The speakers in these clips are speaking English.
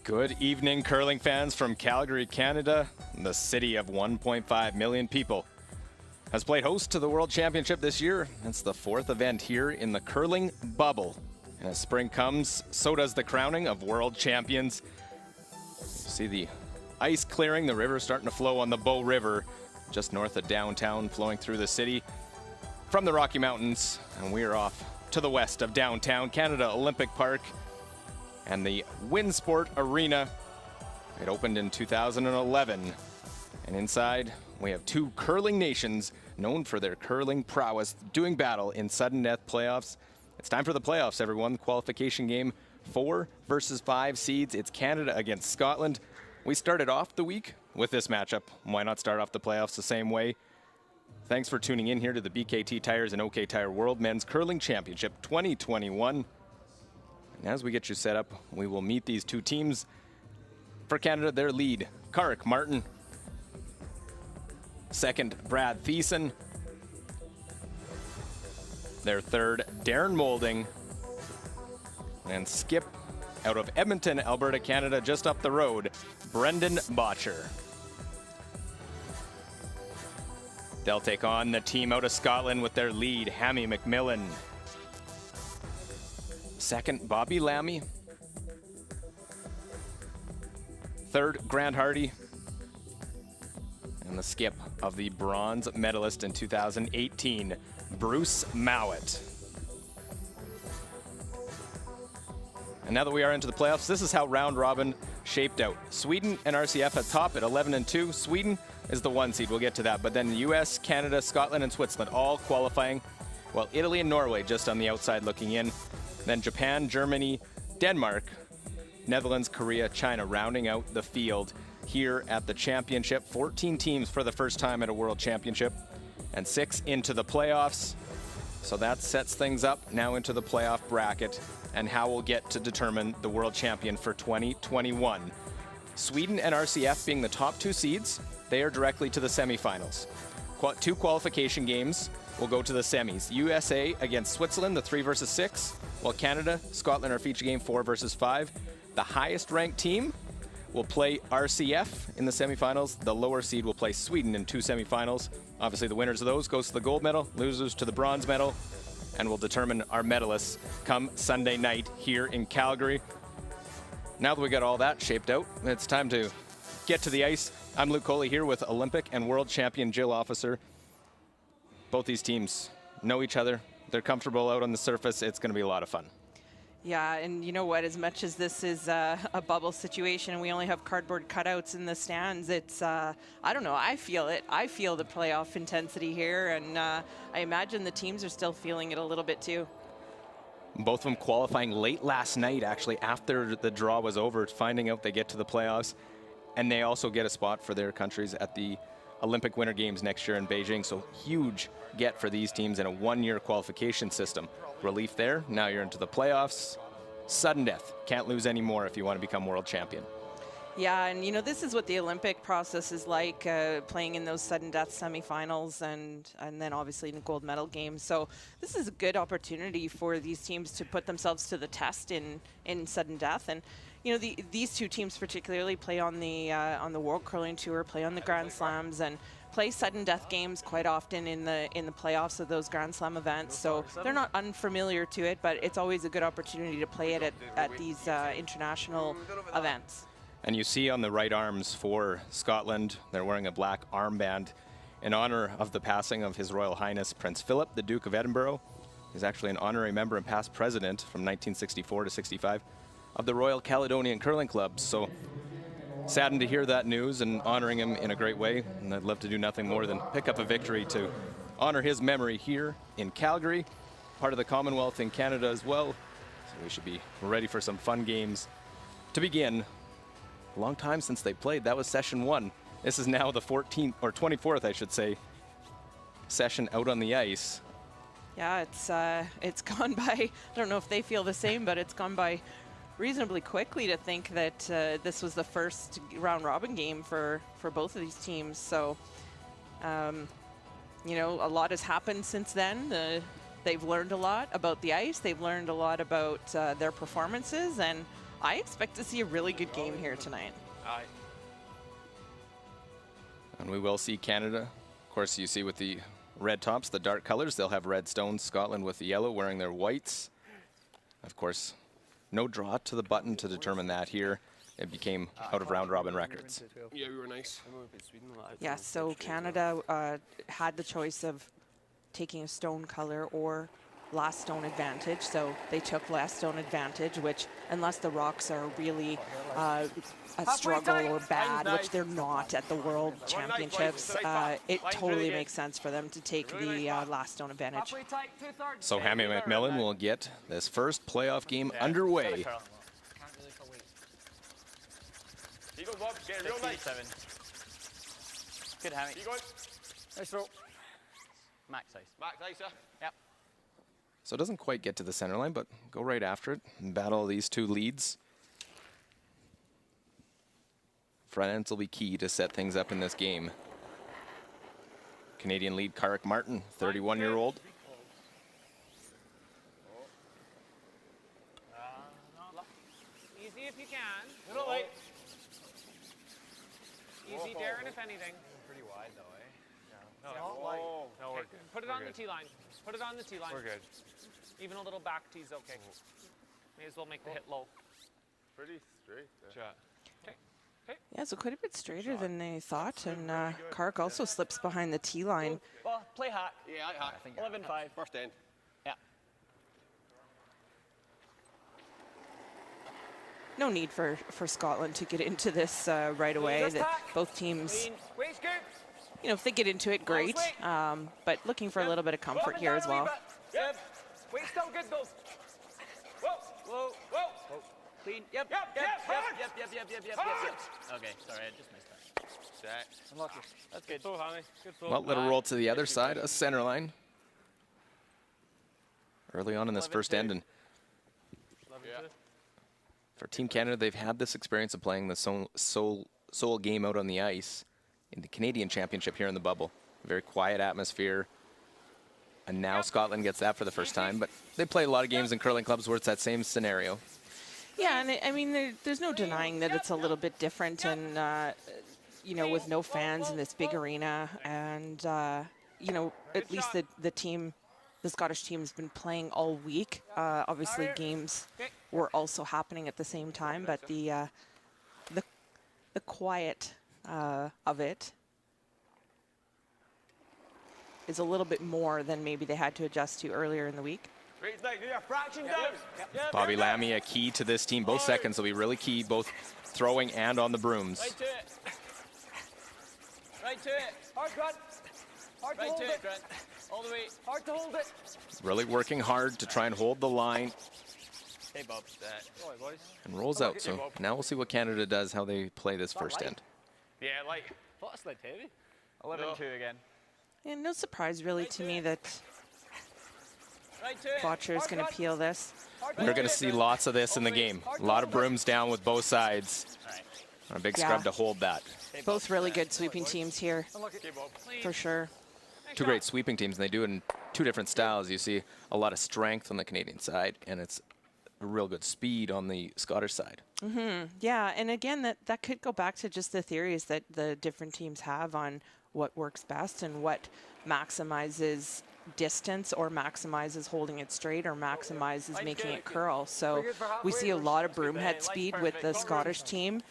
Good evening, curling fans from Calgary, Canada. The city of 1.5 million people has played host to the World Championship this year. It's the fourth event here in the curling bubble. And as spring comes, so does the crowning of world champions. You see the ice clearing, the river starting to flow on the Bow River, just north of downtown, flowing through the city from the Rocky Mountains. And we are off to the west of downtown, Canada Olympic Park, and the Winsport Arena. It opened in 2011. And inside, we have two curling nations known for their curling prowess doing battle in sudden death playoffs. It's time for the playoffs, everyone. Qualification game, 4 versus 5 seeds. It's Canada against Scotland. We started off the week with this matchup. Why not start off the playoffs the same way? Thanks for tuning in here to the BKT Tires and OK Tire World Men's Curling Championship 2021. And as we get you set up, we will meet these two teams. For Canada, their lead, Karek Martin. Second, Brad Thiessen. Their third, Darren Moulding. And skip out of Edmonton, Alberta, Canada, just up the road, Brendan Botcher. They'll take on the team out of Scotland with their lead, Hammy McMillan. Second, Bobby Lammy. Third, Grant Hardy. And the skip of the bronze medalist in 2018, Bruce Mowat. And now that we are into the playoffs, this is how round robin shaped out. Sweden and RCF at top at 11-2. Sweden is the 1 seed, we'll get to that. But then the US, Canada, Scotland, and Switzerland all qualifying, while Italy and Norway just on the outside looking in. Then Japan, Germany, Denmark, Netherlands, Korea, China rounding out the field here at the championship. 14 teams for the first time at a world championship and 6 into the playoffs. So that sets things up now into the playoff bracket and how we'll get to determine the world champion for 2021. Sweden and RCF being the top 2 seeds, they are directly to the semifinals. 2 qualification games will go to the semis. USA against Switzerland, the 3 versus 6, while Canada, Scotland are feature game 4 versus 5. The highest ranked team will play RCF in the semifinals. The lower seed will play Sweden in 2 semifinals. Obviously the winners of those goes to the gold medal, losers to the bronze medal, and will determine our medalists come Sunday night here in Calgary. Now that we got all that shaped out, it's time to get to the ice. I'm Luke Coley here with Olympic and world champion Jill Officer. Both these teams know each other. They're comfortable out on the surface. It's going to be a lot of fun. Yeah, and you know what? As much as this is a bubble situation and we only have cardboard cutouts in the stands, it's, I don't know, I feel it. I feel the playoff intensity here, and I imagine the teams are still feeling it a little bit too. Both of them qualifying late last night, actually, after the draw was over, finding out they get to the playoffs. And they also get a spot for their countries at the Olympic Winter Games next year in Beijing. So huge get for these teams in a 1-year qualification system. Relief there. Now you're into the playoffs. Sudden death. Can't lose anymore if you want to become world champion. Yeah, and you know, this is what the Olympic process is like, playing in those sudden death semifinals and then obviously in the gold medal games. So this is a good opportunity for these teams to put themselves to the test in sudden death. And you know, these two teams particularly play on the World Curling Tour, play on the Grand Slams, and play sudden death games quite often in the playoffs of those Grand Slam events. So they're not unfamiliar to it, but it's always a good opportunity to play it at these international events. And you see on the right arms for Scotland, they're wearing a black armband in honor of the passing of His Royal Highness Prince Philip, the Duke of Edinburgh. He's actually an honorary member and past president from 1964 to 65 of the Royal Caledonian Curling Club. So saddened to hear that news and honoring him in a great way. And I'd love to do nothing more than pick up a victory to honor his memory here in Calgary, part of the Commonwealth in Canada as well. So we should be ready for some fun games to begin. A long time since they played. That was session 1. This is now the 14th, or 24th, I should say, session out on the ice. Yeah, it's gone by, I don't know if they feel the same, but it's gone by reasonably quickly to think that this was the first round robin game for both of these teams. So, you know, a lot has happened since then. They've learned a lot about the ice. They've learned a lot about their performances, and I expect to see a really good game here tonight. Aye. And we will see Canada. Of course, you see with the red tops, the dark colors, they'll have red stones. Scotland with the yellow wearing their whites. Of course, no draw to the button to determine that here. It became out of round robin records. Yeah, we were nice. Yeah, so Canada had the choice of taking a stone color or last stone advantage. So they took last stone advantage, which unless the rocks are really a struggle or bad, which they're not at the World Championships, it totally makes sense for them to take the last stone advantage. So Hammy McMillan will get this first playoff game underway. You go, Bob. Get real nice. 7. Good, Hammy. You go. Nice throw. Max ice. Max ice, sir. Yep. So it doesn't quite get to the center line, but go right after it and battle these two leads. Front ends will be key to set things up in this game. Canadian lead Carrick Martin, 31-year-old. Easy if you can. Little late. Easy, Darren, if anything. Pretty wide though, eh? No, No, we're good. Put it on the tee line. Put it on the tee line. We're good. Even a little back tee's okay. May as well make the hit low. Pretty straight. Shot. Yeah, so quite a bit straighter than they thought, and Kark also slips behind the tee line. Well, play hack. Yeah, I think 11-5. First end. Yeah. No need for Scotland to get into this right away. Both teams, Wait, scoop. you know, if they get into it, great. But looking for a little bit of comfort here as well. Yep. Wait, still good though. Whoa, whoa, whoa. Clean. Yep. Yep, Yep. yep. Okay, sorry, I just missed that. Set. Unlucky. That's good. Good throw, Hammy. Good throw. Well, let it roll to the other side, a center line. Early on in this first end, and Yeah. for Team Canada, they've had this experience of playing the Seoul game out on the ice in the Canadian Championship here in the bubble. A very quiet atmosphere. And now Scotland gets that for the first time, but they play a lot of games in curling clubs where it's that same scenario. Yeah, and I mean, there's no denying that it's a little bit different, and you know, with no fans in this big arena, and you know, at least the Scottish team has been playing all week. Obviously, games were also happening at the same time, but the quiet of it is a little bit more than maybe they had to adjust to earlier in the week. Great night. Do your fraction down. Bobby Lammy, a key to this team. Both seconds will be really key, both throwing and on the brooms. Right to it. Right to it. Hard, Grant. Hard to Right hold to it. it, Grant. All the way. Hard to hold it. Really working hard to try and hold the line Hey, Bob. Set. Boy, boys. and rolls out. So now we'll see what Canada does, how they play this first end. Yeah, like. Thought I slid heavy. 11-2 again. And no surprise really to me that Right to it. Botcher is going to peel this. We're going to see lots of this in the game. A lot of brooms down with both sides. All right. A big Yeah. scrub to hold that. Hey, Bob. Both really good sweeping teams here, Okay, Bob. for sure. Two great sweeping teams, and they do it in two different styles. You see a lot of strength on the Canadian side, and it's a real good speed on the Scottish side. Yeah, and again, that could go back to just the theories that the different teams have on what works best and what maximizes distance or maximizes holding it straight or maximizes making it curl. So we see a lot of broomhead speed with the Scottish team,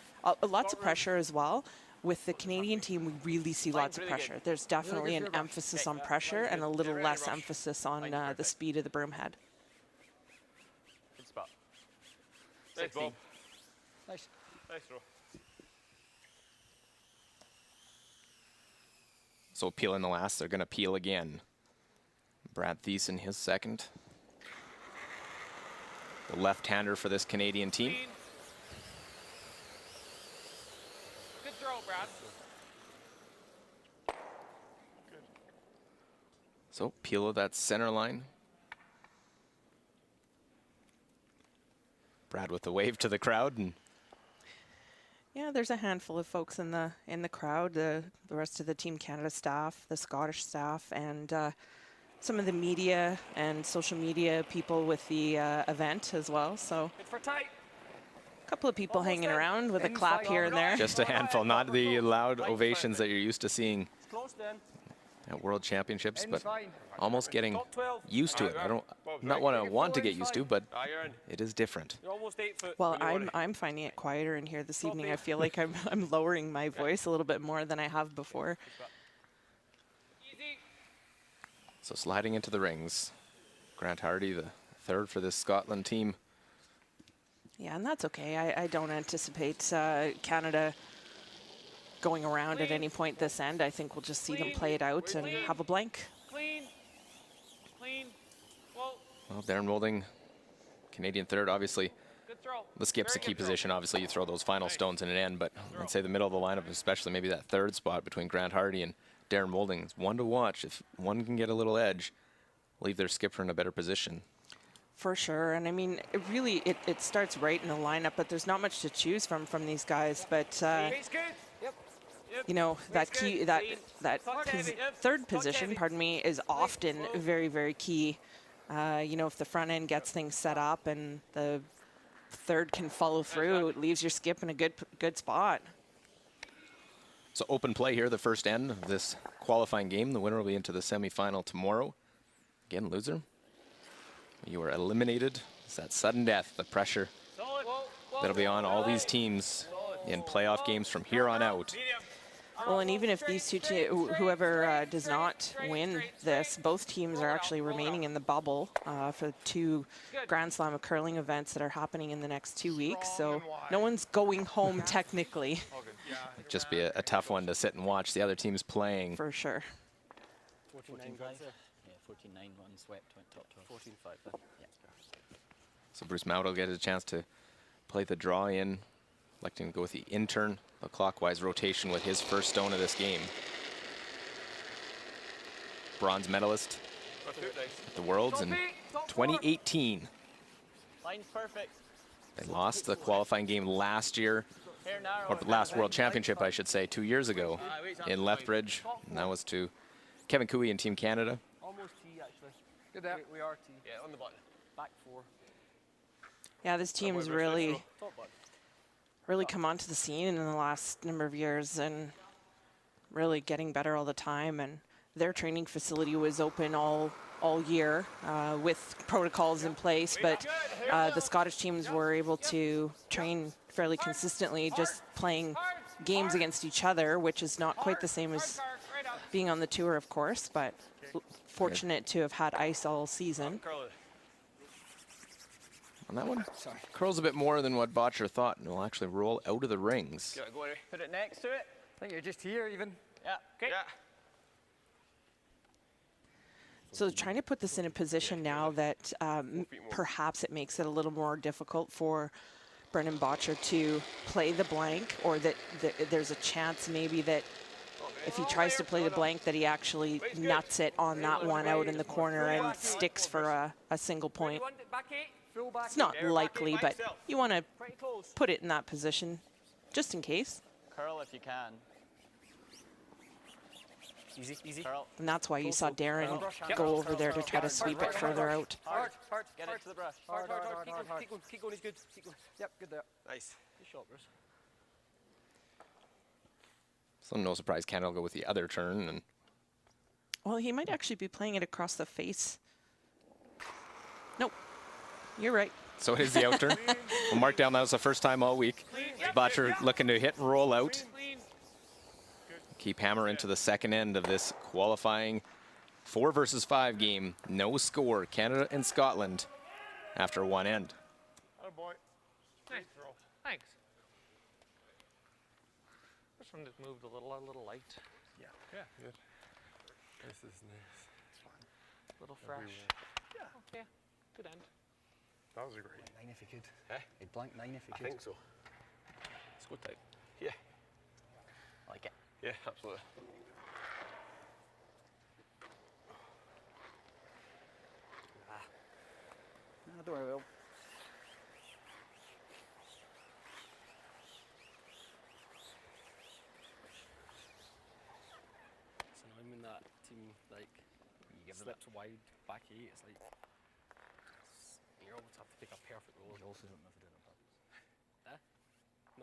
lots of pressure as well. With the Canadian team, we really see lots of pressure. There's definitely an emphasis on pressure and a little less emphasis on the speed of the broomhead. Good spot. Nice, Bob. Nice. Nice throw. So peel in the last, they're going to peel again. Brad Thiessen, his second. The left-hander for this Canadian team. Clean. Good throw, Brad. So peel of that center line. Brad with the wave to the crowd, and Yeah, there's a handful of folks in the crowd, the rest of the Team Canada staff, the Scottish staff, and some of the media and social media people with the event as well. So Good for tight. Couple of people hanging around with a clap here and there. Just a handful, not the loud ovations that you're used to seeing It's close then. at World Championships, but fine. almost getting Top 12. used to it. I don't not want to get used to, but You're in. it is different. You're almost 8 foot. Well, when you're on it. I'm finding it quieter in here this evening. I feel like I'm lowering my voice a little bit more than I have before. Easy. So sliding into the rings, Grant Hardy, the third for this Scotland team. Yeah, and that's okay. I don't anticipate Canada going around at any point this end. I think we'll just see them play it out and have a blank. Clean. Clean. Whoa. Well, Darren Moulding, Canadian third, obviously. Good throw. The skip's a Very key good throw. position. Obviously, you throw those final stones in an end, but I'd say the middle of the lineup, especially maybe that third spot between Grant Hardy and Darren Moulding, is one to watch. If one can get a little edge, leave their skipper in a better position. For sure, and I mean, it starts right in the lineup, but there's not much to choose from these guys. But Weight's good. Yep. Yep. you know, that Weight's key, good. that Clean. that Touch pos heavy. Yep. third Touch position, heavy. pardon me, is often Whoa. very, very key. You know, if the front end gets things set up and the third can follow through, it leaves your skip in a good spot. So open play here, the first end of this qualifying game. The winner will be into the semifinal tomorrow. Again, loser, you are eliminated. It's that sudden death, the pressure Solid. that'll be on all these teams in playoff games from here on out. Medium. Well, and even if these two whoever does not win this, both teams are actually remaining in the bubble for 2 Grand Slam of curling events that are happening in the next 2 weeks. So no one's going home technically, It'd just be a tough one to sit and watch the other teams playing. for sure. 14-5. Yeah, 14-9, one swept, went top 12. 14-5 then. Yeah. So Bruce Mount will get a chance to play the draw in, electing to go with the intern, a clockwise rotation with his first stone of this game. Bronze medalist at the Worlds in 2018. Line's perfect. They lost the qualifying game last year, Hair narrow. or the last World Championship, I should say, 2 years ago in Lethbridge. And that was to Kevin Cooey and Team Canada. Almost T actually. Good there. We are T. Yeah, on the button. Back 4. Yeah, this team's really come onto the scene in the last number of years and really getting better all the time. And their training facility was open all year with protocols in place, but the Scottish teams were able to train fairly consistently, just playing games against each other, which is not quite the same as being on the tour, of course, but fortunate to have had ice all season. Curl it. On that one, curls a bit more than what Botcher thought, and will actually roll out of the rings. Get it, go, Eddie. Put it next to it. I think you're just here even. Yeah. Okay. Yeah. So trying to put this in a position now that perhaps it makes it a little more difficult for Brendan Botcher to play the blank, or that there's a chance maybe that if he tries to play the blank that he actually nuts it on that one out in the corner and sticks for a single point. Back 8. Full back. It's not likely, but you want to Pretty close. put it in that position just in case. Curl if you can. Easy, easy. Curl. And that's why you saw Darren go over there to try to sweep it further out. Hard, hard, Get hard. it to the brush. Hard, hard, hard. Keep going, keep going. He's good. Keep going. Yep, good there. Nice. Good shot, Bruce. So no surprise, Canada will go with the other turn, and Well, he might actually be playing it across the face. Nope. You're right. so it is the out turn. We'll mark down that was the first time all week. Botcher looking to hit and roll out. Clean. Keep hammer into the second end of this qualifying 4 versus 5 game. No score, Canada and Scotland after one end. Oh boy. Nice throw. Thanks. This one just moved a little light. Yeah. Good. This is nice. A little fresh. Yeah. Okay. Good end. That was a great. 9 if you could. Eh? He'd blank 9 if you I could. think so. It's good type. Yeah. Like it. Yeah, absolutely. No, don't worry, Will. It's annoying when that team like slips wide back 8. It's like you always have to take a perfect roll. You also don't know if he did it on purpose. Eh?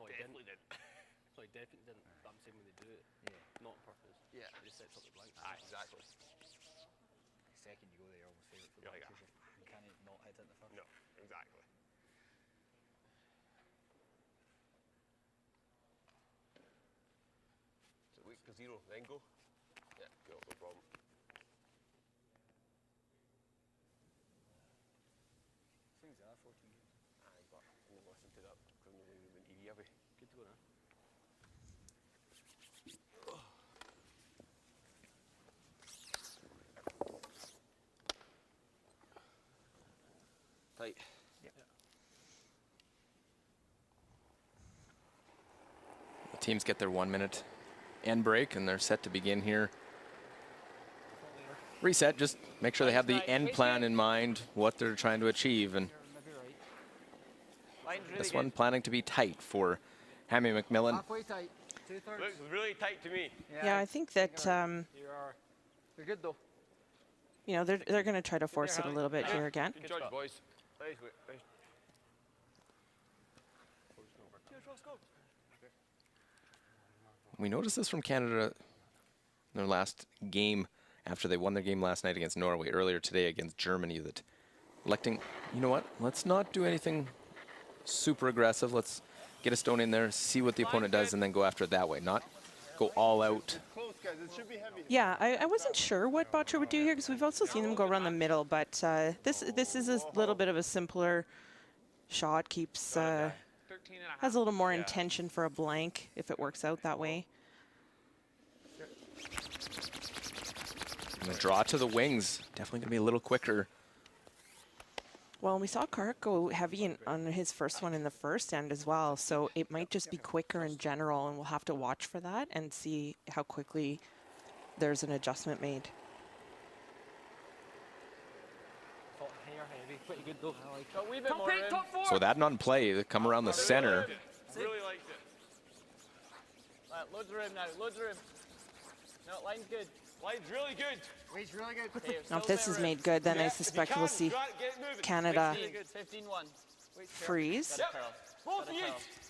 No, he definitely didn't. didn't. No, he definitely didn't. But I'm saying when they do it, not on purpose. Yeah. He just sets up the blank. Exactly. The second you go there, almost favourite for You're the like, because you can't not hit it in the first. No, exactly. So wait for 0, then go. Yeah, go, no problem. Swings are 14 games. Aye, but I won't listen to that because I'm going to win TV away. Good to go now. Tight. The teams get their 1 minute end break, and they're set to begin here. Reset, just make sure they have the end plan in mind, what they're trying to achieve. And Line's really this good. one planning to be tight for Hammy McMillan. Halfway tight. 2/3. Looks really tight to me. Yeah, I think that, You are. You're good though. you know, they're going to try to force it a little bit here again. Good judge, boys. Nice, nice. We noticed this from Canada in their last game after they won their game last night against Norway, earlier today against Germany, that electing, you know what, let's not do anything super aggressive. Let's get a stone in there, see what the opponent does, and then go after it that way, not go all out. Yeah, I wasn't sure what Botcher would do here because we've also seen them go around the middle, but this is a little bit of a simpler shot. Keeps has a little more intention for a blank if it works out that way. And the draw to the wings, definitely going to be a little quicker. Well, we saw Kark go heavy on his first one in the first end as well, so it might just be quicker in general, and we'll have to watch for that and see how quickly there's an adjustment made. Thought hair heavy. Pretty good though. I like it. Got a wee bit more room. Top 4. So that non play, they come around the center. Really liked it. Right, loads of room now. Loads of room. No, line's good. Line's really good. Wade's really good. Okay, Now, if still this a bit is of room. made good, then I Yeah, if you suspect can, we'll see get it moving. Canada 15-1. freeze. Got it, Carol. Both of you.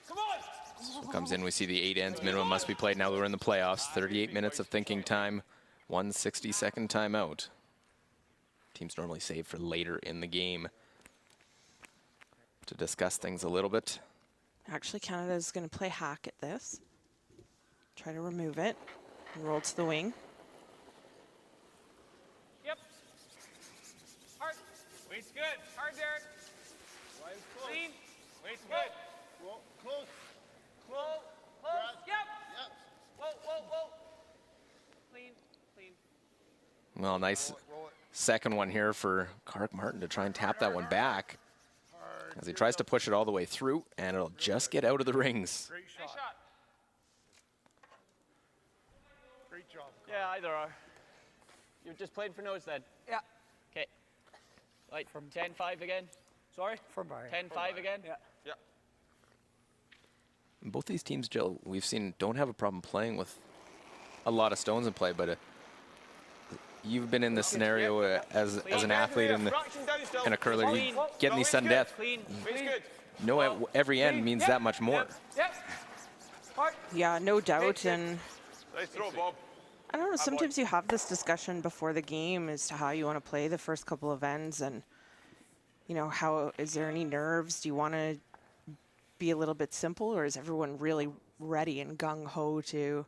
Come on. Comes in, we see the 8 ends minimum must be played. Now we're in the playoffs. 38 minutes of thinking time, 1 60-second timeout. Teams normally save for later in the game to discuss things a little bit. Actually, Canada is going to play hack at this. Try to remove it and roll to the wing. Yep. Hard. Wait's good. Hard, Derek. Line's close. Clean. Wait's good. Close. Close. Close. Yep. Yep. Whoa, whoa, whoa. Clean. Clean. Well, nice second one here for Kark Martin to try and tap that one back as he tries to push it all the way through, and it'll just get out of the rings. Great shot. Nice shot. Great job. Yeah, either are. You're just playing for nose then? Yeah. Okay. Right, from 10-5 again. Sorry? From Barry. 10-5 again? Yeah. Yeah. Both these teams, Jill, we've seen don't have a problem playing with a lot of stones in play, but you've been in this scenario as an athlete and a curler. You get in the sudden death. Clean. Wait's good. No, every end means that much more. Yep. Hard. Yeah, no doubt. And Nice throw, Bob. I don't know, sometimes you have this discussion before the game as to how you want to play the first couple of ends, and, you know, how, is there any nerves? Do you want to be a little bit simple, or is everyone really ready and gung-ho to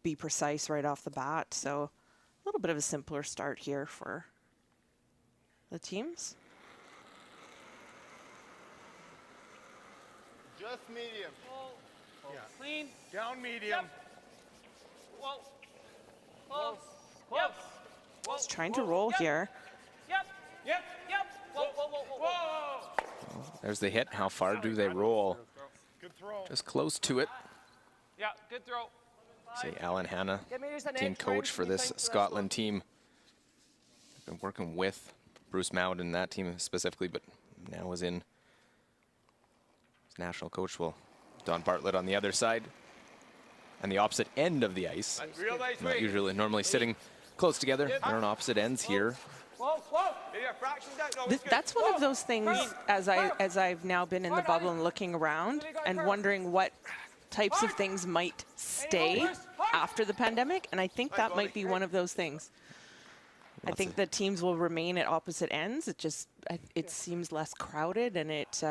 be precise right off the bat? So a little bit of a simpler start here for the teams. Just medium. Clean. Down medium. Yep. Whoa. Close. Yep. Whoa. Just trying to roll here. Yep. Yep. Yep. Whoa, whoa, whoa, whoa, whoa. There's the hit. How far do they roll? Good throw. Just close to it. Yeah, good throw. See Alan Hanna, team coach for this Scotland team. Been working with Bruce Mowd and that team specifically, but now is in as national coach. Well, Don Bartlett on the other side and the opposite end of the ice. Real nice Not way. usually, normally sitting close together. They're on opposite ends here. Maybe a fraction down. No, it's good. That's one of those things as I've now been in the bubble and looking around and wondering what types of things might stay after the pandemic, and I think that might be one of those things. I think the teams will remain at opposite ends. It seems less crowded, and it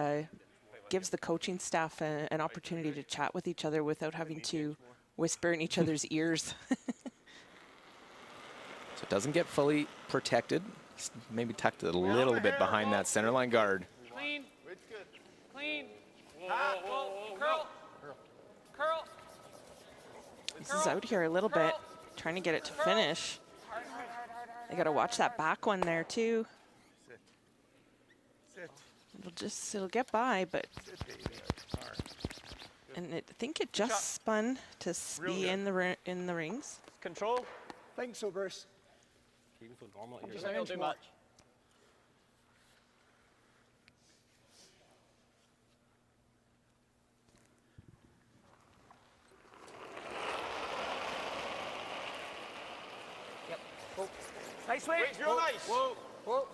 gives the coaching staff an opportunity to chat with each other without having to whisper in each other's ears. So it doesn't get fully protected. It's maybe tucked a little bit behind that center line guard. Clean. Clean. Whoa. Curl. Curl. This is out here a little bit, trying to get it to finish. They got to watch that back one there too. It'll get by, but and I think it just spun to be in the rings. Control. Think so, Bruce. Keep it normal here. Just don't do much. Nice weight. Weight's real nice. Whoa.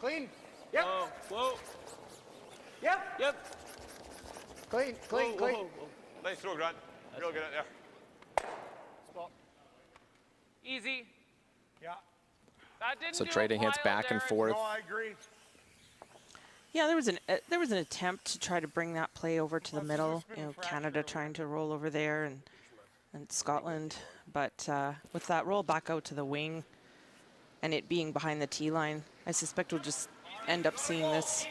Clean. Yep. Whoa. Yep. Clean. Nice throw, Grant. Real good out there. Spot. Easy. Yeah. That didn't So do trading a hits pile, back and Darren. forth. No, I agree. Yeah, there was an attempt to try to bring that play over to the middle. You know, Canada trying to roll over there and Scotland, but with that roll back out to the wing and it being behind the tee line, I suspect we'll just end up seeing this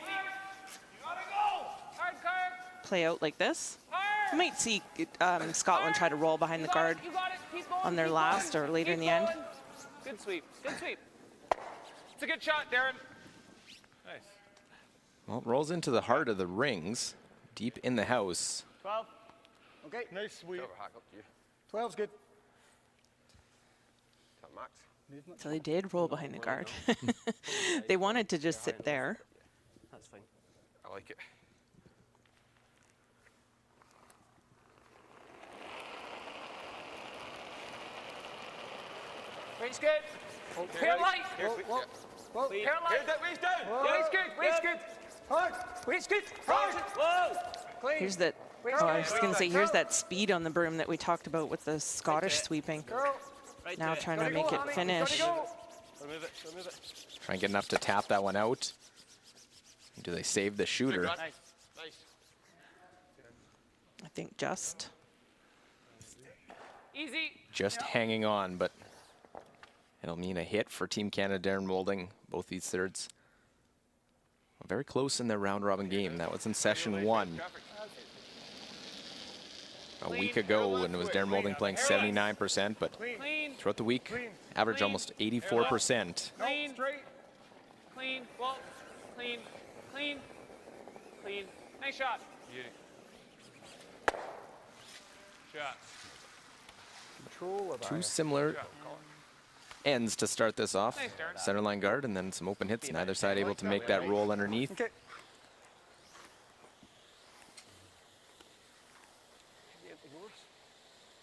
Hard card. play out like this. Hard. We might see Scotland try to roll behind the guard You got it. Keep going. on their keep last going, or later in keep the end. going. Good sweep. Good sweep. It's a good shot, Darren. Nice. Well, it rolls into the heart of the rings, deep in the house. 12. Okay. Nice sweep. Hack up to you. 12's good. Top max. So they did roll behind the guard. They wanted to just sit there. That's fine. I like it. Weight's good. Hair light. Here's Whoa. Hair light. Here's that waist down. Yeah, weight's good. Weight's good. Hard. Weight's good. Hard. Whoa. Clean. Here's that. Oh, I was going to say, here's that speed on the broom that we talked about with the Scottish sweeping. Girl. Now trying to make it finish. Remove it. Try and get enough to tap that one out. Do they save the shooter? Nice. I think just. Easy. Just hanging on, but it'll mean a hit for Team Canada. Darren Moulding, both these thirds. Very close in their round robin game. That was in session 1 a week ago when it was Darren Moulding playing 79%, but Clean. throughout the week, average almost 84%. Clean. Straight. Clean. Well. Clean. Clean. Clean. Nice shot. Shot. Control of Two similar ends to start this off. Nice, Darren. Center line guard and then some open hits. Neither side able to make that roll underneath. Okay.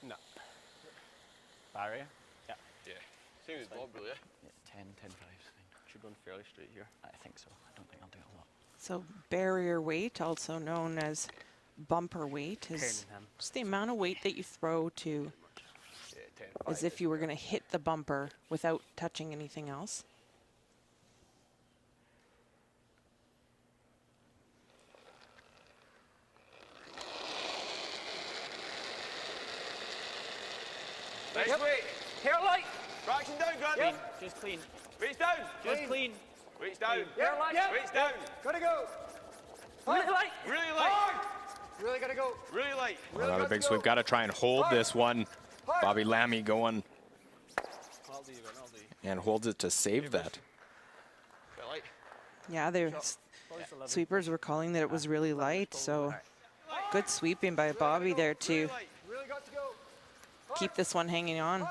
No. Barrier? Yeah. Yeah. Same as Bob, really. Yeah, 10, 10, 5 is fine. Should run fairly straight here. I think so. I don't think I'll do a lot. So barrier weight, also known as bumper weight, is just the amount of weight that you throw to Yeah, 10. as if you were going to hit the bumper without touching anything else. Nice weight. Hair light. Fraction down, Grant. Yep. Just clean. Weight's down. Just clean. Weight's down. Hair light. Weight's down. Gotta go. Really light. Really light. Really gotta go. Really light. Another big sweep. Got to try and hold this one. Bobby Lammy going I'll do. and holds it to save that. Bit light. Yeah, the sweepers were calling that it was really light, so good sweeping by Bobby there to Really light. Really got to go. keep this one hanging on. I'll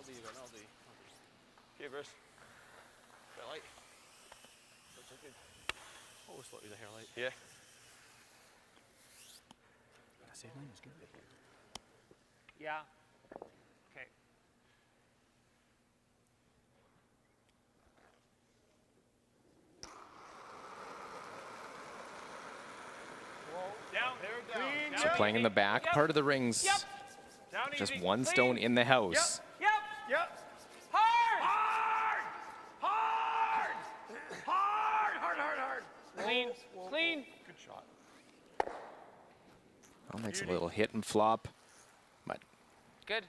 do. Okay, Bruce. Bit light. Always thought it was a hair light. Yeah. I said mine was good. Yeah. Okay. playing in the back part of the rings. Yep. Down Just easy. one Clean. stone in the house. Yep. Yep. Hard. Hard. Hard. Hard. Hard. Hard. Hard. Clean. Clean. Good shot. Well, makes a little hit and flop, but Good.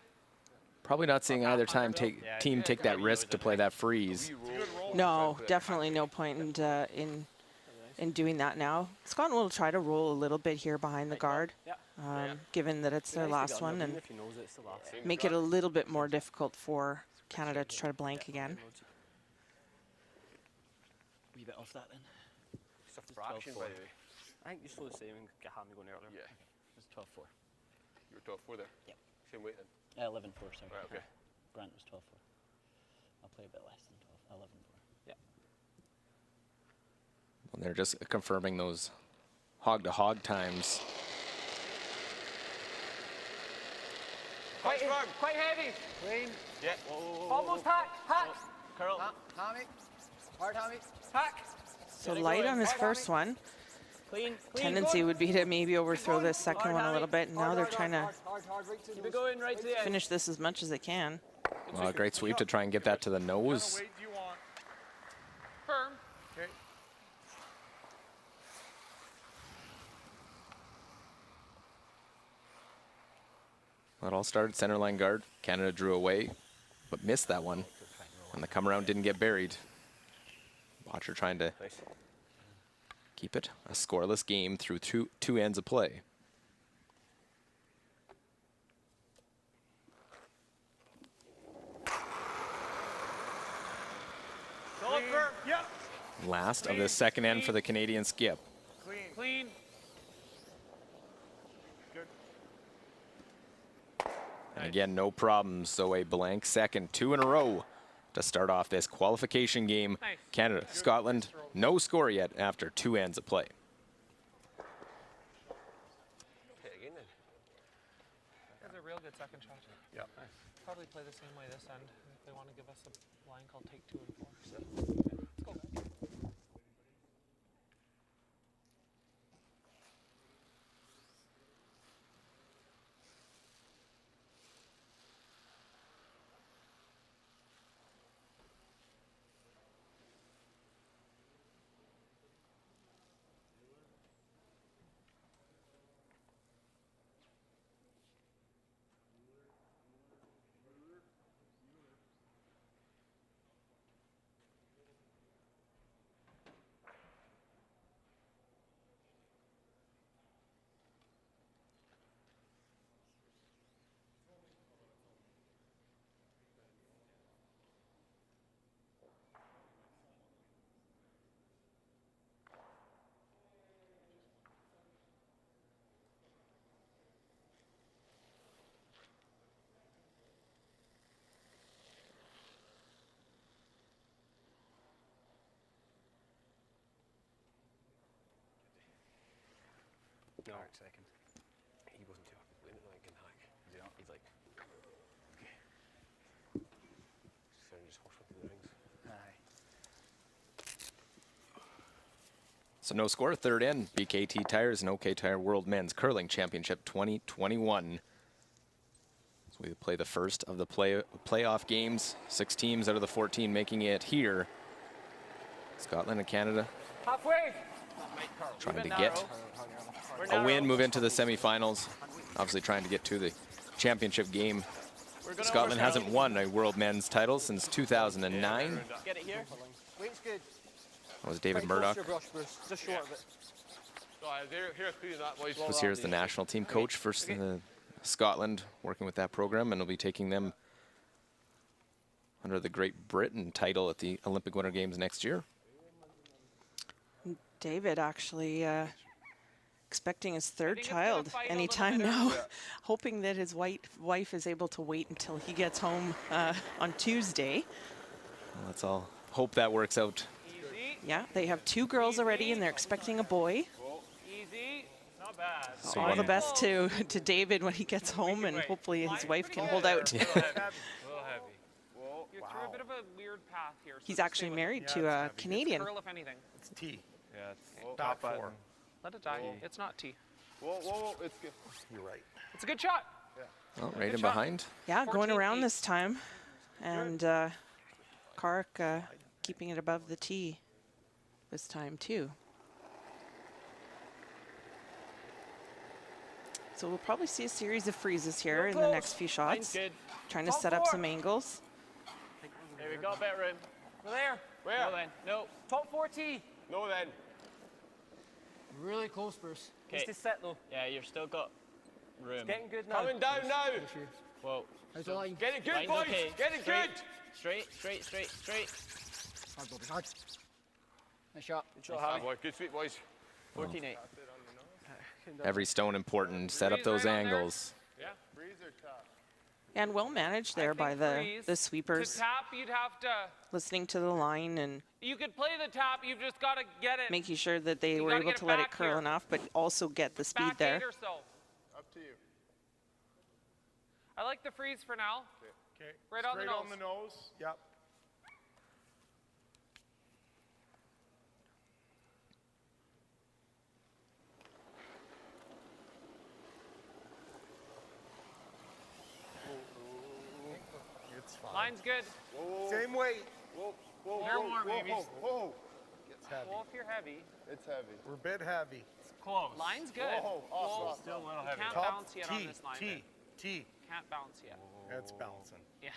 probably not seeing either team take that risk to play that freeze. No, definitely no point in doing that now. Scotland will try to roll a little bit here behind the guard, given that it's their last one, and make it a little bit more difficult for Canada to try to blank again. Wee bit off that then. It's a fraction, by the way. I think you slow the same and get Hammy going earlier. Yeah. It was 12-4. You were top 4 there? Yep. Same weight then? 11-4, sorry. Right, okay. Grant was 12-4. I'll play a bit less than 12. 11-4. Yeah. Well, they're just confirming those hog-to-hog times. Quite heavy. Clean. Yeah. Almost hack. Hack. Curl. Hammy. Hard hammy. Hack. So light on his first one. Clean. Tendency would be to maybe overthrow this second one a little bit, and now they're trying to Hard, right to Keep it going right to the end. finish this as much as they can. Well, a great sweep to try and get that to the nose. Weight you want. Firm. Okay. Well, it all started center line guard. Canada drew away, but missed that one. And the come around didn't get buried. Watcher trying to Nice. keep it a scoreless game through two ends of play. Solid firm. Yep. Last of the second end for the Canadian skip. Clean. Clean. Good. And again, no problems. So a blank second, 2 in a row to start off this qualification game. Nice. Canada, Scotland, no score yet after 2 ends of play. Hit again then. That's a real good second shot. Yep. Probably play the same way this end. If they want to give us a blank, I'll take 2 and 4. So let's go back. No. Second. He wasn't too happy playing it like in hack. He's like, okay. So just horse went through the rings. Aye. So no score, third end. BKT Tires and OK Tire World Men's Curling Championship 2021. So we play the first of the playoff games. 6 teams out of the 14 making it here. Scotland and Canada Halfway. trying to get a win, move into the semifinals. Obviously trying to get to the championship game. Scotland hasn't won a World Men's title since 2009. Get it here. Weight's good. That was David Right close Murdoch. to your brush, Bruce. Just short of it. Here, clean that, boys. Was here as the national team coach for Scotland, working with that program, and will be taking them under the Great Britain title at the Olympic Winter Games next year. David actually expecting his third child anytime now, hoping that his wife is able to wait until he gets home on Tuesday. Well, let's all hope that works out. Easy. Yeah, they have 2 girls already, and they're expecting a boy. Easy. Not bad. So All the one- best to David when he gets home, and hopefully his wife can hold out. A little heavy. Whoa. You're through a bit of a weird path here. So He's just actually stay with married it. to a Canadian. Curl, if anything. It's T. Yeah, it's Top 4. Let it die. It's not T. Whoa, whoa, it's good. You're right. It's a good shot. Oh, right in behind. Yeah, going 14-8. around this time. And Karik keeping it above the tee this time, too. So we'll probably see a series of freezes here in the next few Line's shots. good. Trying to set up some angles. There we go, a bit of room. We're there. Where? No then. No. Top 4T. No, then. Really close, Bruce. Okay. Just to set though. Yeah, you've still got room. Getting good now. Coming down now. Whoa. How's the line? Get it good, Line's boys. okay. Get it Straight. good. Straight, straight, straight, straight. Hard, Bobby, hard. Nice shot. Good shot, Ah, Harry. boy, good sweep, boys. 14-8. Every stone important. Set up those angles. Yeah. Freeze or tough? And well managed there by the sweepers. To tap, you'd have to. Listening to the line and You could play the tap. You've just got to get it making sure that they You were gotta able get to it let it back curl here. enough, but also get the speed back there. 8 or so. Up to you. I like the freeze for now. Okay. Right on the Straight on nose. the nose. Yep. It's fine. Line's good. Whoa, Same weight. whoa, whoa, They're whoa, warm, whoa, babies. whoa, whoa. It's heavy. Well, if you're heavy, It's heavy. We're a bit heavy. close. Line's good. Whoa, awesome. Still a little heavy. Can't Top bounce yet on T, this line. T, T. Can't bounce yet. It's bouncing. Yeah.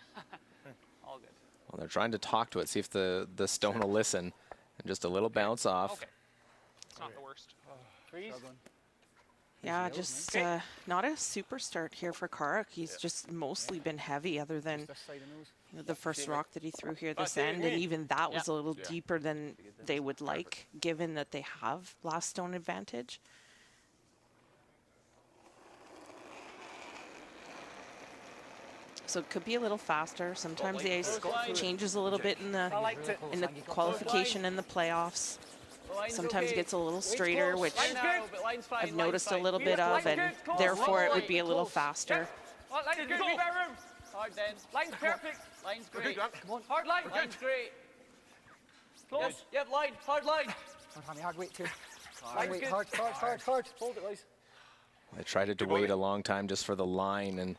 All good. Well, they're trying to talk to it, see if the stone will listen. And just a little bounce off. Okay. It's not the worst. Freeze. Yeah, just not a super start here for Karik. He's just mostly been heavy other than This side of nose. the first rock that he threw here this Team end, and me. even that was a little Yeah. deeper than they would like, given that they have last stone advantage. So it could be a little faster. Sometimes the ice changes a little bit in the liked it. qualification and the playoffs. The line's Sometimes okay. it gets a little straighter, which I know, but line's fine. I've line's noticed a fine. little bit of, and therefore it would be a little Close. faster. Well, line's good. Be better room. Hard then. Line's perfect. Line's great. Come on. Hard line. Line's great. Close. Yep, line. Hard line. Hard, Hammy, hard weight too. Hard. Hard weight, hard, hard, hard, hard. Hold it, guys. I tried to wait a long time just for the line and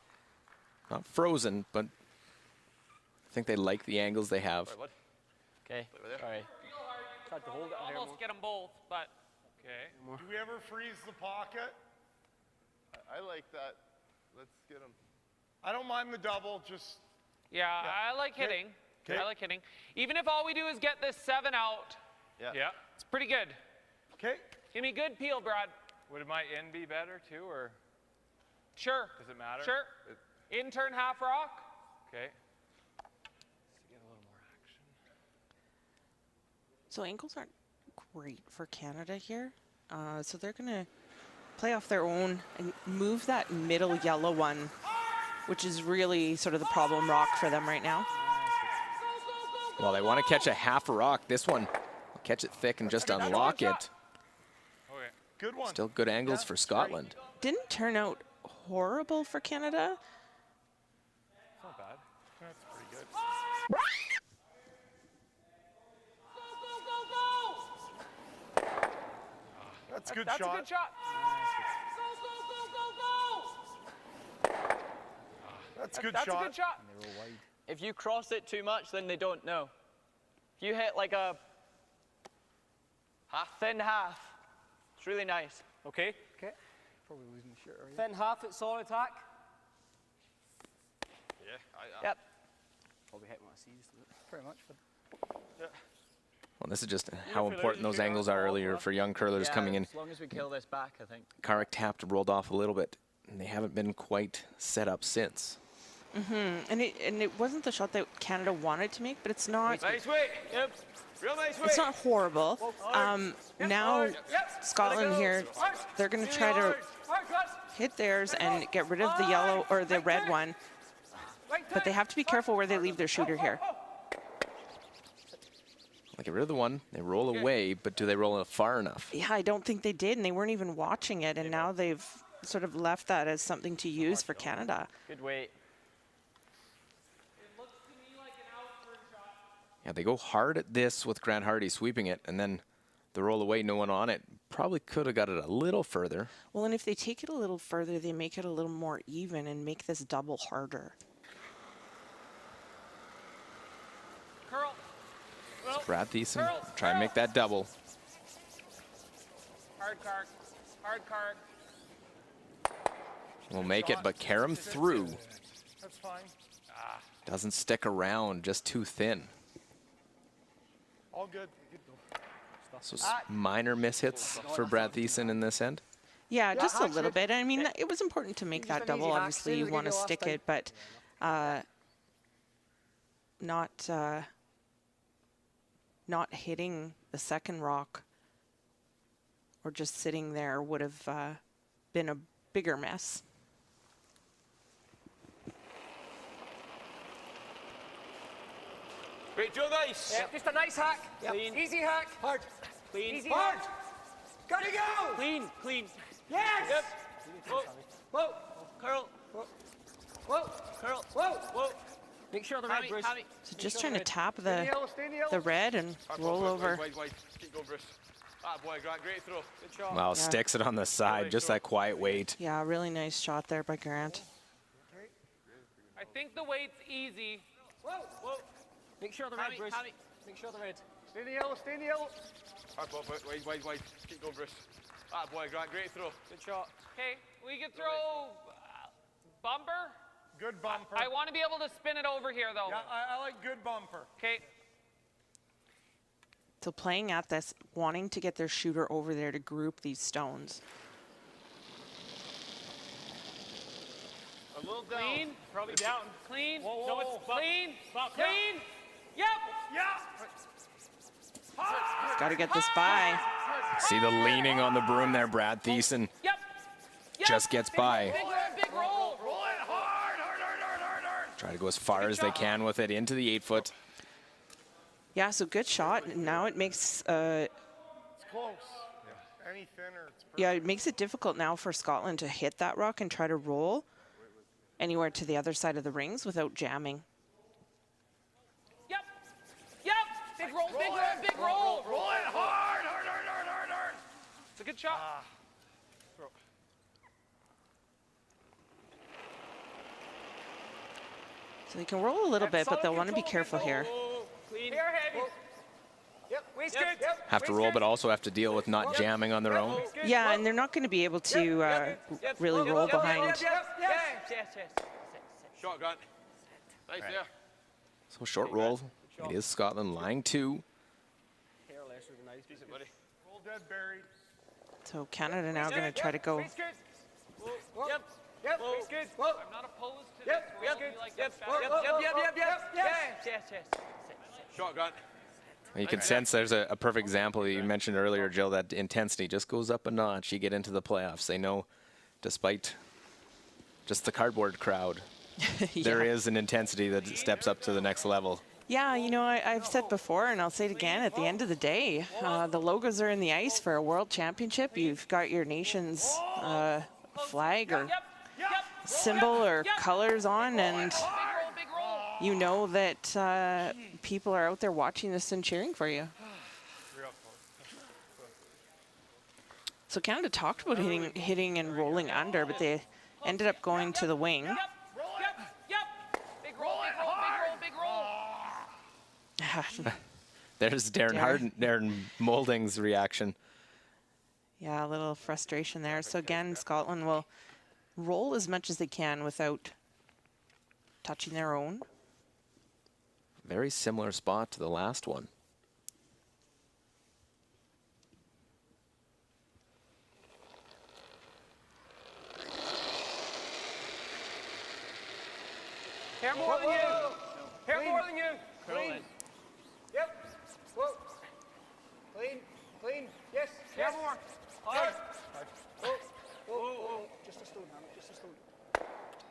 not frozen, but I think they like the angles they have. What? Okay. Sorry. Tried to hold it here more. Almost get them both, but okay. Do we ever freeze the pocket? I like that. Let's get him. I don't mind the double, just Yeah, I like hitting. Okay. I like hitting. Even if all we do is get this 7 out, Yeah. it's pretty good. okay. Give me good peel, Brad. Would my in be better too, or Sure. does it matter? Sure. In turn half rock. Okay. Let's get a little more action. So angles aren't great for Canada here. So they're going to play off their own and move that middle yellow one, which is really sort of the problem rock for them right now. Well, they want to catch a half a rock. This one will catch it thick and just unlock it. Okay. Good one. Still good angles for Scotland. Didn't turn out horrible for Canada. It's not bad. That's pretty good. That's a good That's shot. a good shot. That's a good That's shot. a good shot. If you cross it too much, then they don't know. If you hit like a thin half, it's really nice. Okay. Okay. Probably losing the shirt, are you? Thin half, it's all attack. Yeah. Yep. Probably hit what I see. Pretty much. But Well, this is just how important those angles are earlier for young curlers Yeah, coming in. As long as we kill this back, I think. Karik tapped, rolled off a little bit, and they haven't been quite set up since. And it wasn't the shot that Canada wanted to make, but it's not Nice weight. Yep. Real nice weight. it's not horrible. Now Scotland here, they're going to try to hit theirs and get rid of the yellow or the red one, but they have to be careful where they leave their shooter here. They get rid of the one, they roll away, but do they roll it far enough? Yeah, I don't think they did, and they weren't even watching it, and now they've sort of left that as something to use for Canada. Good weight. Yeah, they go hard at this with Grant Hardy sweeping it, and then the roll away, no one on it. Probably could have got it a little further. Well, and if they take it a little further, they make it a little more even and make this double harder. Curl. It's Brad Thiessen. Try and make that double. Hard card. Hard card. We'll make it, but Karam through. That's fine. Doesn't stick around, just too thin. All good. So minor mishits for Brad Thiessen in this end. Yeah, just a little bit. I mean, it was important to make that double. Obviously, you want to stick it, but not hitting the second rock or just sitting there would have been a bigger mess. Great job, guys. Yep. Just a nice hack. Yep. Clean. Easy hack. Hard. Clean. Easy Hard. hack. Gotta go. Clean. Clean. Yes. Yep. Whoa. Whoa. Curl. Whoa. Curl. Whoa. Whoa. Make sure the red, Bruce. So just trying to tap Stay in the yellow, stay in the yellow. the red and roll over. Wide. Keep going, Bruce. Ah, boy, great throw. Good shot. Wow, sticks it on the side, just that quiet weight. Yeah, really nice shot there by Grant. I think the weight's easy. Whoa. Whoa. Make sure the red, Bruce. Make sure the red. Stay in the yellow, stay in the yellow. Hard ball, wide. Keep going, Bruce. Ah, boy, great throw. Good shot. Okay, we can throw bumper. Good bumper. I want to be able to spin it over here, though. Yeah, I like good bumper. Okay. So playing at this, wanting to get their shooter over there to group these stones. A little down. Clean. Probably down. Clean. Whoa, No, whoa, it's whoa. clean. Stop. Clean. Yep. Yeah. Got to get this by. See the leaning on the broom there, Brad Thiessen. Yep. Just gets by. Big roll. Roll it hard. Try to go as far as they can with it into the 8-foot. Yeah, so good shot. Now it makes It's close. Yeah. Any thinner, it's perfect. it makes it difficult now for Scotland to hit that rock and try to roll anywhere to the other side of the rings without jamming. Yep. Big roll. Big roll. Roll it hard. It's a good shot. So they can roll a little bit, but they'll want to be careful here. Clean. Here, heavy. Yep. Waist good. Yep. Have to roll, but also have to deal with not jamming on their own. Yeah, and they're not going to be able to really roll behind. Shot, Grant. Nice there. So short roll. It is Scotland lying 2. Decent, buddy. Roll dead buried. So Canada now going to try to go. Waist good. Yep. Yep. Waist good. I'm not opposed to this. Yep. Waist good. Like Yep. Shot, Grant. You can sense there's a perfect example you mentioned earlier, Jill, that intensity just goes up a notch. You get into the playoffs. They know, despite just the cardboard crowd, there is an intensity that steps up to the next level. Yeah, you know, I've said before, and I'll say it again, at the end of the day, the logos are in the ice for a world championship. You've got your nation's flag or symbol or colors on, and you know that people are out there watching this and cheering for you. So Canada talked about hitting and rolling under, but they ended up going to the wing. There's Darren Moulding's reaction. Yeah, a little frustration there. So again, Scotland will roll as much as they can without touching their own. Very similar spot to the last one. Hair more than you. Hair more than you. Clean. Yep. Whoa. Clean. Yes. Hair more. Hard. Whoa. Just a stone, Hannah. Just a stone.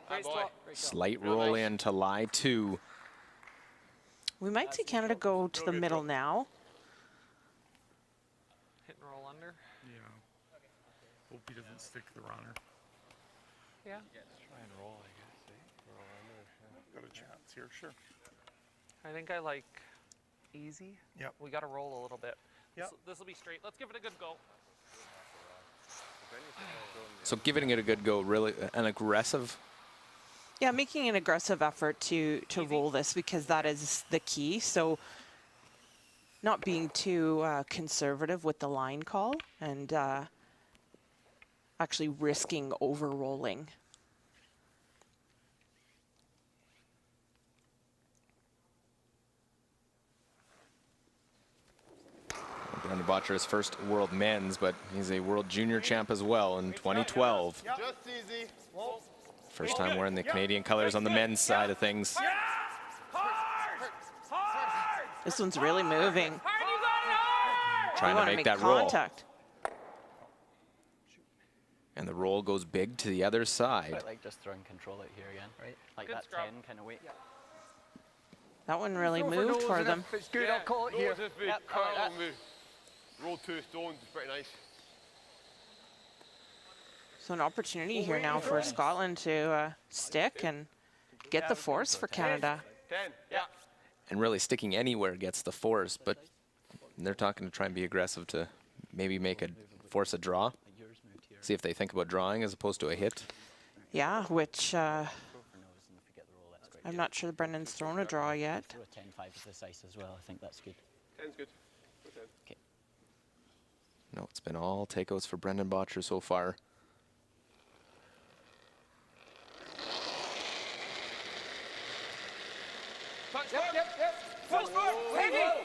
Great stop. Slight roll in to lie 2. We might see Canada go to the middle now. Hit and roll under. Yeah. Hope he doesn't stick the runner. Yeah. Try and roll, I guess. Roll under. Got a chance here, sure. I think I like easy. Yep. We got to roll a little bit. Yep. This will be straight. Let's give it a good go. So giving it a good go, really an aggressive. Yeah, making an aggressive effort to roll this, because that is the key. So not being too conservative with the line call and actually risking over-rolling. Brendan Botcher is first world men's, but he's a world junior champ as well in 2012. Just easy. First time wearing the Canadian colors on the men's side of things. This one's really moving. Trying to make that contact. roll. And the roll goes big to the other side. Quite like just throwing control out here again, right? Like that 10 kind of weight. That one really moved for them. If it's good, I'll call it here. Yep, I like that. Roll 2 stones, it's pretty nice. So an opportunity here now for Scotland to stick and get the force for Canada. 10, yeah. And really sticking anywhere gets the force, but they're talking to try and be aggressive to maybe force a draw. See if they think about drawing as opposed to a hit. Yeah, which I'm not sure Brendan's thrown a draw yet. Throw a 10-5 with this ice as well. I think that's good. 10's good. Okay. No, it's been all takeouts for Brendan Botcher so far. Yep. Full forward. Heavy.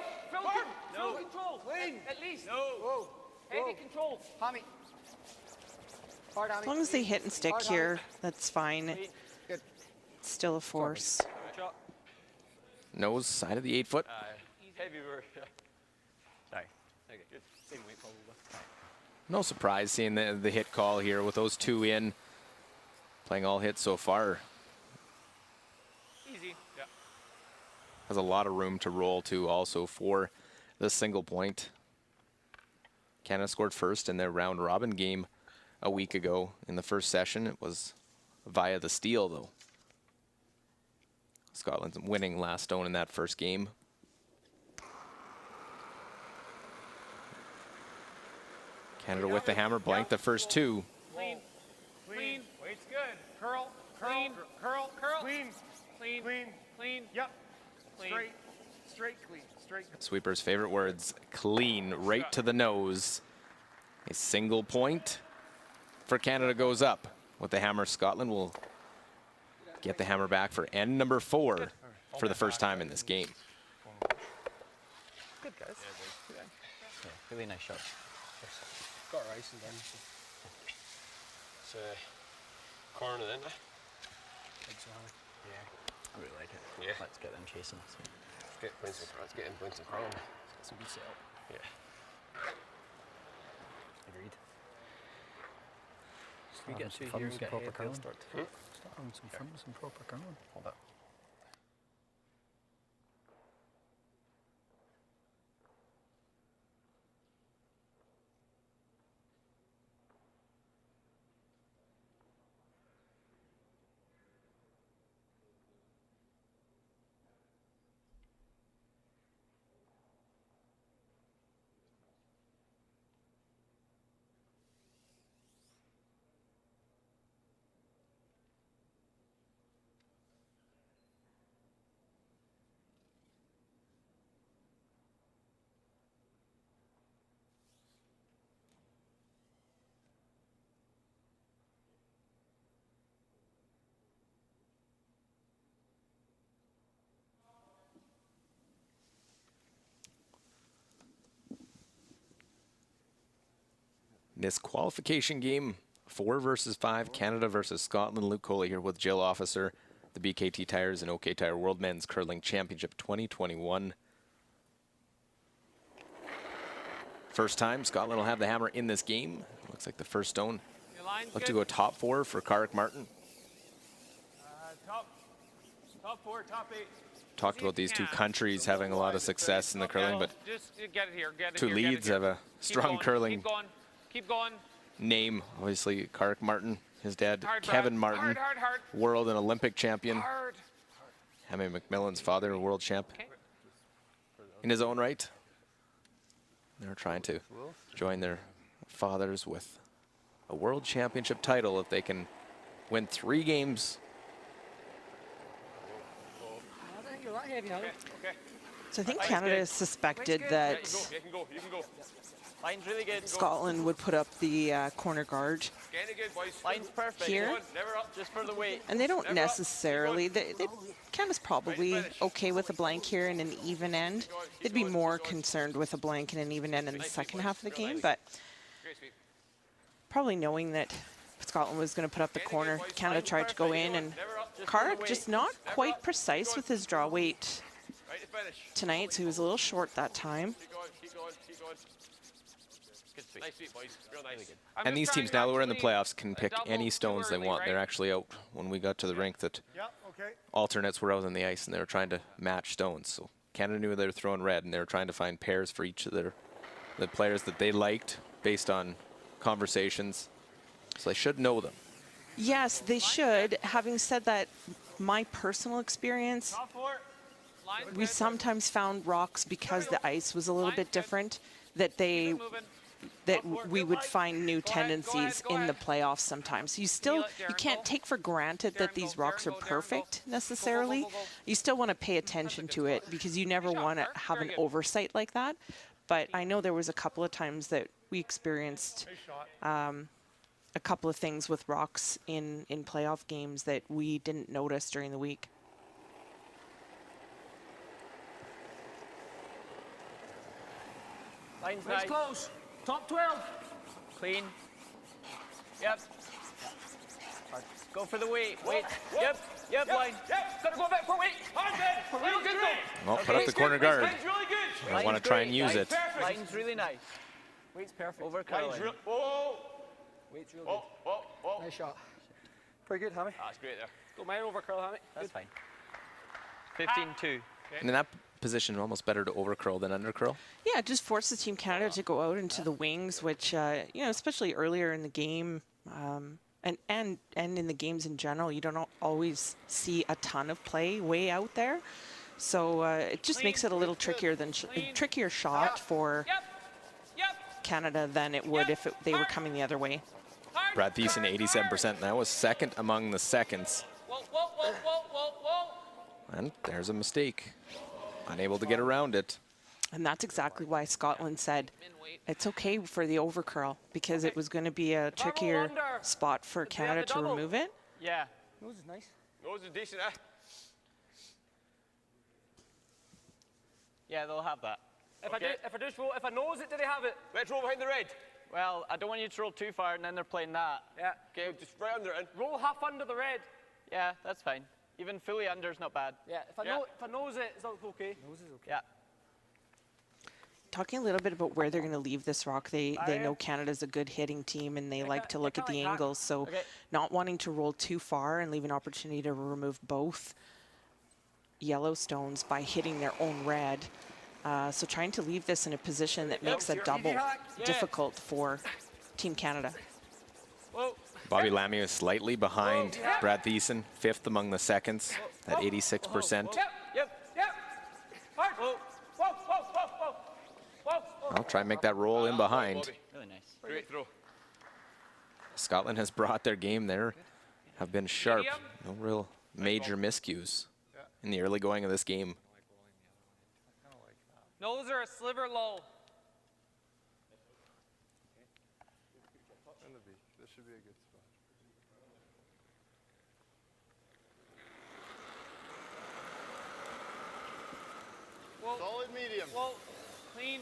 Full control. Clean. At least. Whoa. Heavy control. Hammy. Hard, Hammy. As long as they hit and stick here, that's fine. Good. It's still a force. Nose, side of the 8-foot. Heavy work. Sorry. Okay, good. Same weight probably. No surprise seeing the hit call here with those two in. Playing all hits so far. Easy. Yeah. Has a lot of room to roll to also for the single point. Canada scored first in their round robin game a week ago in the first session. It was via the steal though. Scotland's winning last stone in that first game. Canada with the hammer, blank the first two. Clean. Clean. Weight's good. Curl. Clean. Curl. Clean. Clean. Clean. Clean. Yep. Clean. Straight, clean. Straight. Sweeper's favorite words, clean, right to the nose. A single point for Canada goes up. With the hammer, Scotland will get the hammer back for end number 4 for the first time in this game. Good, guys. Yeah, really nice shot. Got our icing done. It's corner then, eh? Yeah, I really like it. Yeah. Let's get them chasing. Let's get in points and crown. It's a good setup. Yeah. Agreed. We get two here and get proper ahead, they'll curling. start to Start on some fun, some proper curling. Hold up. This qualification game, 4 versus 5, Canada versus Scotland. Luke Coley here with Jill Officer, the BKT Tires and OK Tire World Men's Curling Championship 2021. First time Scotland will have the hammer in this game. Looks like the first stone. Look to go top 4 for Karrick Martin. Top 4, top 8. Talked about these two countries having a lot of success in the curling, but Just get it here. Get it two here, get it leads here. have a Keep strong going, curling Keep going. Keep going. name. Obviously, Karrick Martin, his dad, Hard, Kevin Brad. Martin, Hard. world and Olympic champion. Hard. Hammy McMillan's father, a world champ in his own right. They're trying to join their fathers with a world championship title if they can win 3 games. You're not heavy, Holland. Okay. So I think Canada has suspected that You can go. Line's really good. Scotland would put up the corner guard Getting good, boys. Line's perfect. here. Never up. Just for the weight. And they don't necessarily, Canada's probably okay with a blank here and an even end. They'd be more concerned with a blank and an even end in the second half of the game, but Great sweep. probably knowing that Scotland was going to put up the corner, Canada tried to go in, and Carr just not quite precise with his draw weight Right to finish. tonight, so he was a little short that time. Keep going. Good sweep. Nice sweep, boys. Real nice. And these teams, now that we're in the playoffs, can pick any stones they want. They're actually out when we got to the rink that Yeah, okay. alternates were out on the ice and they were trying to match stones. So Canada knew they were throwing red and they were trying to find pairs for each of the players that they liked based on conversations. So they should know them. Yes, they should. Having said that, my personal experience, Top 4. Line's we good. sometimes found rocks because the ice was a little bit different that Moving. we would find new tendencies in the playoffs sometimes. You can't take for granted that these rocks are perfect necessarily. You still want to pay attention to it because you never want to have an oversight like that. But I know there was a couple of times that we experienced a couple of things with rocks in playoff games that we didn't notice during the week. Line's Nice nice. close. Top 12. Clean. Yep. Go for the weight. Wait. Yep. Line. Yep. Gotta go back for weight. Real good though. Well, put up the corner guard. Line's really good. I want to try and use it. Line's really nice. Weight's perfect. Over Line's curling. real. Whoa. Weight's real Whoa. good. Nice shot. Pretty good, Hammy. That's great there. Go mine over curl, Hammy. That's fine. 15-2. And in that position, almost better to overcurl than undercurl. Yeah, it just forces Team Canada to go out into the wings, which, especially earlier in the game, and in the games in general, you don't always see a ton of play way out there. So it just makes it a little trickier trickier shot for Canada than it would if they were coming the other way. Brad Thiessen, 87%, and that was second among the seconds. And there's a mistake. Unable to get around it. And that's exactly why Scotland said it's okay for the overcurl, because it was going to be a trickier spot for Canada to remove it. Yeah. Nose is nice. Nose is decent, Yeah, they'll have that. If I nose it, do they have it? Let's roll behind the red. Well, I don't want you to roll too far and then they're playing that. Yeah. Okay, just right under it. Roll half under the red. Yeah, that's fine. Even fully under is not bad. Yeah. If I nose it, it's not okay. Nose is okay. Yeah. Talking a little bit about where they're going to leave this rock, they know Canada's a good hitting team and they like to look at the angles. So not wanting to roll too far and leave an opportunity to remove both yellow stones by hitting their own red. So trying to leave this in a position that makes a double difficult for Team Canada. Bobby Lamy was slightly behind Brad Thiessen, 5th among the seconds at 86%. Yep. I'll try and make that roll in behind. Really nice. Great throw. Scotland has brought their game there, have been sharp. No real major miscues in the early going of this game. Nose are a sliver low. This should be a good spot. Whoa. Solid medium. Whoa. Clean.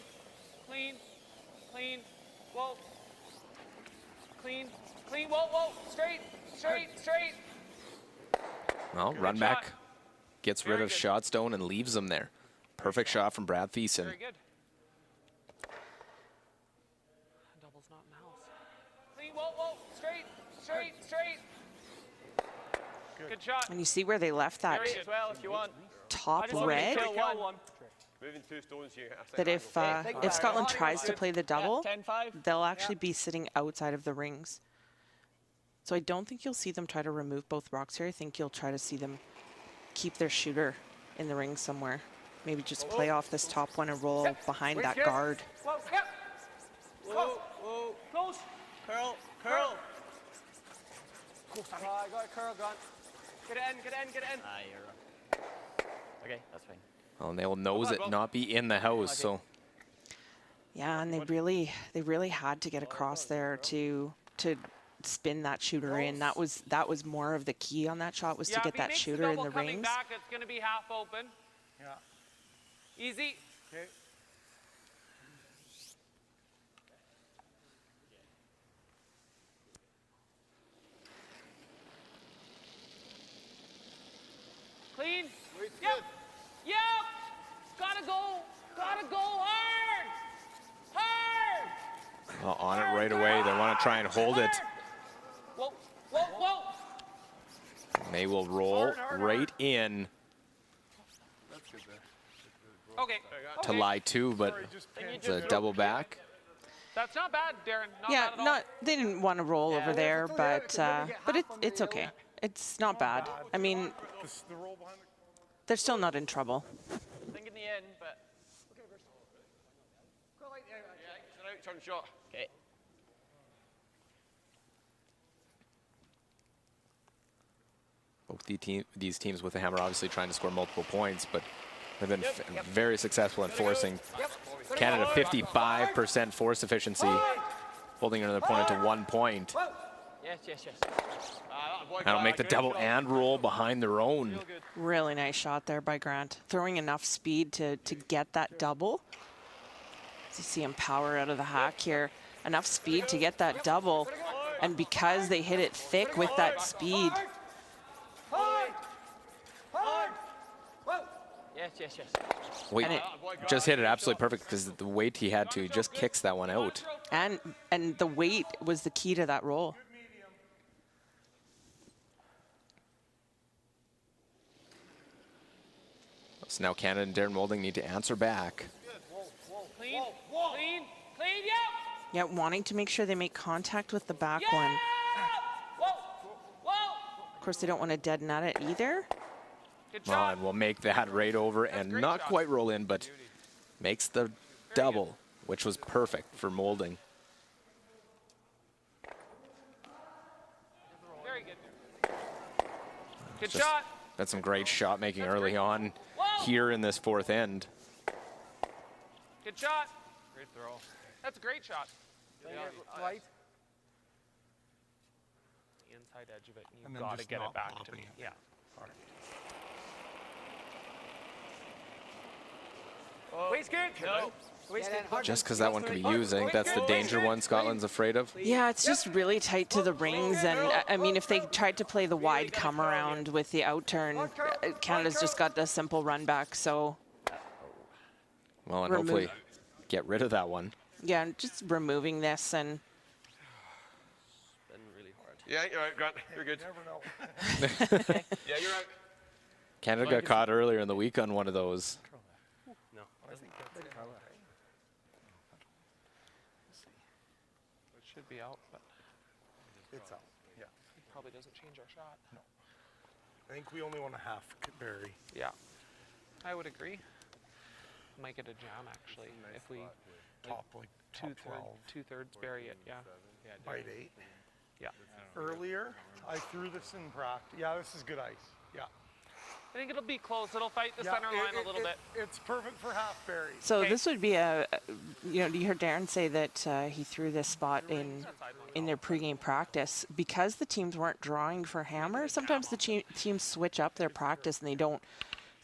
Whoa. Clean. Whoa. Straight. Well, run back, gets rid of shot stone and leaves them there. Perfect shot from Brad Thiessen. Very good. Double's not in the house. Clean. Whoa. Straight. Good shot. And you see where they left that Carry as well if you want. top I just want you to red, kill one. Moving 2 stones here. that if Scotland tries to play the double, 10-5. they'll actually be sitting outside of the rings. So I don't think you'll see them try to remove both rocks here. I think you'll try to see them keep their shooter in the ring somewhere. Maybe just play off this top one and roll behind that guard. Whoa. Close. Curl, curl. I got a curl gun. Get it in, get it in, get it in. Ah, you're okay, that's fine. Well, and they will nose it, not be in the house. So Yeah, and they really had to get across there to spin that shooter in. That was more of the key on that shot, was to get that shooter in the coming rings. back, it's going to be half open. Yeah. Easy. Okay. Clean. Yep. Yep. Gotta go. Gotta go hard. Hard. well, on it right away. They want to try and hold it. Whoa, whoa, whoa. And they will roll right in Okay. to lie two, but it's a double back. That's not bad, Darren. Not Yeah, bad at all. they didn't want to roll over there, but it's okay. It's not bad. I mean, The roll behind the they're still not in trouble. Think in the end, but Turn shot. Okay. Both these teams with the hammer obviously trying to score multiple points, but they've been very successful in forcing Canada 55% force efficiency, holding another opponent to 1 point. Yes, yes, yes. That'll make the double and roll behind their own. Really nice shot there by Grant. Throwing enough speed to get that double. So you see him power out of the hack here. Enough speed to get that double. And because they hit it thick with that speed. Yes, yes, yes. Wait, just hit it absolutely perfect because the weight he had to, he just kicks that one out. And the weight was the key to that roll. So now Canada and Darren Moulding need to answer back. clean, clean, clean, yep. Yeah, wanting to make sure they make contact with the back Yeah! one. Whoa, whoa. Of course, they don't want to deaden at it either. Good Well, shot. and we'll make that right over and great not shot. quite roll in, but makes the double, which was perfect for Moulding. Very good. Good Just- shot. That's some great shot making early on here in this fourth end. Good shot. Great throw. That's a great shot. Right. The inside edge of it, and And you've then got to just get it not back to popping me. it. Yeah. Waist good. No. Waist good. Just because that one could be used, I think that's the danger one Scotland's afraid of. Yeah, it's just really tight to the rings. And I mean, if they tried to play the wide come around with the outturn, Canada's just got the simple run back. So Well, and hopefully get rid of that one. yeah, just removing this and Been really hard. Yeah, you're right, Grant. You're good. never know. Yeah, you're out. Canada got caught earlier in the week on one of those. No. I think that's it. It should be out, but It's out. Yeah. it probably doesn't change our shot. I think we only want a half Barry. Yeah, I would agree. Might get a jam actually if we Top like top 12. two-thirds bury it. Yeah. Bite 8. Yeah. Earlier, I threw this in practice. Yeah, this is good ice. Yeah. I think it'll be close. It'll fight the Yeah, center line a little bit. It's perfect for half Barry. so Okay. this would be a, you heard Darren say that he threw this spot in their pregame practice because the teams weren't drawing for hammer. Sometimes the teams switch up their practice and they don't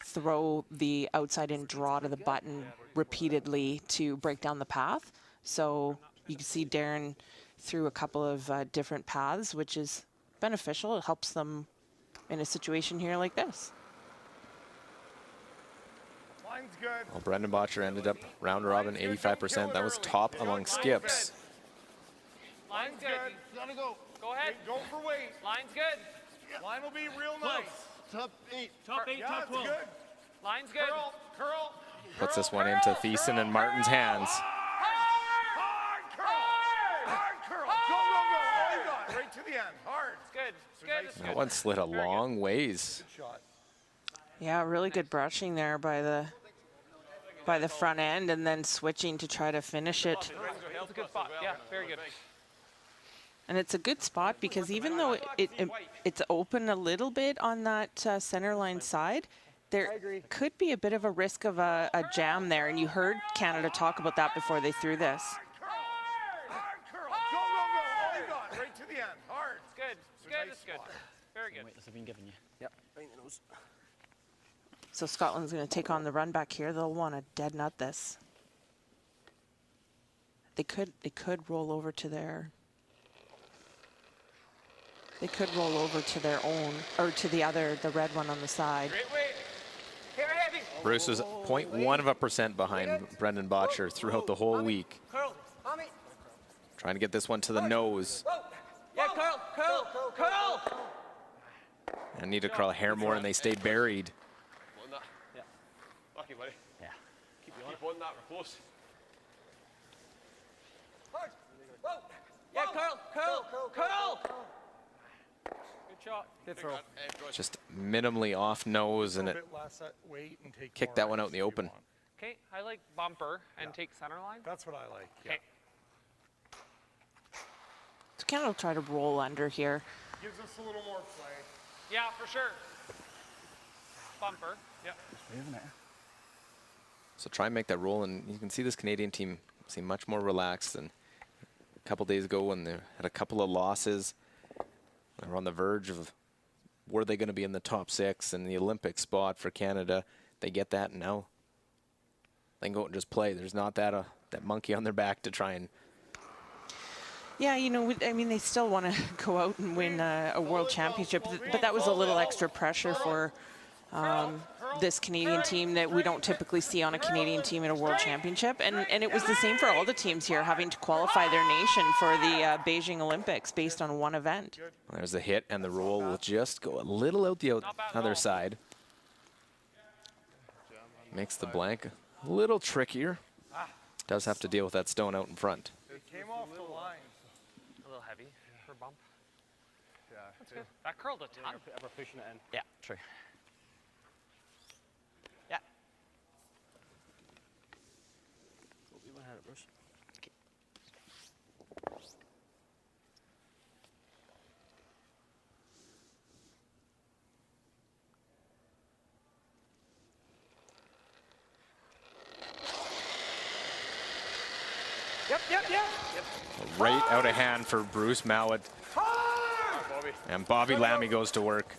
throw the outside in draw to the button repeatedly to break down the path. So you can see Darren threw a couple of different paths, which is beneficial. It helps them in a situation here like this. Line's good. Well, Brendan Botcher ended up round robin 85%. That was top among skips. Line's good. Gotta go. Go ahead. Go for weight. Line's good. Line will be real nice. Top 8. Top 8, Yeah, top it's 12. good. Line's good. Curl, curl. Puts this one into Thiessen and Martin's hands. Hard curl. Hard curl. Go, go, go. All you got. Right to the end. Hard. It's good. It's good. It's That good. one slid a long ways. Good shot. Yeah, really good brushing there by the front end and then switching to try to finish it. That's a good spot. Yeah, very good. And it's a good spot because even though it's open a little bit on that center line side, there could be a bit of a risk of a jam there. And you heard Canada talk about that before they threw this. Hard curl. Go, go, go. All you got. Right to the end. Hard. It's good. It's good. It's good. Very good. Wait, this has been given you. Yep. Right in the nose. So Scotland's going to take on the run back here. They'll want to dead nut this. They could roll over to their. They could roll over to their own, or to the other, the red one on the side. Great weight. Here, heavy. Bruce was 0.1% behind Brendan Botcher throughout the whole week. Curl. Tommy. Trying to get this one to the nose. Whoa. Yeah, curl, curl, curl. And need to curl a hair more, and they stayed buried. On that. Yeah. Lucky, buddy. Yeah. Keep on that. We're close. Hard. Whoa. Yeah, curl, curl, curl. Good shot. Good throw. Just minimally off nose, and it Wait and take kicked that one out in the open. Okay, I like bumper and take center line. That's what I like. Okay. So Canada will try to roll under here. Gives us a little more play. Yeah, for sure. Bumper. Yeah. So try and make that roll, and you can see this Canadian team seem much more relaxed than a couple days ago when they had a couple of losses. They were on the verge of were they going to be in the top 6 in the Olympic spot for Canada. They get that, and now they can go and just play. There's not that that monkey on their back to try and. Yeah, you know, I mean, they still want to go out and win a world championship, but that was a little extra pressure for this Canadian team that we don't typically see on a Canadian team in a world championship. And it was the same for all the teams here, having to qualify their nation for the Beijing Olympics based on one event. There's the hit, and the roll will just go a little out the other side. Makes the blank a little trickier. Does have to deal with that stone out in front. It came off the line. A little heavy for bump. Yeah. That's good. That curled a ton. Ever pushing it in. Yeah, true. Yeah. We went ahead of Bruce. Yep. Right out of hand for Bruce Mowat. And Bobby Lammy goes to work.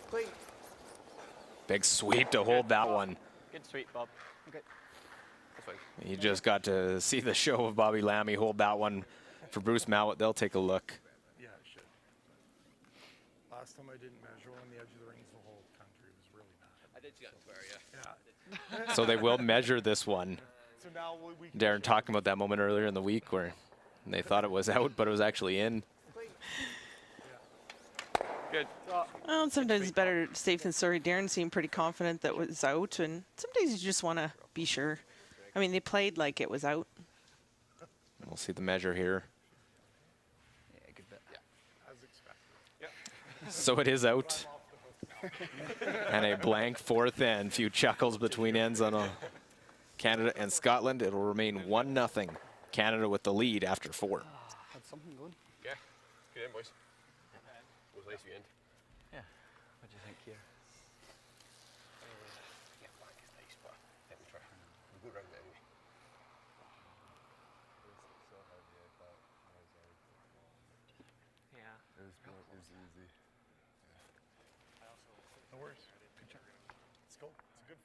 Big sweep to hold that one. Good sweep, Bob. Okay. You just got to see the show of Bobby Lammy hold that one for Bruce Mowat. They'll take a look. Yeah, it should. Last time I didn't measure on the edge of the rings, the whole country was really bad. I did see that swear, yeah. So they will measure this one. So now we Darren talking about that moment earlier in the week where they thought it was out, but it was actually in. Good. Well, sometimes it's better safe than sorry. Darren seemed pretty confident that it was out, and sometimes you just want to be sure. I mean, they played like it was out. We'll see the measure here. Yeah, good bit. as expected. So it is out. And a blank fourth end. Few chuckles between ends on Canada and Scotland. It'll remain 1-0. Canada with the lead after 4. Had something going. Yeah. Good in, boys. It was nice to end. Yeah. What do you think here? Yeah, black is nice, but let me try. We'll go round it anyway. Yeah. It was easy. No worries. Good job. Let's go. It's a good.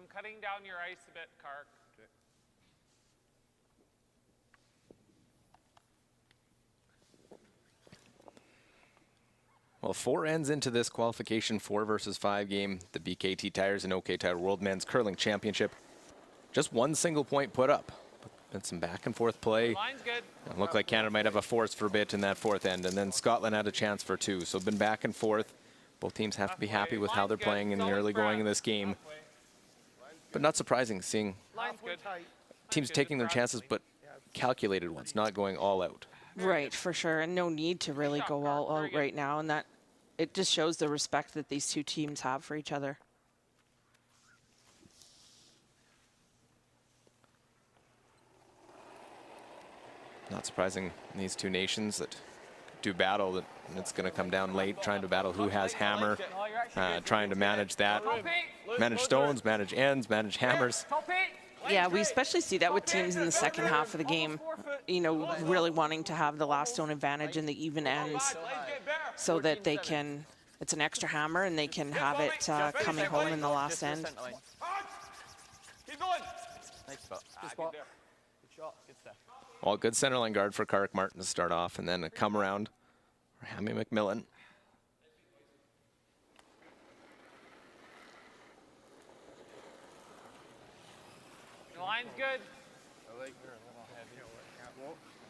I'm cutting down your ice a bit, Kark. Well, 4 ends into this qualification 4 versus 5 game. The BKT Tires and OK Tire World Men's Curling Championship. Just 1 single point put up. And some back and forth play. Line's good. It looked like Canada might have a force for a bit in that 4th end. And then Scotland had a chance for 2. So been back and forth. Both teams have to be happy with how they're playing in the early going in this game. But not surprising seeing Line's good. teams taking their chances, but calculated ones, not going all out. Right, for sure, and no need to really go all out right now, and that it just shows the respect that these two teams have for each other. Not surprising, these two nations that do battle, that it's going to come down late, trying to battle who has hammer, trying to manage that, manage stones, manage ends, manage hammers. Yeah, we especially see that with teams in the second half of the game, you know, really wanting to have the last stone advantage in the even ends so that they can, it's an extra hammer and they can have it coming home in the last end. Keep going. Nice spot. Good spot. Good shot. Good stuff. Well, good centerline guard for Kark Martin to start off, and then a come around for Hammy McMillan. The line's good. I like you're a little heavy.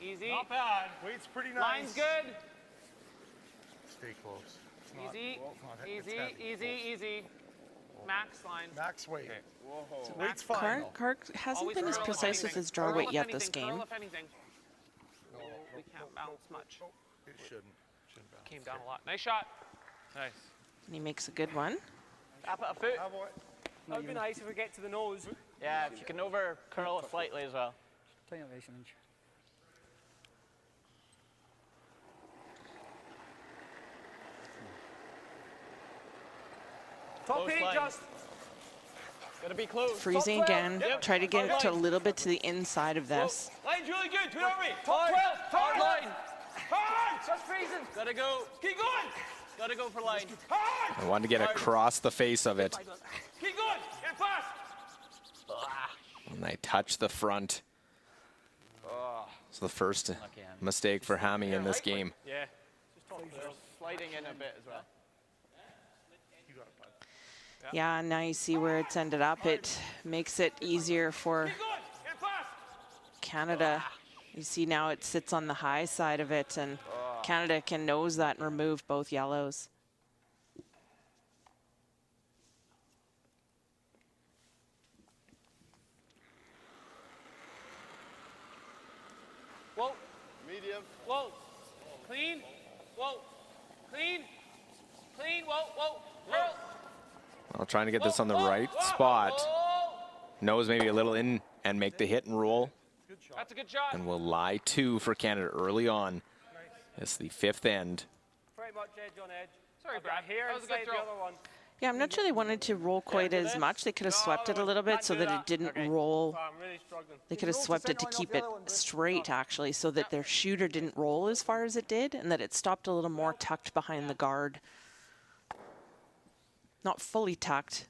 Easy. Not bad. Weight's pretty nice. Line's good. Stay close. It's not- Easy, well, it's not heavy, it's easy, heavy. easy. Max line. Max weight. Whoa. Weight's fine. Kark hasn't Always been as curl if precise with anything. his draw Curl weight if yet this anything, game. curl if anything. We can't bounce much. It shouldn't. Shouldn't bounce. Came down a lot. Nice shot. Nice. And he makes a good one. Tap at a foot. Ah, boy. That would be nice if we get to the nose. Yeah, if you can over curl it slightly as well. Tiny elevation inch. Top Close 8 line. just. Gotta be close. Freezing Top 12. again, Yep. try to get it to a Line. little bit to the inside of this. Line's really good. 2 over me. Top 12. Hard Hard line. Hard. Just freezing. Gotta go. Keep going. Gotta go for line. Hard. I wanted to get across the face of it, Keep going. Get fast. and I touched the front. So the first mistake for Hammy in this game. Yeah. Just top sliding in a bit as well. Yeah, and now you see where it's ended up. It makes it easier for Keep going. Get fast. Canada. You see now it sits on the high side of it, and Canada can nose that and remove both yellows. Whoa. Medium. Whoa. Clean. Whoa. Clean. Clean. Whoa. Whoa. Curl. Well, trying to get this on the right spot. Nose maybe a little in and make the hit and roll. That's a good shot. And will lie 2 for Canada early on. It's the 5th end. Pretty much edge on edge. Sorry, I've got Brad. here That was a good inside the throw. other one. Yeah, I'm not sure they wanted to roll quite as much. They could have swept it a little bit so that it didn't roll. I'm really struggling. They could have swept it to keep it straight, actually, so that their shooter didn't roll as far as it did, and that it stopped a little more tucked behind the guard. Not fully tucked.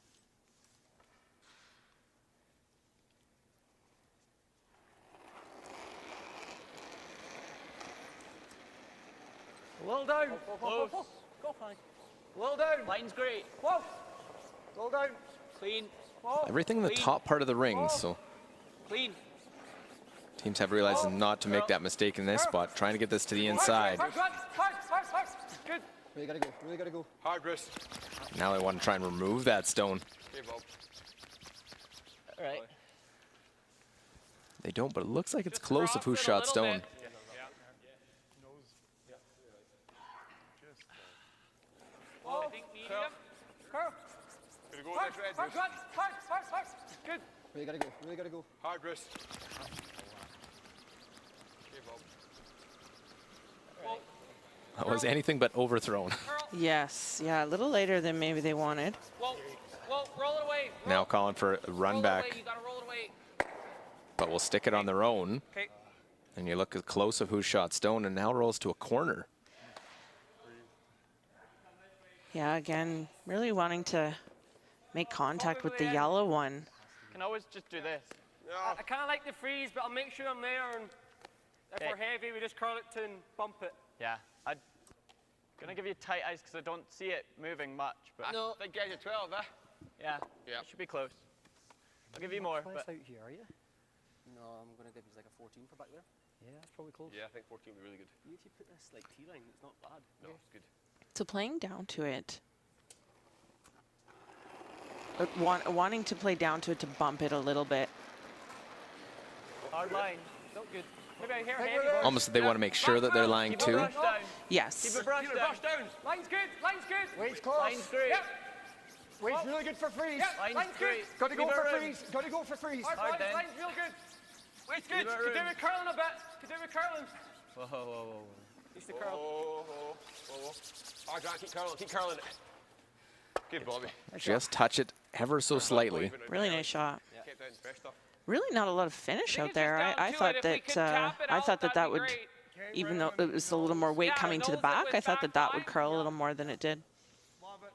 A little down. Close. Go fine. A little down. Line's great. Whoa. A little down. Clean. Whoa. Everything in the top part of the ring, so Clean. teams have realized not to make that mistake in this spot, trying to get this to the inside. Hard. Good. Really gotta go. Really gotta go. Hard wrist. Now they want to try and remove that stone. All right. They don't, but it looks like it's Just close of cross who it a shot little stone. bit. Well, I think medium. Curl. Gonna go Hard. with that Hard. red wrist. Hard. Good. Really gotta go. Really gotta go. Hard wrist. That was anything but overthrown. Yes, yeah, a little later than maybe they wanted. Whoa. Whoa. Roll it away. Now calling for a run Roll it back, away. You gotta roll it away. but will stick it on their own. Okay. And you look at close of who shot stone, and now rolls to a corner. Yeah, again, really wanting to make contact with the yellow one. Can always just do this. I kind of like the freeze, but I'll make sure I'm there. And if we're heavy, we just curl it to and bump it. Yeah. I'm gonna give you tight ice because I don't see it moving much. But No. I think guys are 12, eh? yeah, it should be close. I'll give you more. Place But out here, are you? No, I'm going to give you like a 14 for back there. Yeah, that's probably close. Yeah, I think 14 would be really good. You need to put this like T-line, it's not bad. No, it's good. So playing down to it, wanting to play down to it to bump it a little bit. hard line. Not good. Maybe I hear heavy. Almost they want to make sure that they're lying Keep it too. brush down. Yes. Keep it brush down. Line's good. Line's good. Weight's close. Line's great. Yep. Weight's really good for freeze. Yep. Line's great. Got to go Keep it for round. freeze. Got to go for freeze. Hard then. Line's real good. Weight's good. Keep it Could do round. with curling a bit. Could do with curling. Whoa, whoa, whoa, whoa. Used to curl. Oh, Grant, keep curling, keep curling it. Good, Bobby. Just touch it ever so slightly. Really nice shot. Kept down fresh stuff. Really not a lot of finish think out it's there. just down I to thought it. If we could that tap it out, that that'd be would, great. even though it was a little more weight Yeah, coming to the nose it back, with I thought back that would line. curl a little more than it did. Love it.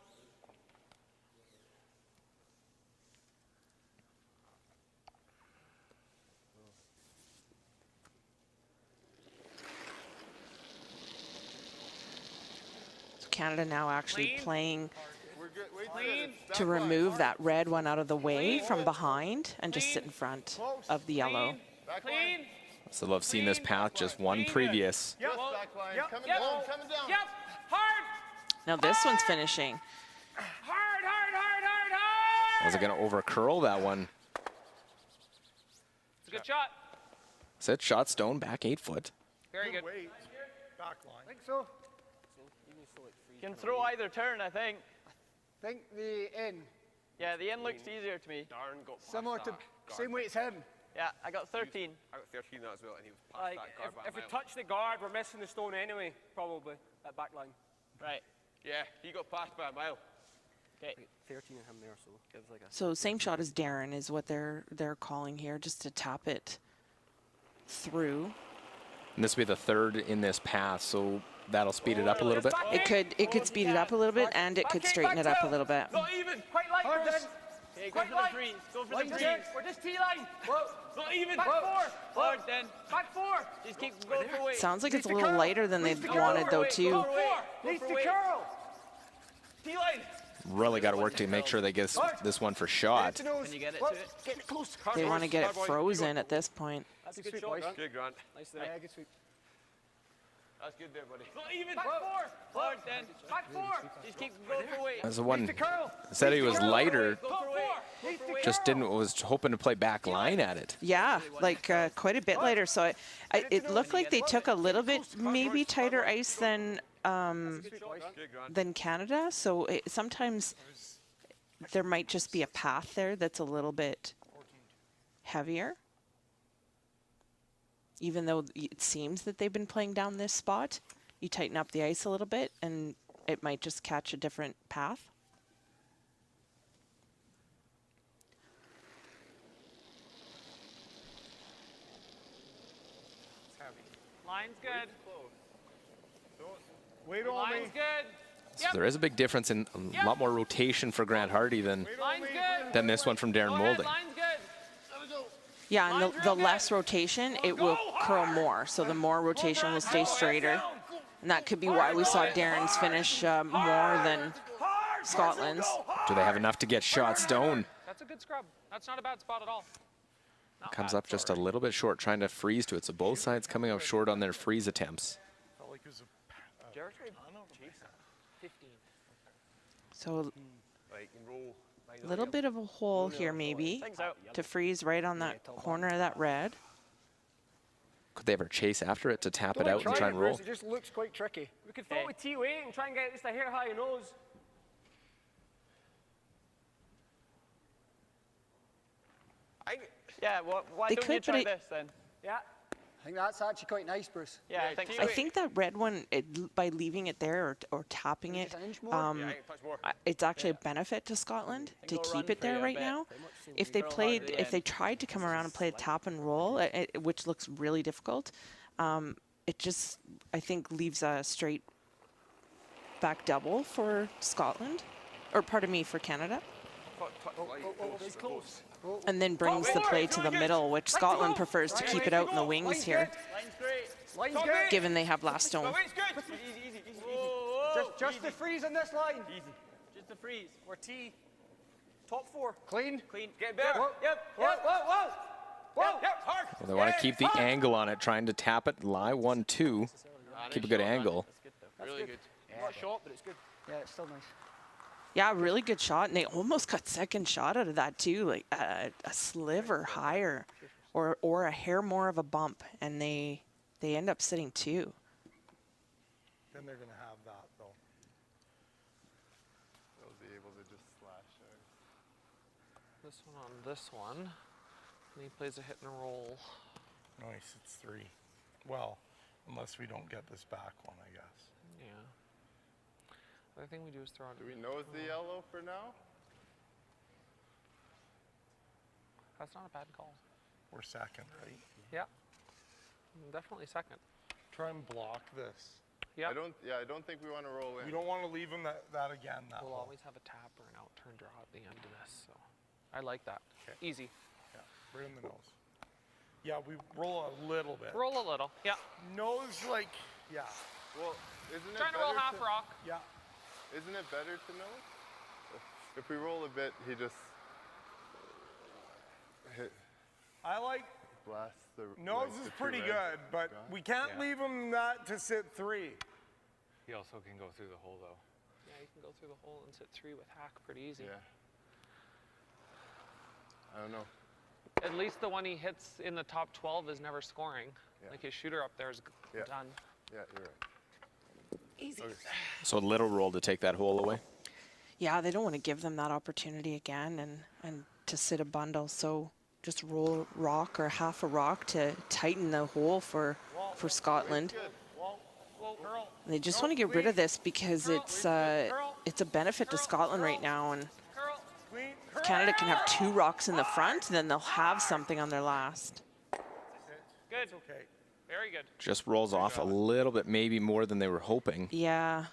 So Canada now actually Clean. playing We're good. Wait, Clean. to remove that red one out of the way from behind and just sit in front of the yellow. Clean. So love seeing this path just one previous. Yep. Just back line. Yep. Coming Yep. down, coming down. Yep. Hard. Now this one's finishing. Hard, hard, hard, hard, hard. Was it going to over curl that one? It's a good shot. Set shot stone back 8 foot. Very good. Weight. Back line. Think so. You can throw either turn, I think. Think the in. Yeah, the end looks easier to me. Darren got past Similar that to, guard same weight as him. Yeah, I got 13. I got 13 that as well, and he was past Like, that guard by a if we mile. touch the guard, we're missing the stone anyway, probably, that back line. Right. Yeah, he got passed by a mile. Okay. 13 in him there, so gives like a. So same shot as Darren is what they're calling here, just to tap it through. And this will be the third in this pass, so that'll speed it up a little bit. It could speed it up a little bit, and it could straighten it up a little bit. Not even. Quite light, Hard Bruce. then. Okay, go Quite for the light. freeze. Go for the Line freeze. check. We're just T-line. Not even. Back four. Hard then. Back four. Just keep going for weight. Sounds like it's a little lighter than they wanted though too. Go four. Needs for to weight. curl. T-line. Really got to work to make sure they get this one for shot. Can you get it to it? Getting close. They want to get it frozen at this point. That's a good shot, Grant. Good, Grant. Nice there. Yeah, good sweep. That's good there, buddy. Not even. Back four. Hard then. Back four. Just keep going for weight. As the one Curl. said he was lighter, Go for weight. just was hoping to play back line at it. Yeah, like quite a bit lighter. So it looked like they took a little bit maybe tighter ice than Good, Grant. Canada. So sometimes there might just be a path there that's a little bit heavier. Even though it seems that they've been playing down this spot, you tighten up the ice a little bit and it might just catch a different path. Line's good. Wait on me. Line's good. So there is a big difference in a lot more rotation for Grant Hardy than Line's good. this one from Darren Go ahead, Moulding. line's good. Yeah, and the less rotation, it will curl more. So the more rotation will stay straighter. And that could be why we saw Darren's finish more than Scotland's. Do they have enough to get shot stone? That's a good scrub. That's not a bad spot at all. Not Comes bad. up just a little bit short, trying to freeze to it. So both sides coming up short on their freeze attempts. Felt like it was a So Right, you can roll. a little bit of a hole here maybe Things out. to freeze right on that corner of that red. Could they ever chase after it to tap it Don't out and try and roll? Bruce, it just looks quite tricky. We could throw it with T-weight and try and get just a hair high nose. Yeah, why They don't could, you try but this then? Yeah. I think that's actually quite nice, Bruce. Yeah, I think so. I think that red one, by leaving it there or tapping it, Just an inch more? Yeah, I can touch more. it's actually a benefit to Scotland to go run keep it for you there a right bit. now. If they Curl hard played, at the if they end. tried to come around and play a tap and roll, which looks really difficult, it just, I think, leaves a straight back double for Scotland, or pardon me, for Canada. And then brings the play to the middle, which Scotland prefers to keep it out in the wings here, given they have last stone. Just the freeze on this line. Easy. Just the freeze. Or T. Top 4. Clean. Clean. Get back. Yep. Whoa, whoa, whoa. Whoa. Yep. Hard. Well, they want to keep the angle on it, trying to tap it, lie 1-2, keep a good angle. Really good. Not short, but it's good. Yeah, it's still nice. Yeah, really good shot, and they almost got second shot out of that too, like a sliver higher, or a hair more of a bump, and they end up sitting 2. Then they're going to have that, though. They'll be able to just slash out. This one on this one. And he plays a hit and roll. Nice, it's 3. Well, unless we don't get this back one, I guess. Yeah. The other thing we do is throw out. Do we nose the yellow for now? That's not a bad call. We're second, right? Yeah. Definitely second. Try and block this. Yeah. I don't think we want to roll in. We don't want to leave them that again. We'll always have a tap or an out turn draw at the end of this, so I like that. Okay. Easy. Yeah, right in the nose. Yeah, we roll a little bit. Roll a little. Yeah. Nose, like, yeah. Well, isn't it Trying to roll better half rock. Yeah. Isn't it better to nose? If we roll a bit, he just hit. I like Blast the nose like is the pretty two good, but we can't leave him that to sit 3. He also can go through the hole, though. Yeah, you can go through the hole and sit 3 with hack pretty easy. Yeah. I don't know. At least the one he hits in the top 12 is never scoring. Yeah. Like his shooter up there is done. Yeah, you're right. Easy. Okay. So a little roll to take that hole away. Yeah, they don't want to give them that opportunity again and to sit a bundle. So just roll rock or half a rock to tighten the hole for Scotland. And they just want to get rid of this because it's a benefit to Scotland right now. And if Canada can have 2 rocks in the front, then they'll have something on their last. Good. Okay. Very good. Just rolls off a little bit, maybe more than they were hoping. Yeah.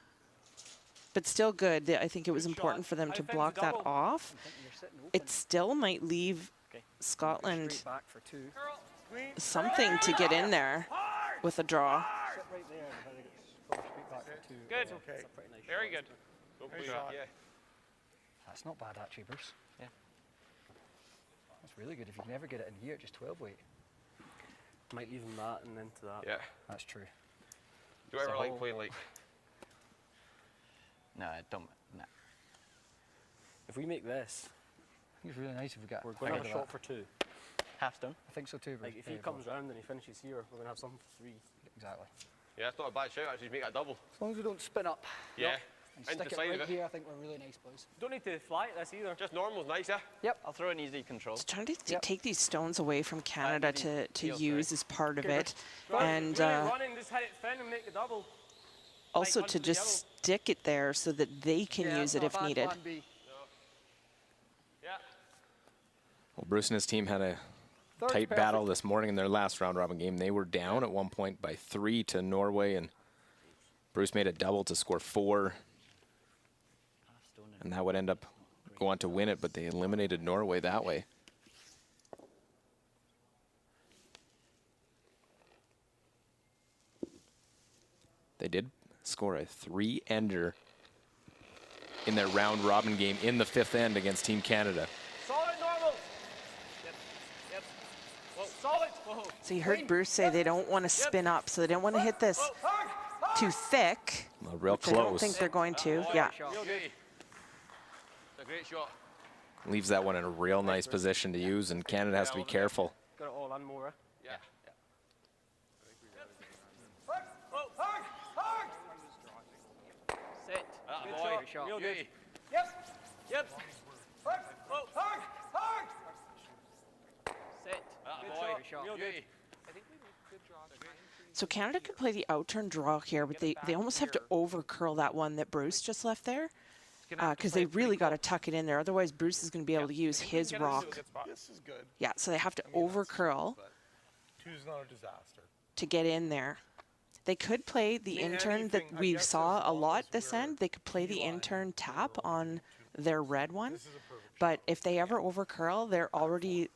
But still good. I think it was important for them to block that off. It still might leave Scotland Back for 2. something to get in there with a draw. Sit right there. And then it's probably straight back for 2. Good. Okay. That's a pretty nice Very shot. good. Nice shot. Yeah. That's not bad actually, Bruce. Yeah. That's really good. If you can never get it in here, just 12 weight. Might leave him that and then to that. Yeah. That's true. Do you ever like playing like? No, I don't. No. If we make this, I think it's really nice if we get. we're going to have a shot for 2. Half stone. I think so too, Bruce. Like if he comes round and he finishes here, we're going to have something for 3. Exactly. Yeah, it's not a bad shout actually. Make that double. As long as we don't spin up Yeah. and Into stick the it side right of it. here, I think we're really nice, boys. Don't need to fly at this either. Just normal's nice, yeah. I'll throw an easy control. Just trying to take these stones away from Canada to Deal, use as part of it. Run, And really running, just hit it thin and make the double. also like to onto the just stick it there so that they can Yeah, use it not if a bad needed. plan B. Yeah. Well, Bruce and his team had a Third's tight perfect. battle this morning in their last round robin game. They were down at one point by 3 to Norway, and Bruce made a double to score 4. And that would end up go on to win it, but they eliminated Norway that way. They did score a 3-ender in their round robin game in the 5th end against Team Canada. Solid normal. Yep. Yep. Whoa. Solid. Whoa. So you heard Bruce say they don't want to spin up, so they don't want to hit this too thick. Well, real which I don't close. think they're going to. Yeah. Real good. It's a great shot. Leaves that one in a real nice position to use, and Canada has to be careful. Got it all and more. Yeah. Sit. Ah, Good boy. shot. Real good. Beauty. Yep. Yep. Hard. Hard. Sit. Ah, Good boy. shot. Real good. Beauty. So Canada could play the out-turn draw here, but they almost have to over-curl that one that Bruce just left there, because they really got to tuck it in there. Otherwise, Bruce is going to be able to use his rock. This is good. Yeah, so they have to over-curl But 2's not a disaster. to get in there. They could play the intern that we saw a lot this end. They could play the intern tap on their red one. But if they ever over curl, they're already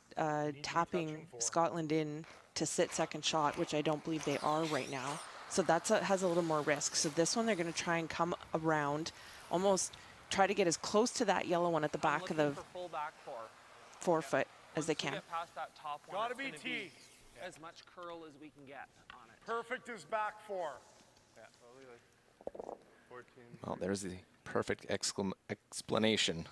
tapping Scotland in to sit second shot, which I don't believe they are right now. So that's has a little more risk. So this one, they're going to try and come around, almost try to get as close to that yellow one at the back of the full back 4-foot as they can. Get past that top one, Gotta it's be gonna T. As much curl as we can get on it. Perfect is back 4. Yeah, probably like 14. Well, there's the perfect explanation.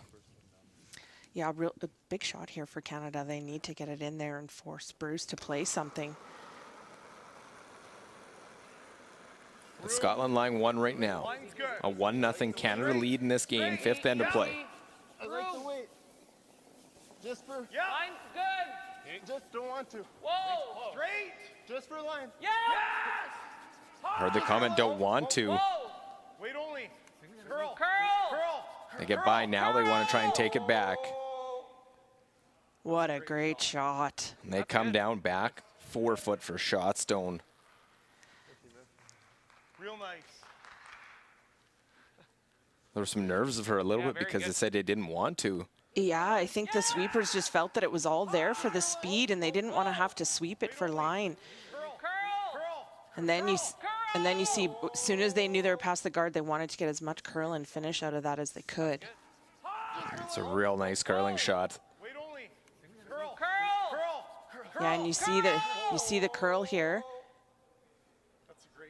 Yeah, a big shot here for Canada. They need to get it in there and force Bruce to play something. The Scotland line 1 right now. A 1-0 Canada lead in this game. 5th end of play. I like the weight. Just for. Line's good. Just don't want to. Whoa. Straight. Just for line. Yes. Heard the comment, don't want to. Whoa. Wait only. Curl. Curl. They get by now. They want to try and take it back. What a great shot. And they come down back 4 foot for shot stone. Real nice. There were some nerves of her a little bit because it said they didn't want to. Yeah, I think the sweepers just felt that it was all there for the speed, and they didn't want to have to sweep it for line. And then you see, as soon as they knew they were past the guard, they wanted to get as much curl and finish out of that as they could. It's a real nice curling shot. Yeah, and you see the curl here.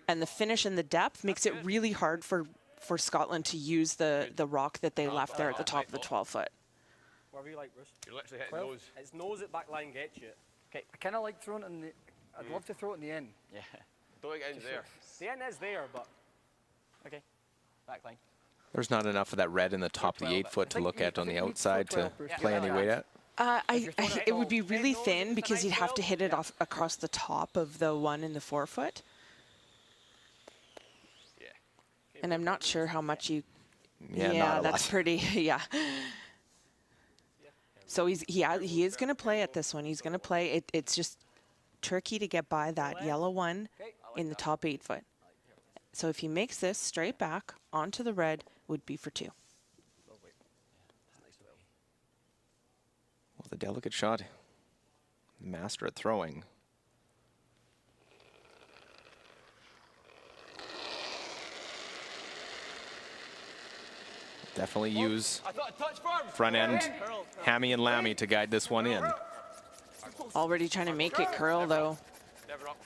And the finish and the depth makes it really hard for Scotland to use the rock that they left there at the top of the 12-foot. Whatever you like, Bruce. You're literally hitting nose. It's nose at back line gets you. Okay, I kind of like throwing it in the. I'd love to throw it in the end. Yeah. Don't think it's there. The end is there, but. Okay. Back line. There's not enough of that red in the top of the 8-foot to look at on the outside to play any weight at. It would be really thin because you'd have to hit it off across the top of the one in the 4-foot. And I'm not sure how much you. Yeah, that's pretty. Yeah. So he is going to play at this one. He's going to play. It's just tricky to get by that yellow one in the top 8-foot. So if he makes this straight back onto the red, would be for 2. Well, the delicate shot. Master at throwing. Definitely use front end hammy and lammy to guide this one in. Already trying to make it curl though. Never up.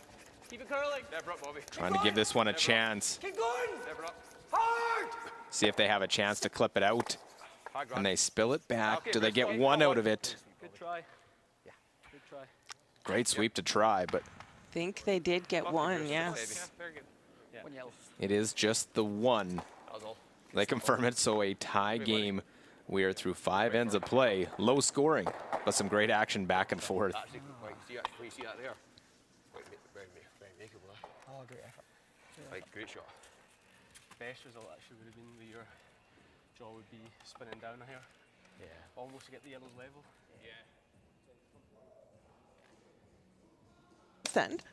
Keep it curling. Never up, Bobby. Trying to give this one a chance. Keep going. Never up. Hard. See if they have a chance to clip it out. And they spill it back. Do they get one out of it? Good try. Yeah. Good try. Great sweep to try, but Think they did get one, yes. Very good. Yeah. One yellow. it is just the one. They confirm it, so a tie game. We are through 5 ends of play. Low scoring, but some great action back and forth. Actually, you see that there? Very makeable. Oh, great effort. Like, great shot. Best result actually would have been where your jaw would be spinning down here. Yeah. Almost to get the yellows level. Yeah. Send.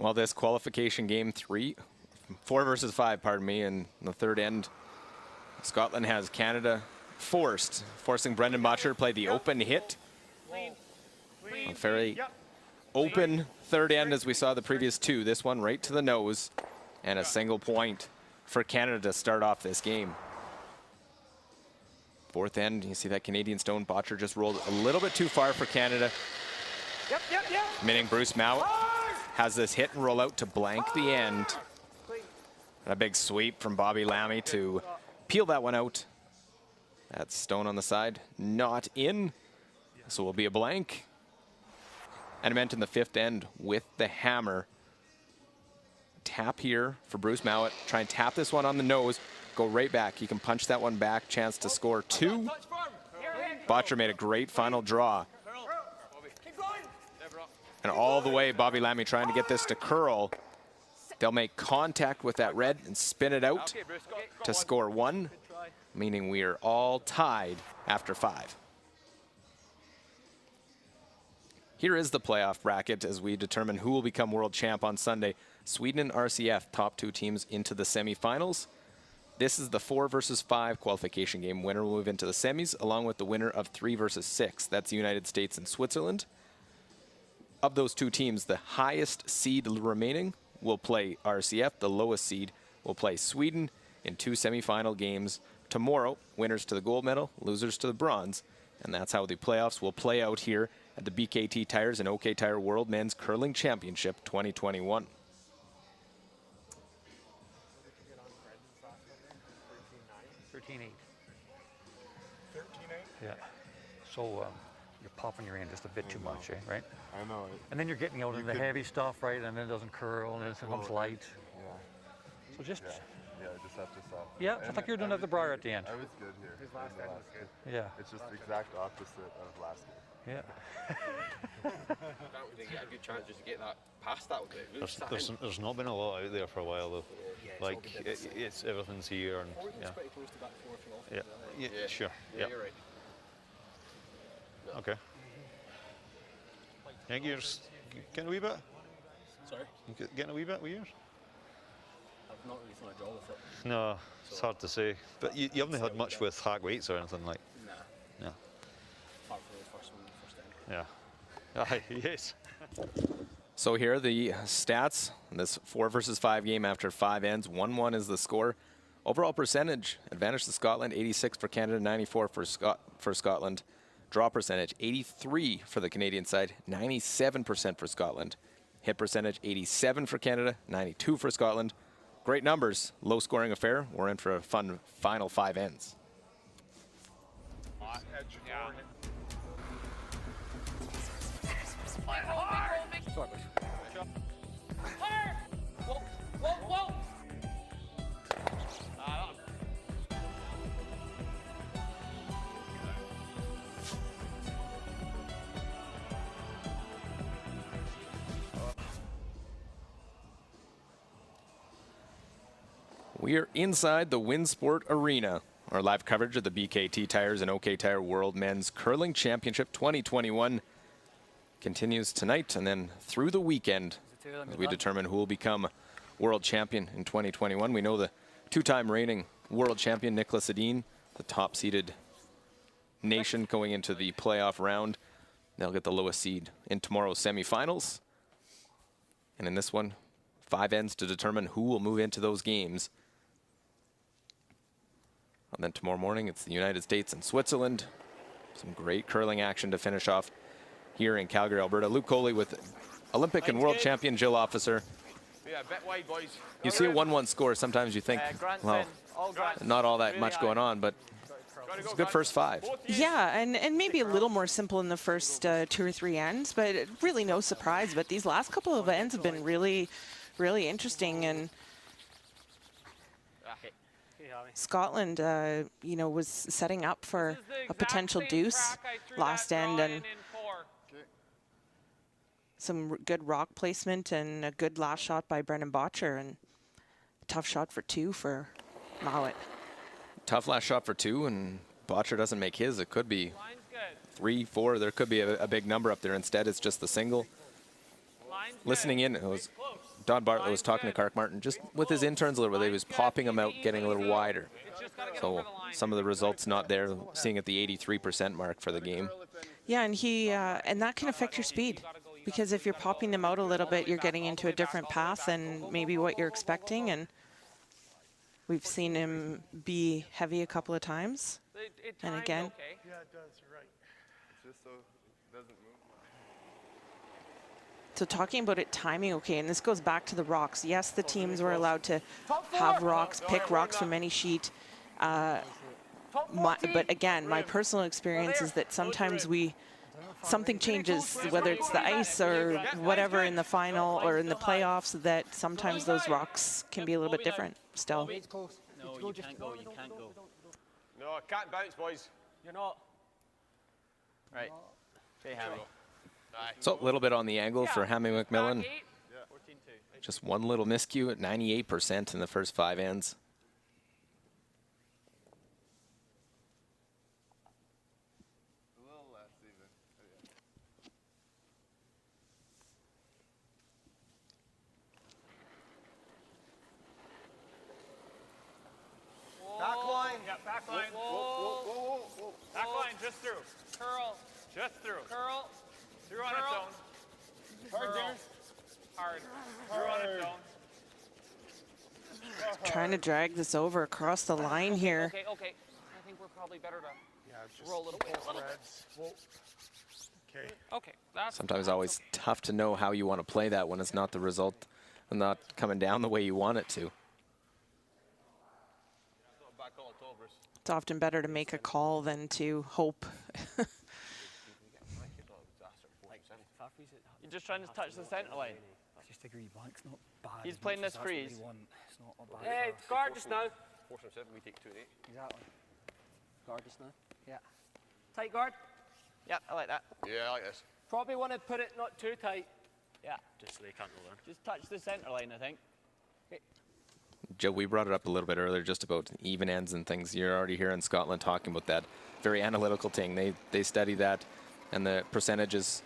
Well, this qualification game 4 versus 5, pardon me, in the 3rd end, Scotland has Canada forcing Brendan Botcher to play the open hit. A fairly open 3rd end as we saw the previous 2. This one right to the nose, and a single point for Canada to start off this game. 4th end, you see that Canadian stone. Botcher just rolled a little bit too far for Canada. Meaning Bruce Mount has this hit and roll out to blank the end. And a big sweep from Bobby Lammy to peel that one out. That's stone on the side, not in. So will be a blank. And I meant in the 5th end with the hammer tap here for Bruce Mowat. Try and tap this one on the nose. Go right back. He can punch that one back. Chance to score 2. Botcher made a great final draw. And all the way, Bobby Lammy trying to get this to curl. They'll make contact with that red and spin it out to score 1, meaning we are all tied after 5. Here is the playoff bracket as we determine who will become world champ on Sunday. Sweden and RCF, top 2 teams into the semifinals. This is the 4 versus 5 qualification game. Winner will move into the semis, along with the winner of 3 versus 6. That's the United States and Switzerland. Of those 2 teams, the highest seed remaining will play RCF. The lowest seed will play Sweden in 2 semifinal games tomorrow. Winners to the gold medal, losers to the bronze. And that's how the playoffs will play out here at the BKT Tires and OK Tire World Men's Curling Championship 2021. 13-8. 13-8? Yeah. So you're popping your hand just a bit too much, right? I know. And then you're getting out into the heavy stuff, right? And then it doesn't curl, and then it becomes light. Yeah. So just... Yeah, just have to stop. Yeah, I thought you were doing at the Briar at the end. I was good here. His last end was good. Yeah. It's just the exact opposite of last game. Yeah. Can't really get a good chance just to get that past that. There's not been a lot out there for a while though. Yeah, like it's everything's here and yeah. Pretty close to back 4 if you Yeah. Yeah. Sure. Yeah, you're right. Okay. Think you're getting a wee bit? Sorry? Getting a wee bit with yours? I've not really thought a draw with it. No, it's hard to say. But you haven't had much with hack weights or anything like? Nah. No. Apart from the first one, the first end. Yeah. Aye, yes. So here are the stats in this 4 versus 5 game after 5 ends. 1-1 is the score. Overall percentage, advantage to Scotland, 86 for Canada, 94 for Scotland. Draw percentage, 83 for the Canadian side, 97% for Scotland. Hit percentage, 87 for Canada, 92 for Scotland. Great numbers, low scoring affair. We're in for a fun final 5 ends. Yeah. Whoa, whoa, whoa. We are inside the Winsport Arena. Our live coverage of the BKT Tires and OK Tire World Men's Curling Championship 2021 continues tonight and then through the weekend as we determine who will become world champion in 2021. We know the 2-time reigning world champion Nicholas Edin, the top-seeded nation going into the playoff round. They'll get the lowest seed in tomorrow's semifinals. And in this one, 5 ends to determine who will move into those games. And then tomorrow morning, it's the United States and Switzerland. Some great curling action to finish off here in Calgary, Alberta. Luke Coley with Olympic and world champion Jill Officer. Yeah, a bit wide, boys. You see a 1-1 score, sometimes you think, well, not all that much going on, but it's a good first 5. Yeah, and maybe a little more simple in the first 2 or 3 ends, but really no surprise. But these last couple of ends have been really, really interesting. And Scotland, you know, was setting up for a potential deuce last end, and some good rock placement and a good last shot by Brendan Botcher, and a tough shot for 2 for Mowat. Tough last shot for 2, and Botcher doesn't make his. It could be 3, 4. There could be a big number up there. Instead, it's just the single. Listening in, it was Don Bartlett was talking to Kark Martin just with his interns a little bit. He was popping them out, getting a little wider. So some of the results not there, seeing at the 83% mark for the game. Yeah, and and that can affect your speed, because if you're popping them out a little bit, you're getting into a different path than maybe what you're expecting. And we've seen him be heavy a couple of times. And again. Yeah, it does. You're right. It's just so it doesn't move. So talking about it timing okay, and this goes back to the rocks. Yes, the teams were allowed to have rocks, pick rocks from any sheet. But again, my personal experience is that sometimes we something changes, whether it's the ice or whatever in the final or in the playoffs, that sometimes those rocks can be a little bit different still. No, you can't go, you can't go. No, can't bounce, boys. You're not. Right. Okay, Hammy. So a little bit on the angle for Hammy McMillan. Yeah. 14-2. Just one little miscue at 98% in the first 5 ends. Back line. Yeah, back line. Whoa. Back line, just through. Curl. Just through. Curl. Through on its Curl. own. Hard, Darren. Hard. Through on its own. Trying to drag this over across the line here. Okay. I think we're probably better to just roll a little bit. Okay. Okay. That's Sometimes always tough to know how you want to play that when it's not the result and not coming down the way you want it to. It's often better to make a call than to hope. You're just trying to touch the center line. Just agree, blank's not bad. He's as playing much this as that's what freeze. they want. It's not a bad Hey, pass. guard just now. 4 from 7, we take 2 and 8. Exactly. Guard just now. Yeah. Tight guard. Yep, I like that. Yeah, I like this. Probably want to put it not too tight. Yeah. Just so they can't roll in. Just touch the center line, I think. Joe, we brought it up a little bit earlier just about even ends and things. You're already here in Scotland talking about that very analytical thing. They study that and the percentages.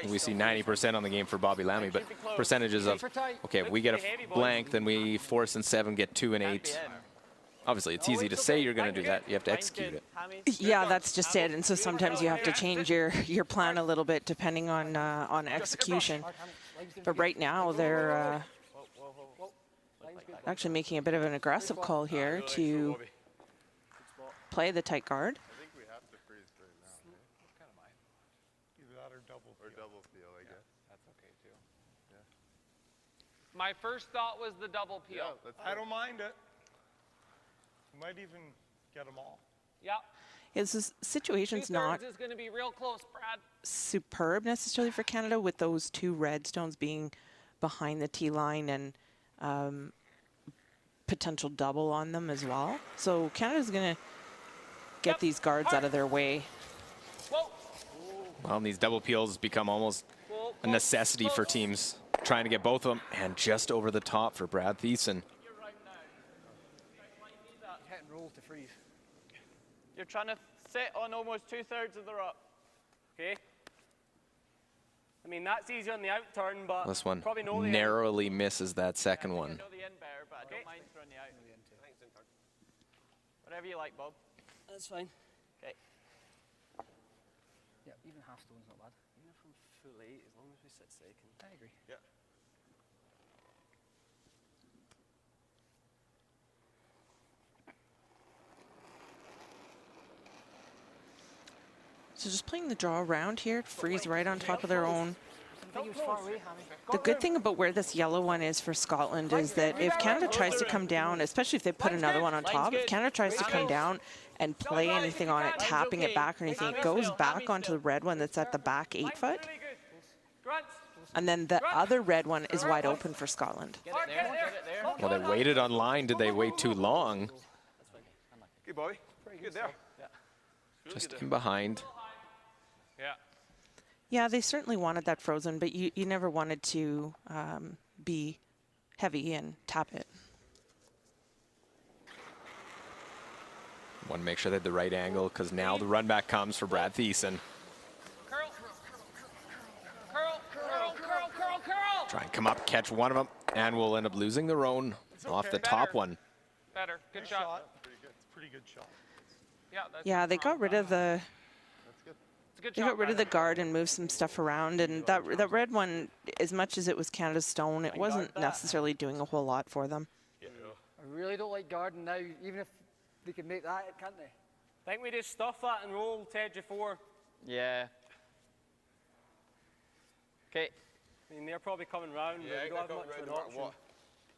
We see 90% on the game for Bobby Lammy, but percentages of, okay, if we get a blank, then we 4 and 7 get 2 and 8. Obviously, it's easy to say you're going to do that. You have to execute it. Yeah, that's just it. And so sometimes you have to change your plan a little bit depending on execution. But right now they're actually making a bit of an aggressive call here to play the tight guard. I think we have to freeze right now. Either that or double peel, I guess. That's okay too. Yeah. My first thought was the double peel. I don't mind it. We might even get them all. Yeah. His situation's not Is going to be real close, Brad. superb necessarily for Canada, with those 2 red stones being behind the tee line and potential double on them as well. So Canada's going to get these guards out of their way. Well, and these double peels become almost a necessity for teams trying to get both of them, and just over the top for Brad Thiessen. Hit and roll to freeze. You're trying to sit on almost 2/3 of the rock. Okay. I mean, that's easy on the out turn, but This one probably know the narrowly misses that second one. I know the in better, but I don't mind throwing the out. Whatever you like, Bob. That's fine. Okay. Yeah, even half stone's not bad. Even from full 8, as long as we sit second. I agree. Yeah. So just playing the draw around here, freeze right on top of their own. I think he was far away, Hammy. The good thing about where this yellow one is for Scotland is that if Canada tries to come down, especially if they put another one on top, if Canada tries to come down and play anything on it, tapping it back or anything, it goes back onto the red one that's at the back 8 foot. And then the other red one is wide open for Scotland. Well, they waited on line. Did they wait too long? Good, Bobby. Good there. Just in behind. Yeah. Yeah, they certainly wanted that frozen, but you never wanted to be heavy and tap it. Want to make sure they had the right angle, because now the run back comes for Brad Thiessen. Curl. Try and come up, catch one of them, and we'll end up losing their own off the top one. Better. Good shot. Pretty good. It's a pretty good shot. Yeah, that's Yeah, they got rid of the it's a good they shot, got rid of the Brad. guard and moved some stuff around, and that red one, as much as it was Canada's stone, it wasn't necessarily doing a whole lot for them. I really don't like guarding now, even if they can make that, can't they? I think we just stuff that and roll to edge of 4. Yeah. Okay. I mean, they're probably coming round, Yeah, but we don't have they're much coming of an round no matter option. what.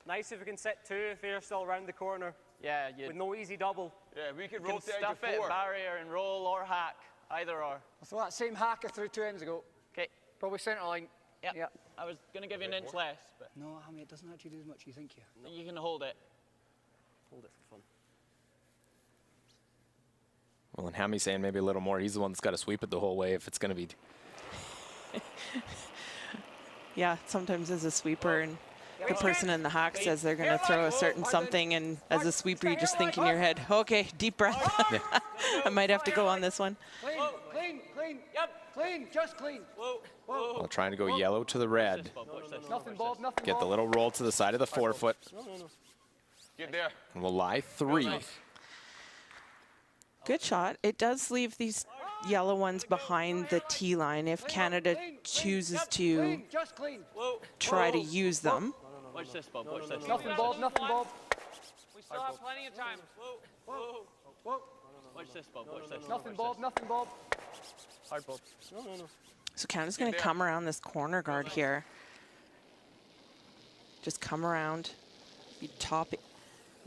Nice if we can set 2 if they're still around the corner Yeah, with no easy double. Yeah, we could You roll can to edge of stuff it, 4. barrier, and roll or hack. Either or. So that same hacker through 2 ends ago. Okay. Probably centre line. Yep. Yep. I was going to give you an inch less, but No, Hammy, it doesn't actually do as much as you think here. you can hold it. Hold it for fun. Well, and Hammy's saying maybe a little more. He's the one that's got to sweep it the whole way if it's going to be. Yeah, sometimes as a sweeper and the person in the hack says they're going to throw a certain something, and as a sweeper you just think in your head, okay, deep breath. I might have to go on this one. Clean, clean, clean. Yep. Clean, just clean. Whoa. Well, trying to go yellow to the red. Nothing, Bob, nothing, Get the little roll to the side of the forefoot. Get there. And we'll lie 3. Good shot. It does leave these yellow ones behind the tee line if Canada chooses to Clean, just clean. try to use them. Watch this, Bob. Watch this. Nothing, Bob, nothing, Bob. We still have plenty of time. Whoa. Whoa. Watch this, Bob. Watch this. Nothing, Bob, nothing, Bob. Hard, Bob. So Canada's going to come around this corner guard here. Just come around. You top it,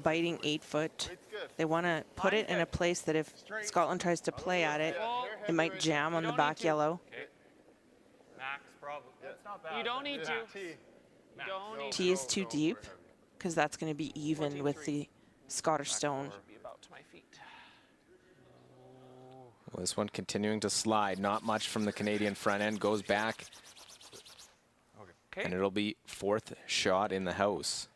biting 8 foot. They want to put it in a place that if Scotland tries to play at it, it might jam on the back yellow. Max, probably. It's not bad. You don't need to. You don't need Tee is too deep because that's going to be even with the Scottish stone. be about to my feet. Well, this one continuing to slide. Not much from the Canadian front end. Goes back. And it'll be 4th shot in the house.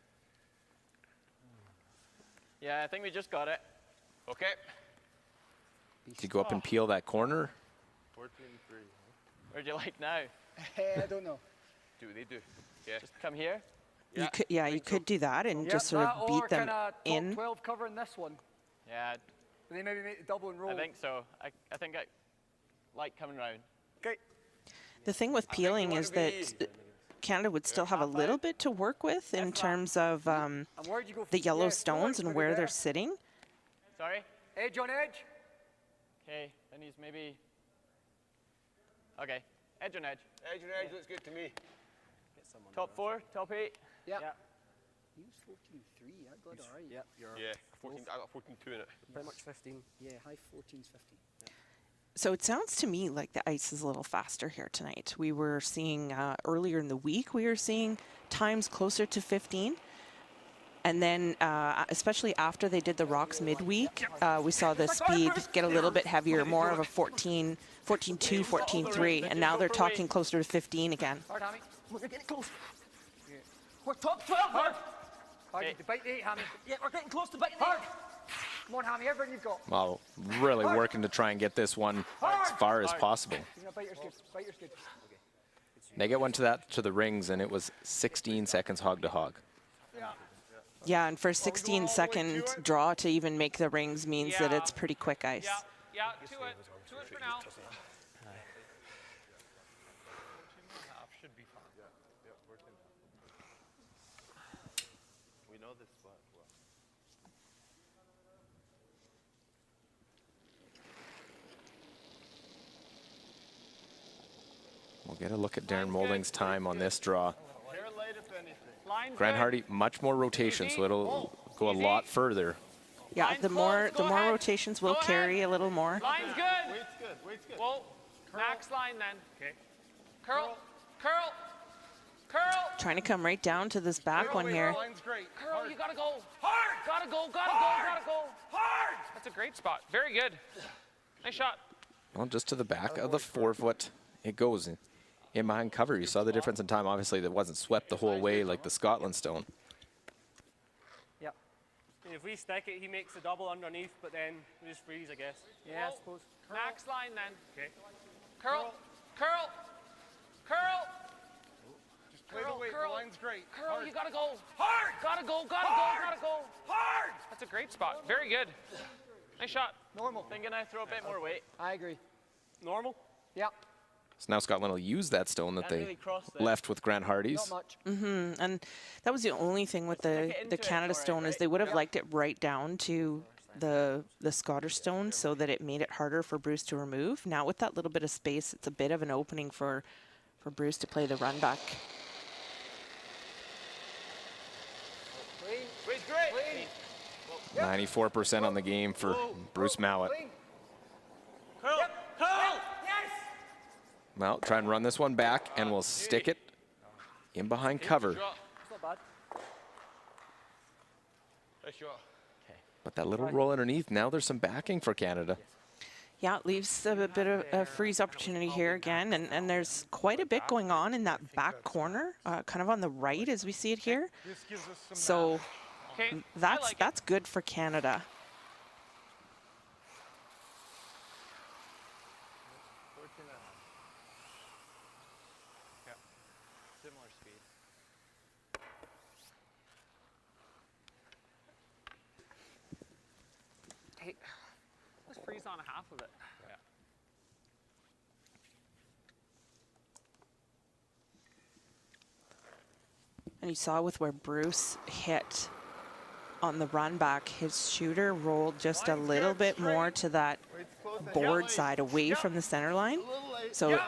Yeah, I think we just got it. Okay. Did you go up and peel that corner? 14-3. Where'd you like now? I don't know. Do what they do. Yeah. Just come here. You could, you could do that and just sort of beat them in. 12 covering this one. Yeah, And they maybe make the double and roll. I think so. I think I like coming round. Okay. The thing with peeling is that Canada would still have a little bit to work with in terms of the yellow stones and where they're sitting. Sorry? Edge on edge. Okay, then he's maybe... Okay, edge on edge. Edge on edge looks good to me. Top 4, top 8. Yeah. He was 14-3. I got all right. Yeah, 14. I got 14-2 in it. Pretty much 15. Yeah, high 14s, 15. So it sounds to me like the ice is a little faster here tonight. We were seeing earlier in the week, we were seeing times closer to 15. And then, especially after they did the rocks midweek, we saw the speed get a little bit heavier, more of a 14-2, 14-3. And now they're talking closer to 15 again. Hard, Hammy. We're getting close. We're top 12, hard. Hard, to bite the 8, Hammy. Yeah, we're getting close to biting the 8. Come on, Hammy, everything you've got. Well, really working to try and get this one as far as possible. You're gonna bite your skid. Bite your skid. They get one to the rings, and it was 16 seconds hog to hog. Yeah, and for a 16-second draw to even make the rings means that it's pretty quick ice. Yeah, to it. To it for now. Should be fun. Yeah, working. We know this spot well. We'll get a look at Darren Molding's time on this draw. Hair light if anything. Grant Hardy, much more rotation, so it'll go a lot further. Yeah, the more rotations will carry a little more. Line's good. Weight's good. Weight's good. Whoa. Max line then. Okay. Curl. Curl. Curl. Trying to come right down to this back one here. Line's great. Curl, you gotta go. Hard. Gotta go, gotta go, gotta go. Hard. That's a great spot. Very good. Nice shot. Well, just to the back of the forefoot, it goes in behind cover. You saw the difference in time. Obviously, that wasn't swept the whole way like the Scotland stone. Yep. If we stick it, he makes a double underneath, but then we just freeze, I guess. Yeah, I suppose. Max line then. Okay. Curl. Curl. Curl. Just play the weight. The line's great. Curl, you gotta go. Hard. Gotta go, gotta go, gotta go. Hard. That's a great spot. Very good. Nice shot. Normal. Thinking I throw a bit more weight. I agree. Normal? Yeah. So now Scotland will use that stone that they left with Grant Hardy's. Not much. And that was the only thing with the Canada stone is they would have liked it right down to the Scottish stone so that it made it harder for Bruce to remove. Now with that little bit of space, it's a bit of an opening for Bruce to play the run back. Clean. Wade's great. Clean. 94% on the game for Bruce Mallett. Clean. Curl. Curl. Well, try and run this one back, and we'll stick it in behind cover. It's not bad. Nice shot. But that little roll underneath, now there's some backing for Canada. Yeah, it leaves a bit of a freeze opportunity here again, and there's quite a bit going on in that back corner, kind of on the right as we see it here. So that's good for Canada. Similar speed. Hey, let's freeze on a half of it. Yeah. And you saw with where Bruce hit on the run back, his shooter rolled just a little bit more to that board side away from the center line. So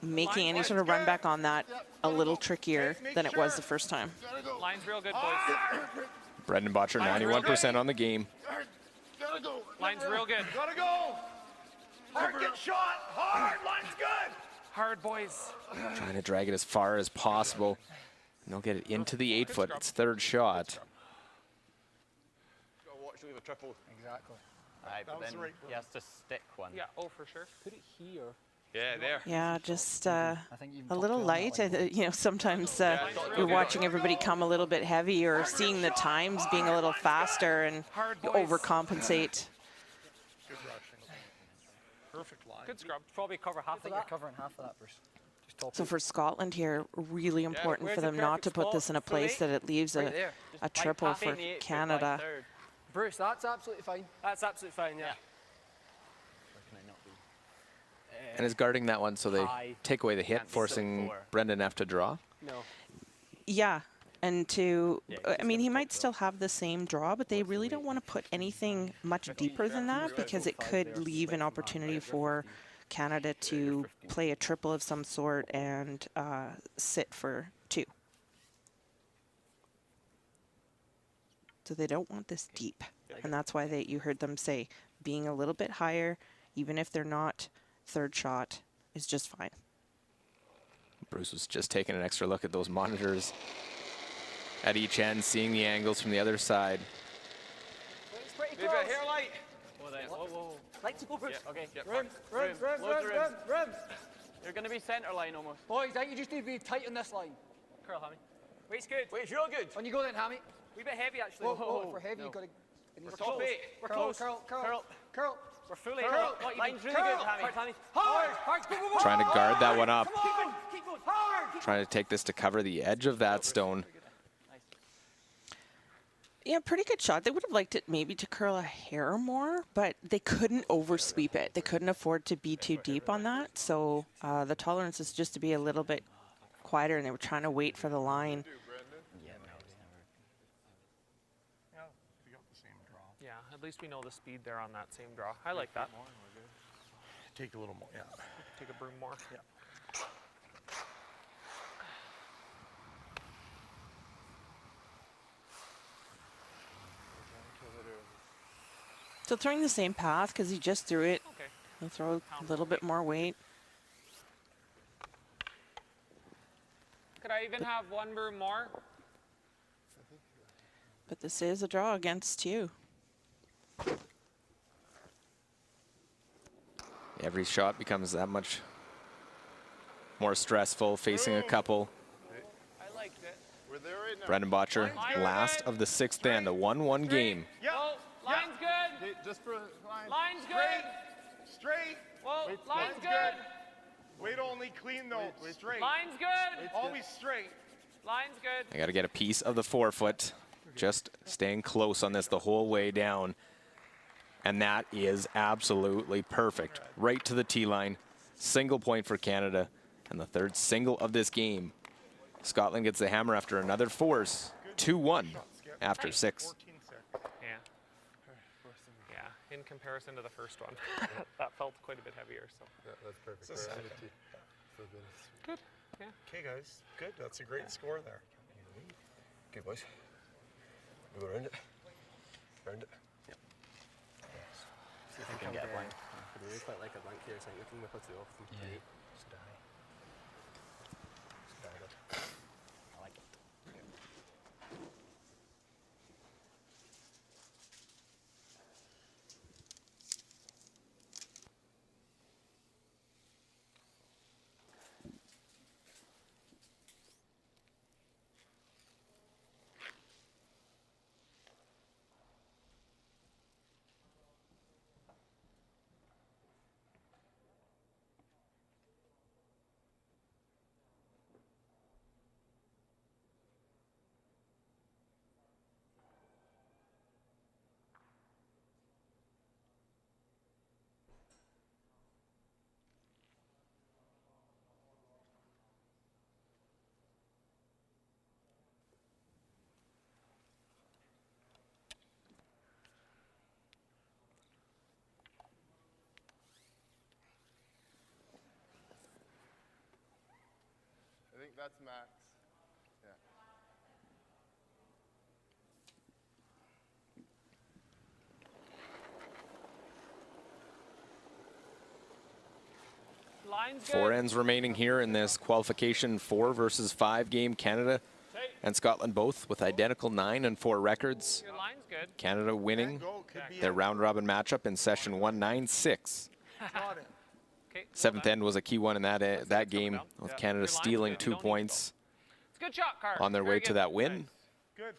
making any sort of run back on that a little trickier than it was the first time. Line's real good, boys. Brendan Botcher, 91% on the game. Gotta go. Line's real good. Gotta go. Hard, get shot. Hard. Line's good. Hard, boys. Trying to drag it as far as possible. And they'll get it into the 8 foot. It's third shot. Gotta watch leave a triple. Exactly. Aye, but then he has to stick one. Yeah, oh, for sure. Put it here. Yeah, there. Yeah, just a little light. You know, sometimes you're watching everybody come a little bit heavy or seeing the times being a little faster and you overcompensate. Good rushing. Perfect line. Good scrub. Probably cover half of that. You're covering half of that, Bruce. So for Scotland here, really important for them not to put this in a place that it leaves a triple for Canada. Bruce, that's absolutely fine. That's absolutely fine, yeah. And is guarding that one so they take away the hit, forcing Brendan F to draw? No. Yeah, and I mean, he might still have the same draw, but they really don't want to put anything much deeper than that because it could leave an opportunity for Canada to play a triple of some sort and sit for 2. So they don't want this deep, and that's why you heard them say being a little bit higher, even if they're not third shot, is just fine. Bruce was just taking an extra look at those monitors at each end, seeing the angles from the other side. It's pretty Leave close. it here, light. Whoa. Like to go, Bruce. Okay. Rims. You're going to be centre line almost. Boys, I think you just need to be tight on this line. Curl, Hammy. Weight's good. Weight's real good. On you go then, Hammy. Wee bit heavy, actually. Whoa, for heavy, you've got to... We're top 8. We're close. Curl. We're fully Curl. Line's really good, Hammy. Hard. Go. Trying to guard that one up. Keep going. Hard. Trying to take this to cover the edge of that stone. Yeah, pretty good shot. They would have liked it maybe to curl a hair more, but they couldn't oversweep it. They couldn't afford to be too deep on that. So the tolerance is just to be a little bit quieter, and they were trying to wait for the line. Yeah, at least we know the speed there on that same draw. I like that. Take a little more, yeah. Take a broom more. Yeah. So throwing the same path because he just threw it. Okay. He'll throw a little bit more weight. Could I even have one broom more? But this is a draw against you. Every shot becomes that much more stressful, facing a couple. I liked it. We're there right now. Brendan Botcher, last of the 6th end, a 1-1 game. Whoa, line's good. Just for line. Line's good. Straight. Whoa, Line's line's good. Weight only, clean though. Straight. Line's good. Always straight. Line's good. I got to get a piece of the 4 foot. Just staying close on this the whole way down. And that is absolutely perfect. Right to the tee line. Single point for Canada. And the 3rd single of this game. Scotland gets the hammer after another force. 2-1 after 6. Yeah. Yeah, in comparison to the first one. That felt quite a bit heavier. So. Yeah, that's perfect. Good. Yeah. Okay, guys. Good. That's a great score there. Good, boys. We go around it. Round it. See if we can get a blank. I'd really quite like a blank here, so we can whip it off. Yeah. Just die. that's max. Yeah. Line's good. 4 ends remaining here in this qualification 4 versus 5 game. Canada and Scotland both with identical 9 and 4 records. Your line's good. Canada winning their round robin matchup in session 1-9-6. Okay, 7th end was a key one in that game, with Canada stealing 2 points it's a good shot, Carr. on their way to that win. Good.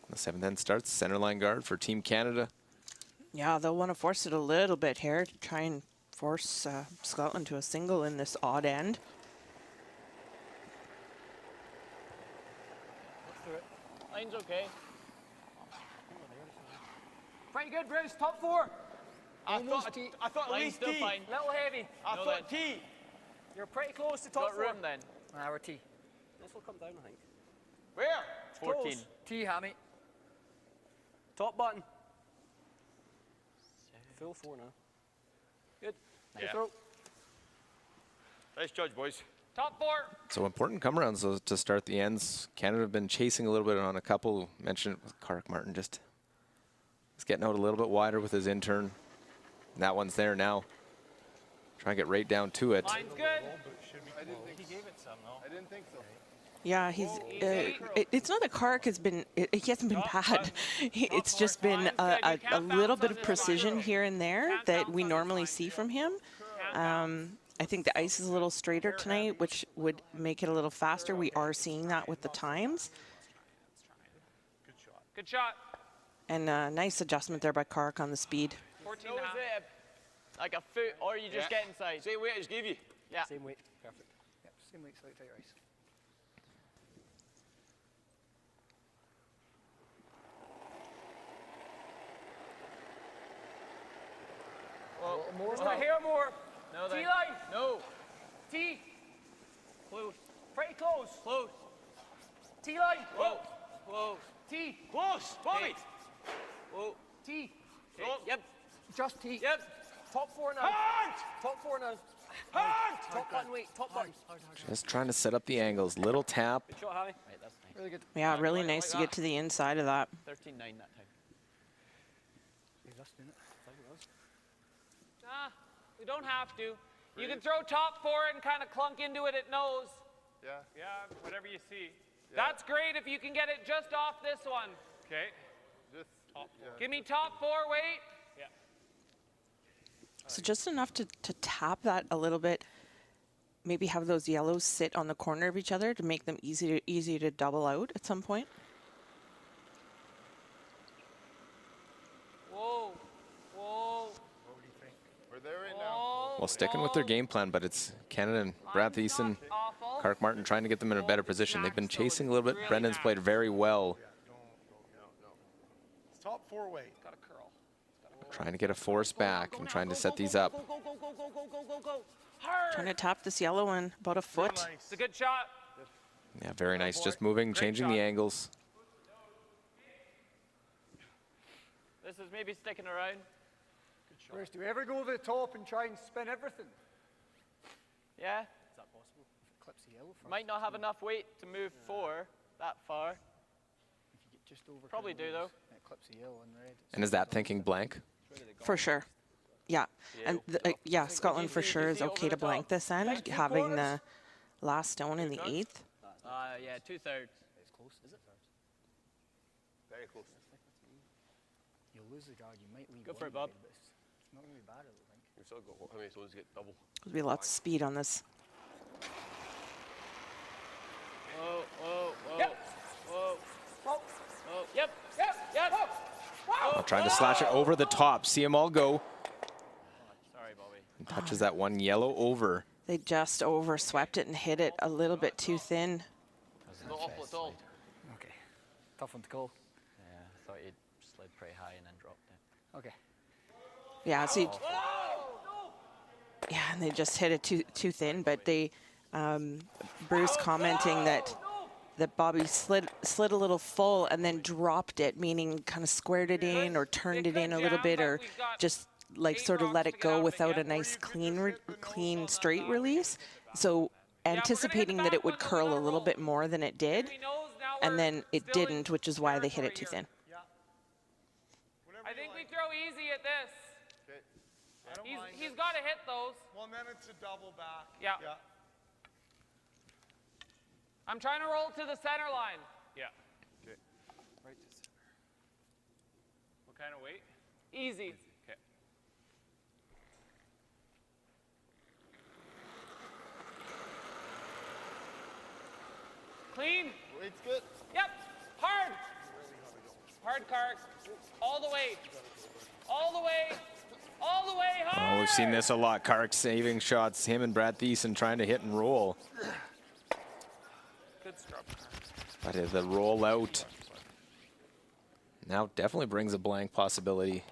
The 7th end starts, center line guard for Team Canada. Yeah, they'll want to force it a little bit here to try and force Scotland to a single in this odd end. Line's okay. Pretty good, Bruce. Top 4. I thought at Line's least still T. fine. Little heavy. I thought T. You're pretty close to top 4. Got room then. We're T. This will come down, I think. Where? 14. Close. T, Hammy. Top button. Full 4 now. Good. Yeah. Throw. Nice judge, boys. Top 4. So important come rounds to start the ends. Canada have been chasing a little bit on a couple. Mentioned it with Carrick Martin, just getting out a little bit wider with his intern. And that one's there now. Trying to get right down to it. Line's good. I didn't think he gave it some, no? I didn't think so. Yeah, he's. It's not that Carrick has been. He hasn't been bad. It's just been a little bit of precision here and there that we normally see from him. I think the ice is a little straighter tonight, which would make it a little faster. We are seeing that with the times. Good shot. And nice adjustment there by Carrick on the speed. 14 Nose it like a foot, or you just get inside. Same weight I just gave you. Yeah. Same weight. Perfect. Yep. Same weight, slightly tighter ice. Well, More. Not here more. No, T then. line. No. T. Close. Pretty close. Close. T line. Whoa. Whoa. T. Close. Bobby. Whoa. T. Okay. Yep. Just T. Yep. Top 4 now. Hunt! Top 4 now. Hunt! Top button, wait. Top button. Just trying to set up the angles. Little tap. Good shot, Hammy. Right, that's nice. Really good. Yeah, really nice to get to the inside of that. 13-9 that time. Nah, we don't have to. You can throw top 4 and kind of clunk into it at nose. Yeah. Yeah, whatever you see. That's great if you can get it just off this one. Okay. Just Give me top 4 weight. Yeah. So just enough to tap that a little bit. Maybe have those yellows sit on the corner of each other to make them easy to double out at some point. Whoa. Whoa. What do you think? We're there right now. Well, sticking with their game plan, but it's Canada and Brad Thiessen, Carrick Martin trying to get them in a better position. They've been chasing a little bit. Brendan's played very well. It's top 4 weight. Got a curl. Trying to get a force back and trying to set these up. Go. Trying to tap this yellow one about a foot. It's a good shot. Yeah, very nice. Just moving, changing the angles. This is maybe sticking around. Bruce, do we ever go over the top and try and spin everything? Yeah. Is that possible? Clips the yellow first. Might not have enough weight to move 4 that far. If you get just over. Probably do though. It clips the yellow and red. And is that thinking blank? For sure. Yeah. And yeah, Scotland for sure is okay to blank this end, having the last stone in the 8th. Yeah, 2/3. It's close, is it? Very close. You'll lose the guard, you might leave. Go one for it, Bob. red, but it's not going to be bad, I don't think. We still go. How many stones get double? There'll be lots of speed on this. Whoa, whoa, whoa. Yep. Whoa. Whoa. Whoa. Yep. Yep. Whoa. Trying to slash it over the top. See them all go. Sorry, Bobby. And touches that one yellow over. They just overswept it and hit it a little bit too thin. Not awful at all. Okay. Tough one to call. Yeah, I thought he'd slid pretty high and then dropped it. Okay. Yeah, see. Yeah, and they just hit it too thin, but they, Bruce commenting that Bobby slid a little full and then dropped it, meaning kind of squared it in or turned it in a little bit, or just like sort of let it go without a nice clean straight release. So anticipating that it would curl a little bit more than it did, and then it didn't, which is why they hit it too thin. I think we throw easy at this. Okay. He's got to hit those. Well, then it's a double back. Yeah. I'm trying to roll to the center line. Yeah. Okay. Right to center. What kind of weight? Easy. Okay. Clean. Weight's good. Yep. Hard. Hard, Kark. All the way. All the way. All the way hard. Oh, we've seen this a lot. Kark saving shots. Him and Brad Thiessen trying to hit and roll. Good scrub. But the roll out now definitely brings a blank possibility.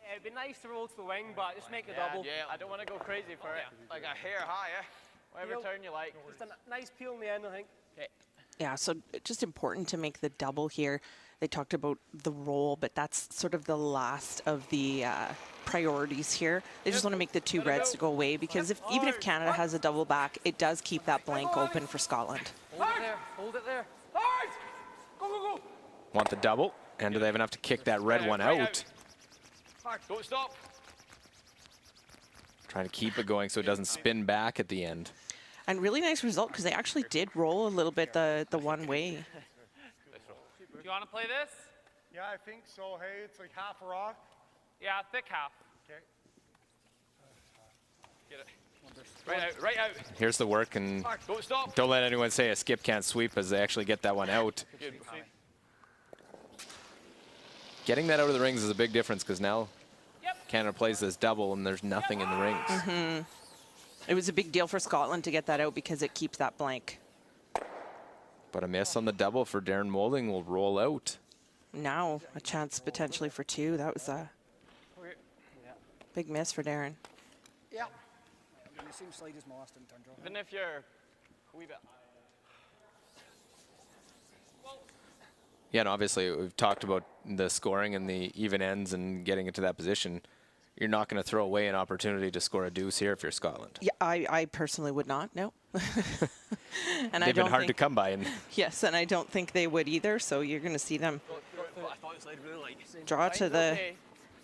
Yeah, it'd be nice to roll to the wing, but just make the double. Yeah, I don't want to go crazy for it. Like a hair high, eh? Whatever turn you like. Just a nice peel in the end, I think. Okay. Yeah, so just important to make the double here. They talked about the roll, but that's sort of the last of the priorities here. They just want to make the two reds to go away, because even if Canada has a double back, it does keep that blank open for Scotland. Hold it there. Hold it there. Hard. Go, go, go. Want the double, and do they have enough to kick that red one out? Hard. Don't stop. Trying to keep it going so it doesn't spin back at the end. And really nice result, because they actually did roll a little bit the one way. Do you want to play this? Yeah, I think so. Hey, it's like half a rock. Yeah, thick half. Okay. Get it. Right out. Right out. Here's the work, and Don't stop. don't let anyone say a skip can't sweep as they actually get that one out. Good. Getting that out of the rings is a big difference, because now Canada plays this double and there's nothing in the rings. It was a big deal for Scotland to get that out because it keeps that blank. But a miss on the double for Darren Moulding will roll out. Now a chance potentially for two. That was a big miss for Darren. Yeah. The same slide as my last time turn draw. Even if you're a wee bit. Yeah, and obviously we've talked about the scoring and the even ends and getting into that position. You're not going to throw away an opportunity to score a deuce here if you're Scotland. Yeah, I personally would not, no. And They've been hard to come by. And yes, and I don't think they would either, so you're going to see them draw to the...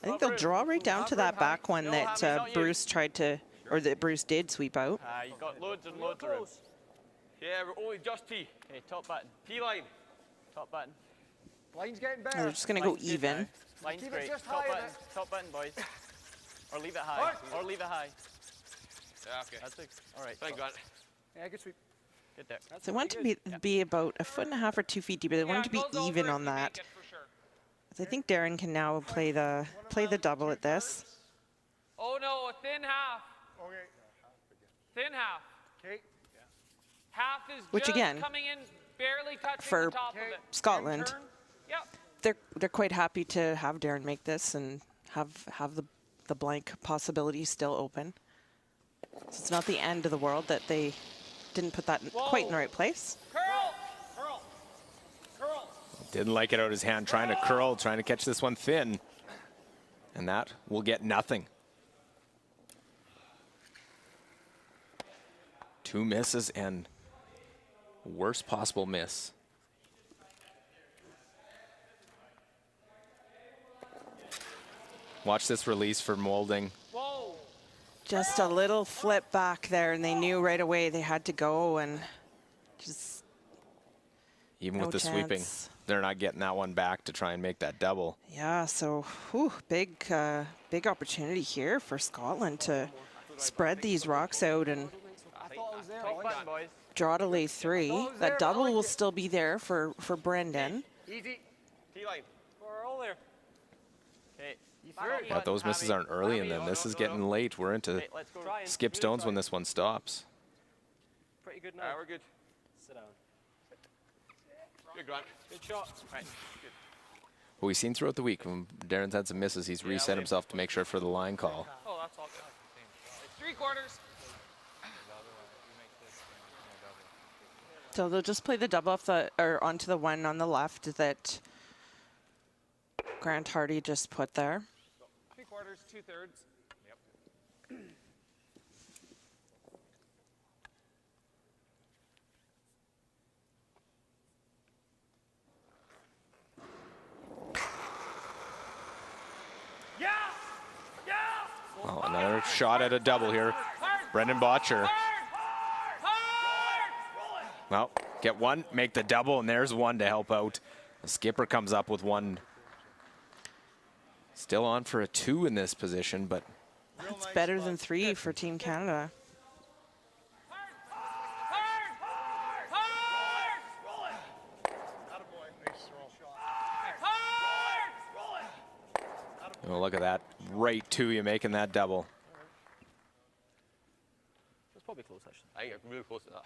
I think they'll draw right down to that back one that Bruce tried to, or that Bruce did sweep out. You got loads and loads of room. Yeah, we're only just T. Okay, top button. T line. Top button. Line's getting better. They're just going to go even. Line's Keep it great. just Top high a button. bit. Top button, boys. Or leave it high. Or leave it high. Yeah, okay. That's it. All right. Thank God. Yeah, good sweep. Good there. So they want to be about 1.5 or 2 feet deeper. They want it to be even on that. So I think Darren can now play the double at this. Oh no, a thin half. Okay. Thin half. Okay. Half is Which just again, coming in, barely touching for the top of it. Scotland, Yep. they're quite happy to have Darren make this and have the blank possibility still open. So it's not the end of the world that they didn't put that quite in the right place. Curl. Curl. Curl. didn't like it out of his hand, trying to curl, trying to catch this one thin. And that will get nothing. 2 misses and worst possible miss. Watch this release for Moulding. Whoa. Just a little flip back there, and they knew right away they had to go, and just Even no with the chance. sweeping, they're not getting that one back to try and make that double. Yeah, so big opportunity here for Scotland to spread these rocks out and draw to lay 3. That double will still be there for Brendan. Easy. T-line. We're all there. Okay. But those misses aren't early, and then this is getting late. We're into skip stones when this one stops. Pretty good now. We're good. Sit down. Good, Grant. Good shot. Right. Good. But we've seen throughout the week, when Darren's had some misses, he's reset himself to make sure for the line call. Oh, that's all good. It's 3/4. So they'll just play the double off or onto the one on the left that Grant Hardy just put there. 3/4, 2/3. Yep. shot at a double here. Brendan Botcher. Well, get one, make the double, and there's one to help out. The skipper comes up with one. Still on for a 2 in this position, but It's better than 3 for Team Canada. oh, look at that. Right to you making that double. It's probably close, actually. I think you're really close to that.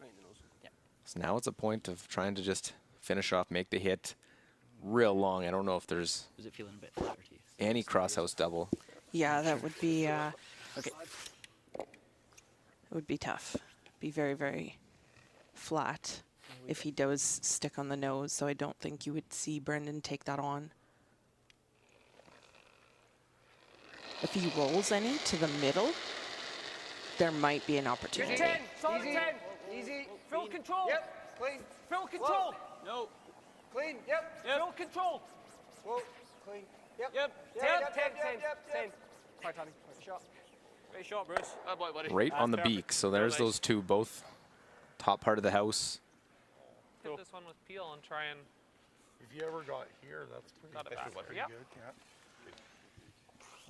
Right in the nose. Yeah. So now it's a point of trying to just finish off, make the hit real long. I don't know if there's Is it feeling a bit flatter to you? any crosshouse double. Yeah, that would be okay. It would be tough. Be very, very flat if he does stick on the nose. So I don't think you would see Brendan take that on. If he rolls any to the middle, there might be an opportunity. 10. Solid 10. Easy. Full control. Yep. Clean. Full control. No. Clean. Yep. Full control. Whoa. Clean. Yep. 10, 10. Hard Tommy. Shot. Great shot, Bruce. Good boy, buddy. Right on the That's beak. So there's those two, both top part of the house. Hit this one with peel and try and If you ever got here, that's pretty, got it back. pretty Yep. good. Yeah.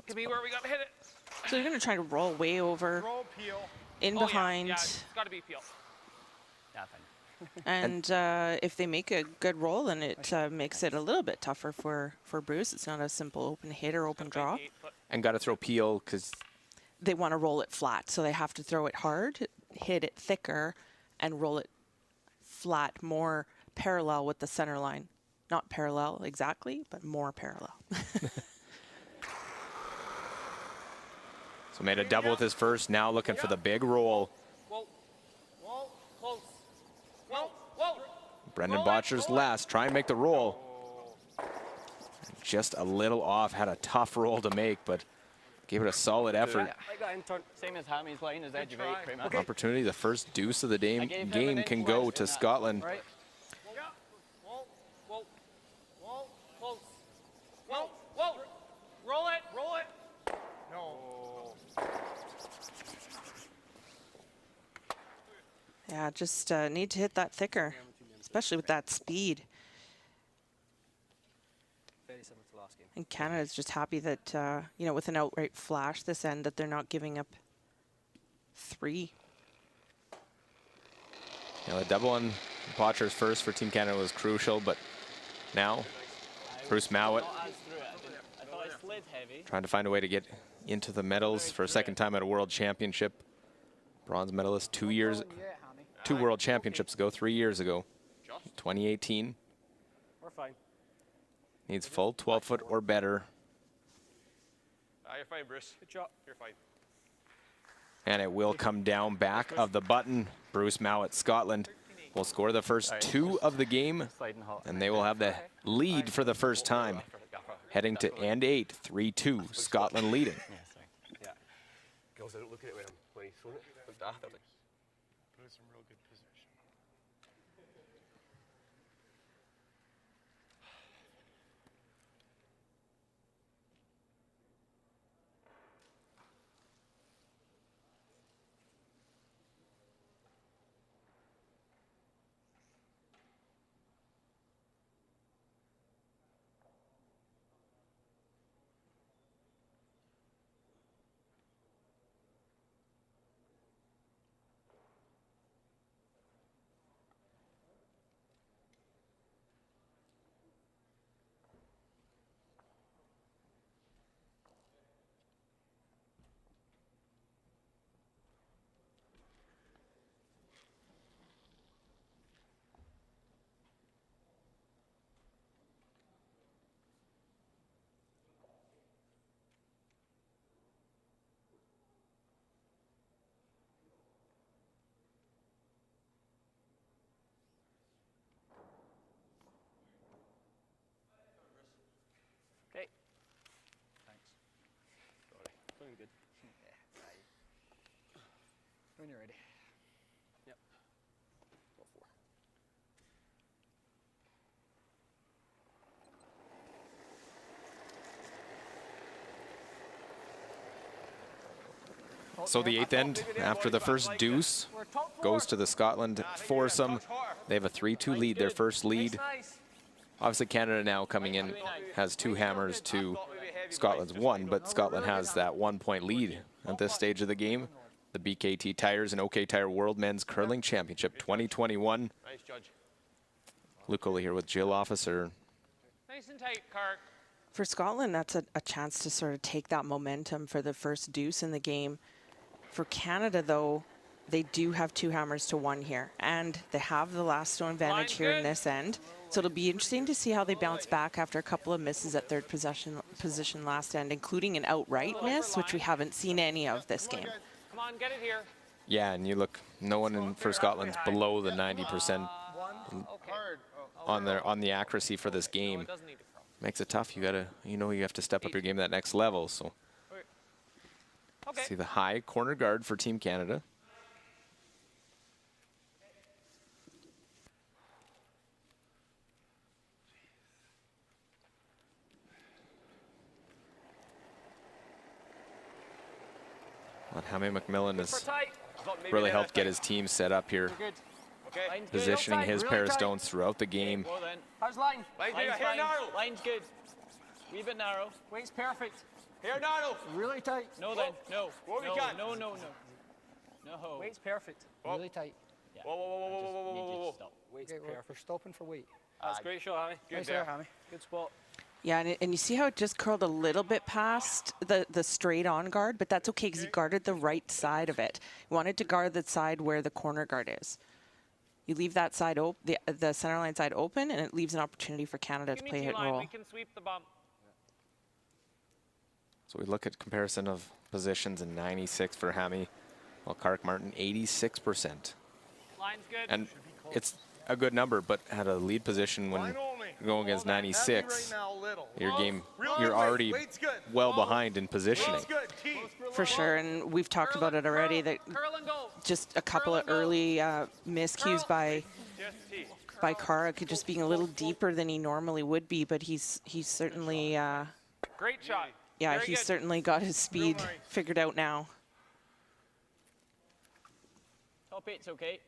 Could be where we got to hit it. So you're going to try to roll way over, Roll, peel. in Oh, yeah, behind. yeah, it's got to be peel. Yeah, fine. And if they make a good roll, then it makes it a little bit tougher for Bruce. It's not a simple open hit or open draw. And got to throw peel because They want to roll it flat, so they have to throw it hard, hit it thicker, and roll it flat, more parallel with the center line. Not parallel exactly, but more parallel. so made a double with his first. Now looking for the big roll. Whoa. Whoa. Close. Whoa. Whoa. Brendan Botcher's last. Try and make the roll. Just a little off. Had a tough roll to make, but gave it a solid effort. I got in turn. Same as Hammy's line as edge of 8, pretty much. Opportunity. The first deuce of the game can go to Scotland. Right. Whoa. Whoa. Whoa. Close. Whoa. Whoa. Roll it. Roll it. No. Yeah, just need to hit that thicker, especially with that speed. Very similar to last game. And Canada's just happy that, you know, with an outright flash this end, that they're not giving up 3. You know, the double on Botcher's first for Team Canada was crucial, but now Bruce Mowat I thought I slid heavy. trying to find a way to get into the medals for a second time at a world championship. Bronze medalist 2 years, 2 world championships ago, 3 years ago, 2018. We're fine. Needs full 12-foot or better. You're fine, Bruce. Good shot. You're fine. And it will come down back of the button. Bruce Mowat, Scotland, will score the first 2 of the game, and they will have the lead for the first time. Heading to end 8, 3-2, Scotland leading. Yeah. Girls, I don't look at it when he's throwing it. Look daft, I think. Put in some real good position. Okay. Thanks. Sorry. Doing good. When you're ready. Yep. Go 4. So the 8th end, after the first deuce, goes to the Scotland foursome. They have a 3-2 lead, their first lead. Obviously, Canada now coming in has 2 hammers to Scotland's 1, but Scotland has that 1-point lead at this stage of the game. The BKT Tires and OK Tire World Men's Curling Championship 2021. Nice judge. Luke Oley here with Jill Officer. Nice and tight, Kark. For Scotland, that's a chance to sort of take that momentum for the first deuce in the game. For Canada, though, they do have 2 hammers to 1 here, and they have the last stone advantage here in this end. So it'll be interesting to see how they bounce back after a couple of misses at third position last end, including an outright miss, which we haven't seen any of this game. Come on, get it here. Yeah, and you look, no one for Scotland's below the 90% on the accuracy for this game. Makes it tough. You gotta, you have to step up your game to that next level. So see the high corner guard for Team Canada. Well, Hammy McMillan has really helped get his team set up here, positioning his pair of stones throughout the game. How's line? Line's fine. Line's good. Wee bit narrow. Weight's perfect. Here narrow. Really tight. No then. No. What we got? No. No. Weight's perfect. Really tight. Yeah. Whoa. Weight's perfect. We're stopping for weight. That's a great shot, Hammy. Good Nice there. there, Hammy. Good spot. Yeah, and you see how it just curled a little bit past the straight on guard, but that's okay because he guarded the right side of it. He wanted to guard the side where the corner guard is. You leave that side open, the center line side open, and it leaves an opportunity for Canada to play hit and roll. We can sweep the bump. So we look at comparison of positions in 96 for Hammy, while Kark Martin 86%. Line's good. And it's a good number, but at a lead position when going against 96, your game, you're already well behind in positioning. For sure, and we've talked about it already, that just a couple of early miscues by Kark, just being a little deeper than he normally would be, but he's certainly, Great shot. yeah, he's certainly got his speed figured out now. Top 8's okay.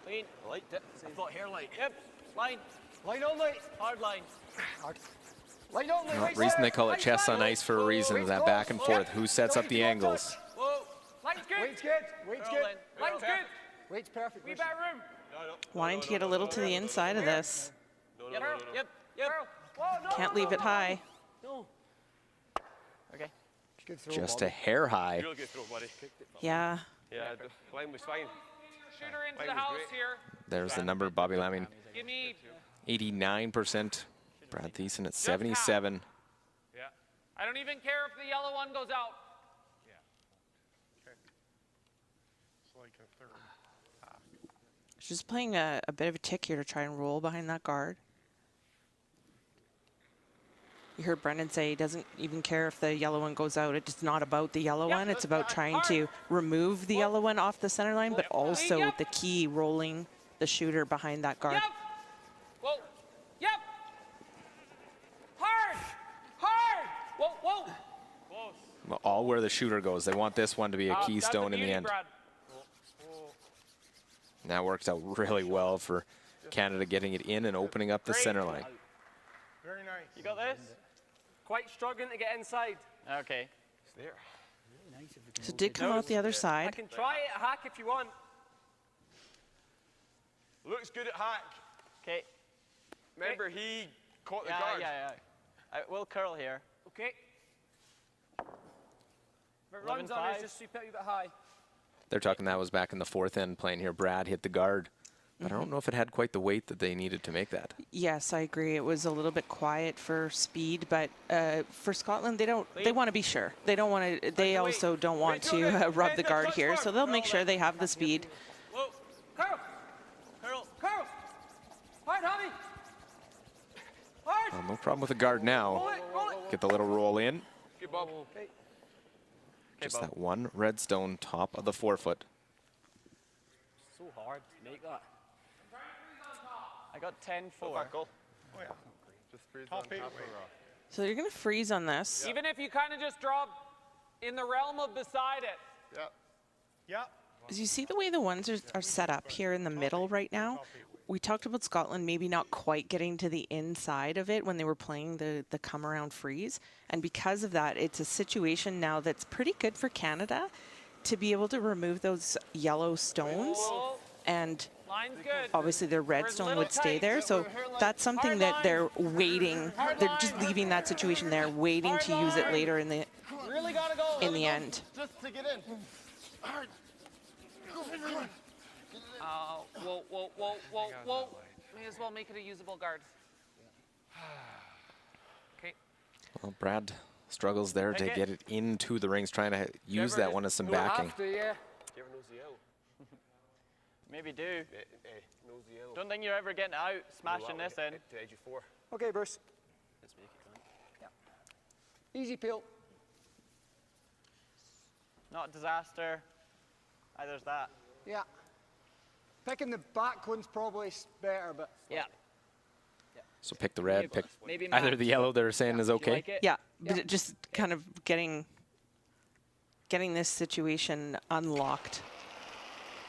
Clean. I liked it. I thought hair light. Yep. Line. Line only. Hard line. Line only. The reason they call it chess on ice for a reason is that back and forth, who sets up the angles. Whoa. Line's good. Weight's good. Weight's good. Line's good. Weight's perfect. We got room. Wanting to get a little to the inside of this. Yep. Can't leave it high. No. Okay. Good throw, Just Bobby. a hair high. Real good throw, buddy. Yeah. Yeah, the line was fine. Shooter into Line the was house great. here. There's the number, Bobby Laming, Give me 89%. Brad Thiessen at 77. Yeah. I don't even care if the yellow one goes out. It's like a third. Just playing a bit of a tick here to try and roll behind that guard. You heard Brendan say he doesn't even care if the yellow one goes out. It's not about the yellow one. It's about trying to remove the yellow one off the center line, but also the key, rolling the shooter behind that guard. Yep. Whoa. Yep. Hard. Hard. Whoa. Close. Well, all where the shooter goes. They want this one to be a keystone in the end. Brad. And that works out really well for Canada getting it in and opening up the center line. Very nice. You got this? Quite struggling to get inside. Okay. It's there. So it did come out the other I side. can try it at hack if you want. Looks good at hack. Okay. Remember, he caught the Yeah. guard. I will curl here. Okay. If it runs on us, just sweep it a wee bit high. They're talking that was back in the 4th end playing here. Brad hit the guard. But I don't know if it had quite the weight that they needed to make that. Yes, I agree. It was a little bit quiet for speed, but for Scotland, they want to be sure. They don't want to. They also don't want to rub the guard here, so they'll make sure they have the speed. Whoa. Curl. Hard, Javi. Hard. No problem with the guard now. Roll it. Get the little roll in. Good, Bob. Okay. Just that one redstone top of the forefoot. So hard to make that. I got 10-4. Back goal. Oh, yeah. Top 8 rough. So you're going to freeze on this. Even if you kind of just drop in the realm of beside it. Yep. Yep. As you see the way the ones are set up here in the middle right now, we talked about Scotland maybe not quite getting to the inside of it when they were playing the come around freeze. And because of that, it's a situation now that's pretty good for Canada to be able to remove those yellow stones. And obviously their red stone would stay there. So that's something that they're waiting. They're just leaving that situation there, waiting to use it later in the end. Just to get in. Hard. Whoa, whoa, whoa, whoa, whoa. May as well make it a usable guard. Okay. Well, Brad struggles there to get it into the rings, trying to use that one as some backing. Maybe do. Don't think you're ever getting out, smashing this in. Okay, Bruce. Easy peel. Not a disaster. There's that. Yeah. Picking the back one's probably better, but... Yeah. So pick the red, pick maybe either the yellow they're saying is okay. Like Yeah, but it just kind of getting this situation unlocked.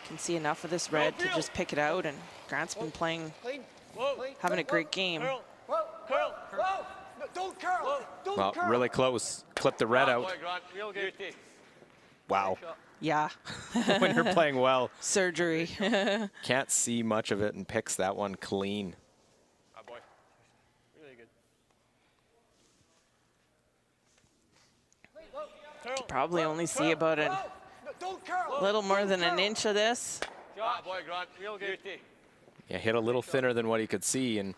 Can see enough of this red to just pick it out, and Grant's been playing, having a great game. Whoa, curl, whoa! No, don't curl! Don't curl! Really close. Clip the red out. Real good. Wow. Yeah. When you're playing well. Surgery. Can't see much of it and picks that one clean. Oh boy. Really good. Could probably only see about a little more than an inch of this. Boy, Grant. Real good. Yeah, hit a little thinner than what he could see and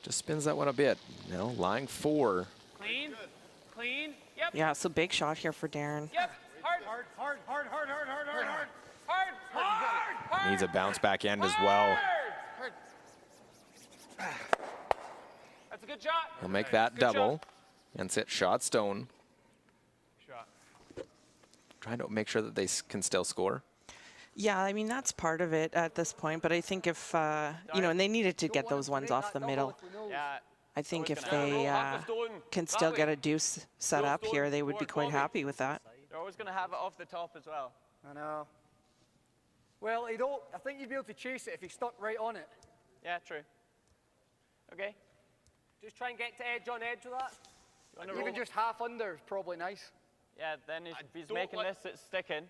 just spins that one a bit. Now, lying 4. Clean. Clean. Yep. Yeah, so big shot here for Darren. Yep. Hard. Hard, hard, hard, hard, hard, hard, hard, hard. Hard. Hard. Hard. Needs a bounce back end as well. Hard. That's a good shot. He'll make that double and sit shot stone. Trying to make sure that they can still score. Yeah, I mean, that's part of it at this point. But I think if, you know, and they needed to get those ones off the middle. I think if they can still get a deuce set up here, they would be quite happy with that. They're always going to have it off the top as well. I know. Well, I think you'd be able to chase it if you stuck right on it. Yeah, true. Okay. Just try and get to edge on edge with that. Even just half under is probably nice. Yeah, then if he's making this, it's sticking.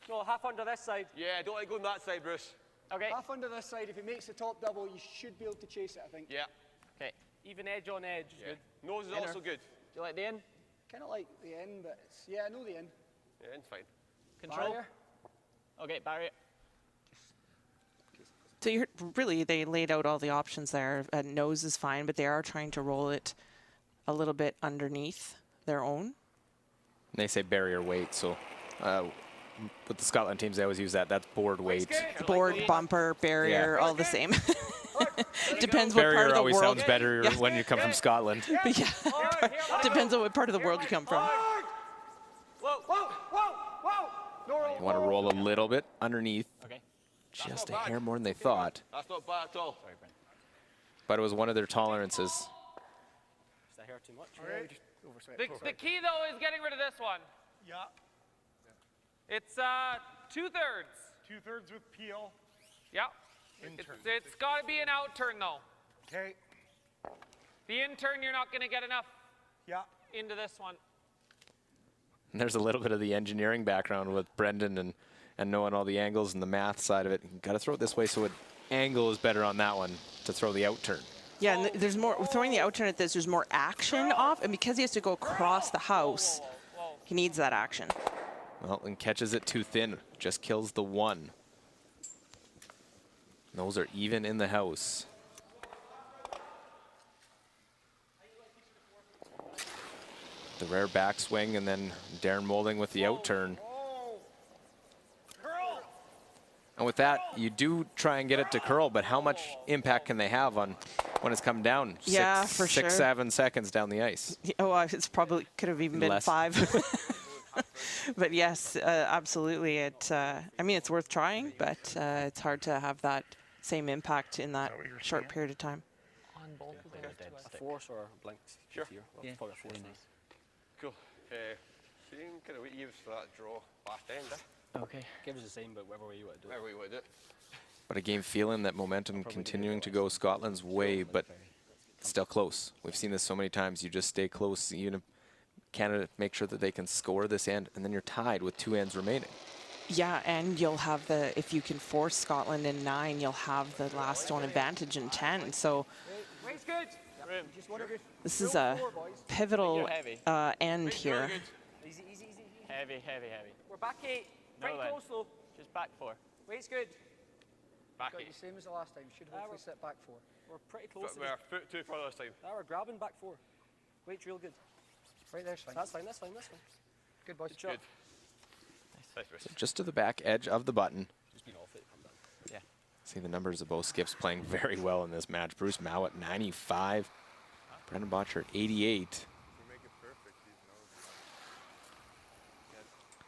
No, half under this side. Yeah, don't like going that side, Bruce. Okay. Half under this side. If he makes the top double, you should be able to chase it, I think. Yeah. Okay. Even edge on edge is good. Nose is also good. Do you like the in? Kind of like the end, but it's, yeah, I know the end. Yeah, end's fine. Control. Barrier. Okay, barrier. So you're, really, they laid out all the options there. Nose is fine, but they are trying to roll it a little bit underneath their own. And they say barrier weight, so with the Scotland teams, they always use that. That's board weight. Board, bumper, barrier, all the same. Depends what barrier part of the always world. sounds better when you come from Scotland. But yeah, depends on what part of the world you come from. Whoa, whoa, whoa, whoa! You want to roll a little bit underneath. Okay. Just a hair more than they thought. That's not bad at all. Sorry, Brent. But it was one of their tolerances. Is that hair too much? The key, though, is getting rid of this one. Yeah. It's 2/3. 2/3 with peel. Yep. In-turn. It's got to be an out turn, though. Okay. The in turn, you're not going to get enough Yeah. into this one. And there's a little bit of the engineering background with Brendan and knowing all the angles and the math side of it. You got to throw it this way so it angle is better on that one to throw the out turn. Yeah, and there's more, throwing the out turn at this, there's more action off, and because he has to go across the house, he needs that action. Well, and catches it too thin, just kills the one. Those are even in the house. The rare backswing, and then Darren Molding with the out turn. And with that, you do try and get it to curl, but how much impact can they have on when it's come down? Yeah, six, for sure. 7 seconds down the ice. Oh, it's probably could have even been Less. 5. But yes, absolutely. I mean, it's worth trying, but it's hard to have that same impact in that short period of time. On both of them. stick. Force or blinks? Sure. Here. Well, Yeah, probably a force. really nice. Cool. Same kind of weight you used for that draw last end, Okay. Give us the same, but whatever way you want to do it. Whatever you want to do it. But a game feeling that momentum continuing to go Scotland's way, but still close. We've seen this so many times. You just stay close. Canada make sure that they can score this end, and then you're tied with 2 ends remaining. Yeah, and you'll have if you can force Scotland in 9, you'll have the last stone advantage in 10. So Weight's good. Just whatever. this is a pivotal end here. Easy, easy, easy. Heavy. We're back 8. No, Pretty then. close though. Just back 4. Weight's good. Back Got 8. the same as the last time. Should hopefully sit back 4. We're pretty close. But we're foot too far this time. We're grabbing back 4. Weight's real good. Right there's fine. That's fine. Good boys. Good job. Nice, Bruce. So just to the back edge of the button. Just been off it. Come down. Yeah. See the numbers of both skips playing very well in this match. Bruce Mowat, 95. Brendan Botcher, 88.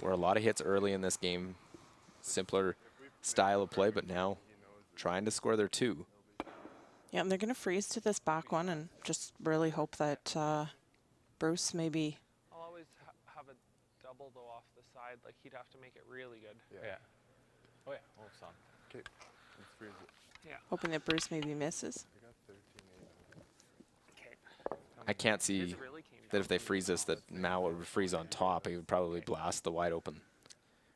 Were a lot of hits early in this game. Simpler style of play, but now trying to score their 2. Yeah, and they're going to freeze to this back one and just really hope that Bruce maybe. I'll always have a double though off the side. Like he'd have to make it really good. Yeah. Oh yeah. Oh, son. Okay. Let's freeze it. Yeah. Hoping that Bruce maybe misses. I got 13-8. I can't see that if they freeze this, that Mao would freeze on top. He would probably blast the wide open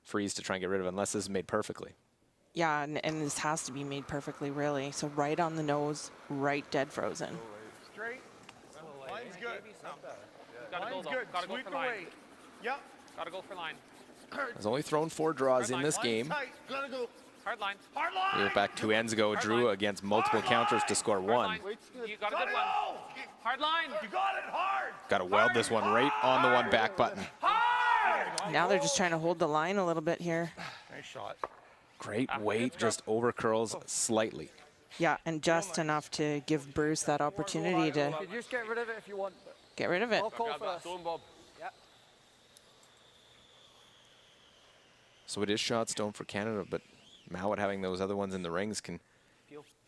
freeze to try and get rid of it, unless this is made perfectly. Yeah, and this has to be made perfectly, really. So right on the nose, right dead frozen. Straight. Line's good. Gotta go Line's though. good. Gotta go Sweep for line. away. Yep. Gotta go for line. Has only thrown 4 draws in this Line's game. tight. Gotta go. Hard line. Hard line. We were back 2 ends ago. Drew against multiple counters to score 1. Line. You got a good one. Hard line. You got it hard. Got to weld this one right on the 1 back button. Now they're just trying to hold the line a little bit here. Nice shot. Great weight, just over curls slightly. Yeah, and just enough to give Bruce that opportunity to You can just get rid of it if you want. get rid of it. I'll call for this. Stone Bob. Yeah. So it is shot stone for Canada, but Mowat having those other ones in the rings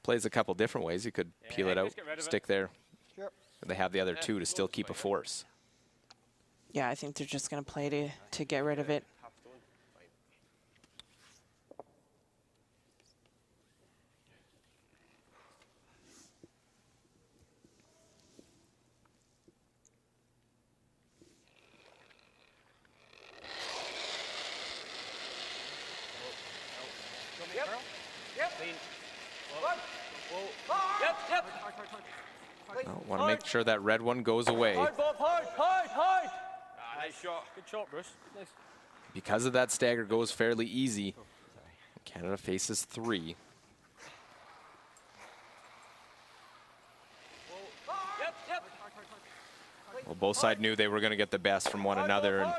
plays a couple different ways. You could peel it out, stick there. Sure. They have the other 2 to still keep a force. Yeah, I think they're just going to play to get rid of it. Yep. Yep. Want to make sure that red one goes away. Hard, Bob, hard. Nice shot. Good shot, Bruce. Nice. Because of that stagger goes fairly easy. Canada faces 3. Well, both sides knew they were going to get the best from one another. And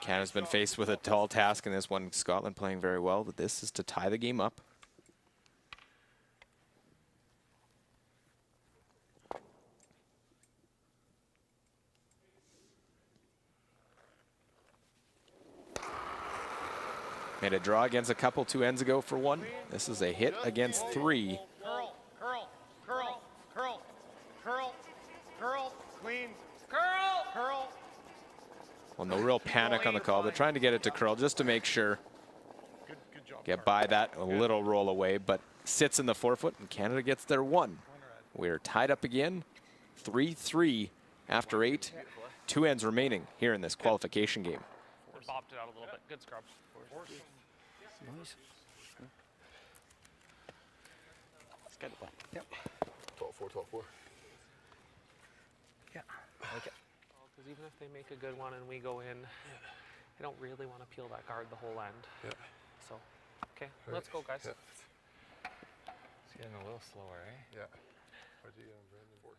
Canada's been faced with a tall task in this one. Scotland playing very well, but this is to tie the game up. Made a draw against a couple 2 ends ago for 1. This is a hit against 3. Curl. Clean. Curl. Well, no real panic on the call. They're trying to get it to curl just to make sure. Good job. Get by that, a little roll away, but sits in the forefoot, and Canada gets their 1. We're tied up again, 3-3 after 8. 2 ends remaining here in this qualification game. Bopped it out a little bit. Good scrub. Nice. Let's get it back. Yep. 12-4. Yeah. I like it. Because even if they make a good one and we go in, I don't really want to peel that guard the whole end. Yeah. So, okay, let's go, guys. Yeah. It's getting a little slower, eh? Yeah. What'd you get on Brandon? 14.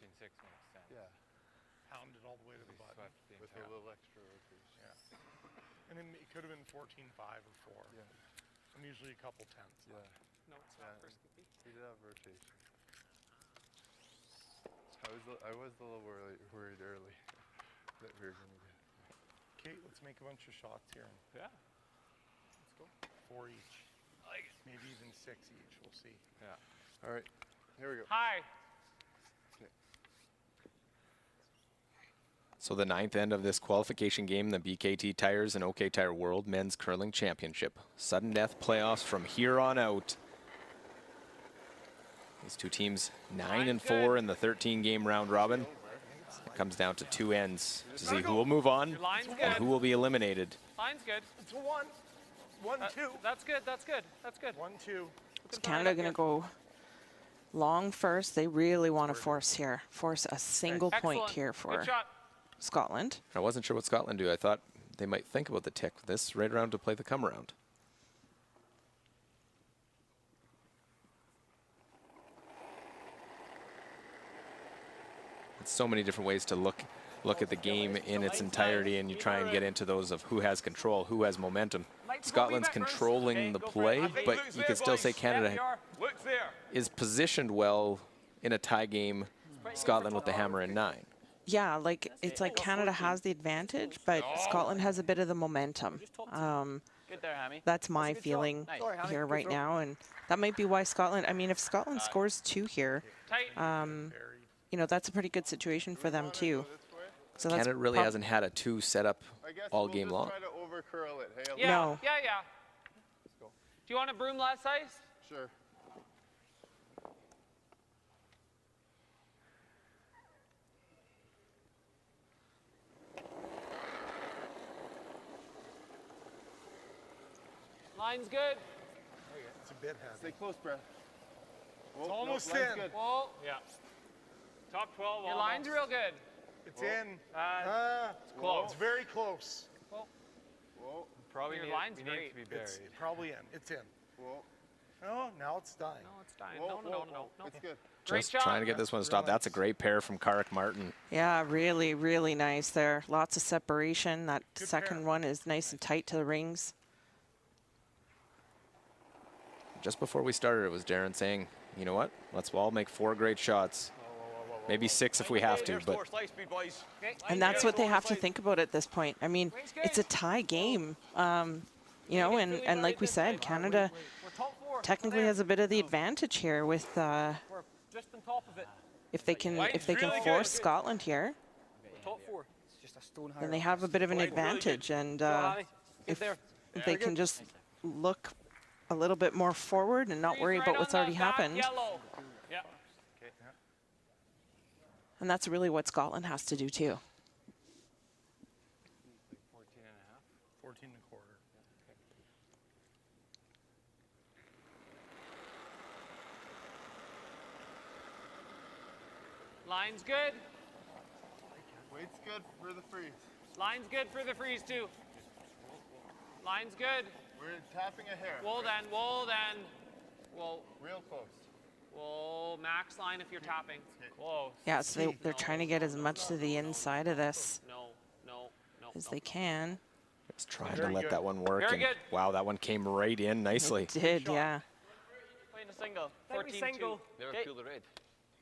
14-6 makes sense. Yeah. Pounded all the way to the button. With a little extra rotation. Yeah. And then it could have been 14-5 or 4. Yeah. I'm usually a couple tenths. Yeah. No, it's not first compete. He did have rotation. I was a little worried early that we were going to get. Okay, let's make a bunch of shots here. Yeah. Let's go. 4 each. Maybe even 6 each. We'll see. Yeah. All right. Here we go. Hi. So the 9th end of this qualification game, the BKT Tires and OK Tire World Men's Curling Championship. Sudden death playoffs from here on out. These two teams 9 and 4 in the 13-game round robin. It comes down to 2 ends to see who will move on and who will be eliminated. Line's good. It's a 1. 1-2. That's good. That's good. That's good. 1-2. Is Canada going to go long first? They really want to force a single point Excellent. here for Good shot. Scotland. I wasn't sure what Scotland do. I thought they might think about the tick. This right around to play the come around. It's so many different ways to look at the game in its entirety, and you try and get into those of who has control, who has momentum. Scotland's controlling the play, but you can still say Canada is positioned well in a tie game. Scotland with the hammer and 9. Yeah, like it's like Canada has the advantage, but Scotland has a bit of the momentum. Good there, Hammy. That's my feeling here right now, and that might be why Scotland. I mean, if Scotland scores 2 here, you know, that's a pretty good situation for them too. So that's Canada really hasn't had a 2 set up all game long. Try to overcurl it. Hey, Yeah. No. Yeah. Yeah. Do you want a broom less ice? Sure. Line's good. It's a bit heavy. Stay close, Brad. It's almost line's in. good. Whoa. Yeah. Top 12 Your line's real good. It's in. It's close. It's very close. Whoa. Probably Your need, line's we need great. to be buried. It's probably in. It's in. Whoa. Oh, now it's dying. No, it's dying. Whoa, No. It's good. Great Just job. trying to get this one to stop. That's a great pair from Karek Martin. Yeah, really, really nice there. Lots of separation. That second one is nice and tight to the rings. Just before we started, it was Darren saying, you know what? Let's all make 4 great shots. Maybe 6 if we have to, but And that's what they have to think about at this point. I mean, it's a tie game, you know, and like we said, Canada technically has a bit of the advantage here with Just on top of it. if they can force Scotland here, Top 4. It's just a stone higher. then they have a bit of an advantage. And if they can just look a little bit more forward and not worry about what's already happened. Yellow. Yeah. And that's really what Scotland has to do too. 14 and a quarter. Line's good. Weight's good for the freeze. Line's good for the freeze too. Line's good. We're tapping a hair. Whoa then. Whoa. Real close. Whoa, max line if you're tapping. Close. Yeah, so they're trying to get as much to the inside of this No. as they can. just trying to let that one work. Very And good. wow, that one came right in nicely. It did, yeah. Playing a single. 14-2. single. Never Okay. peel the red.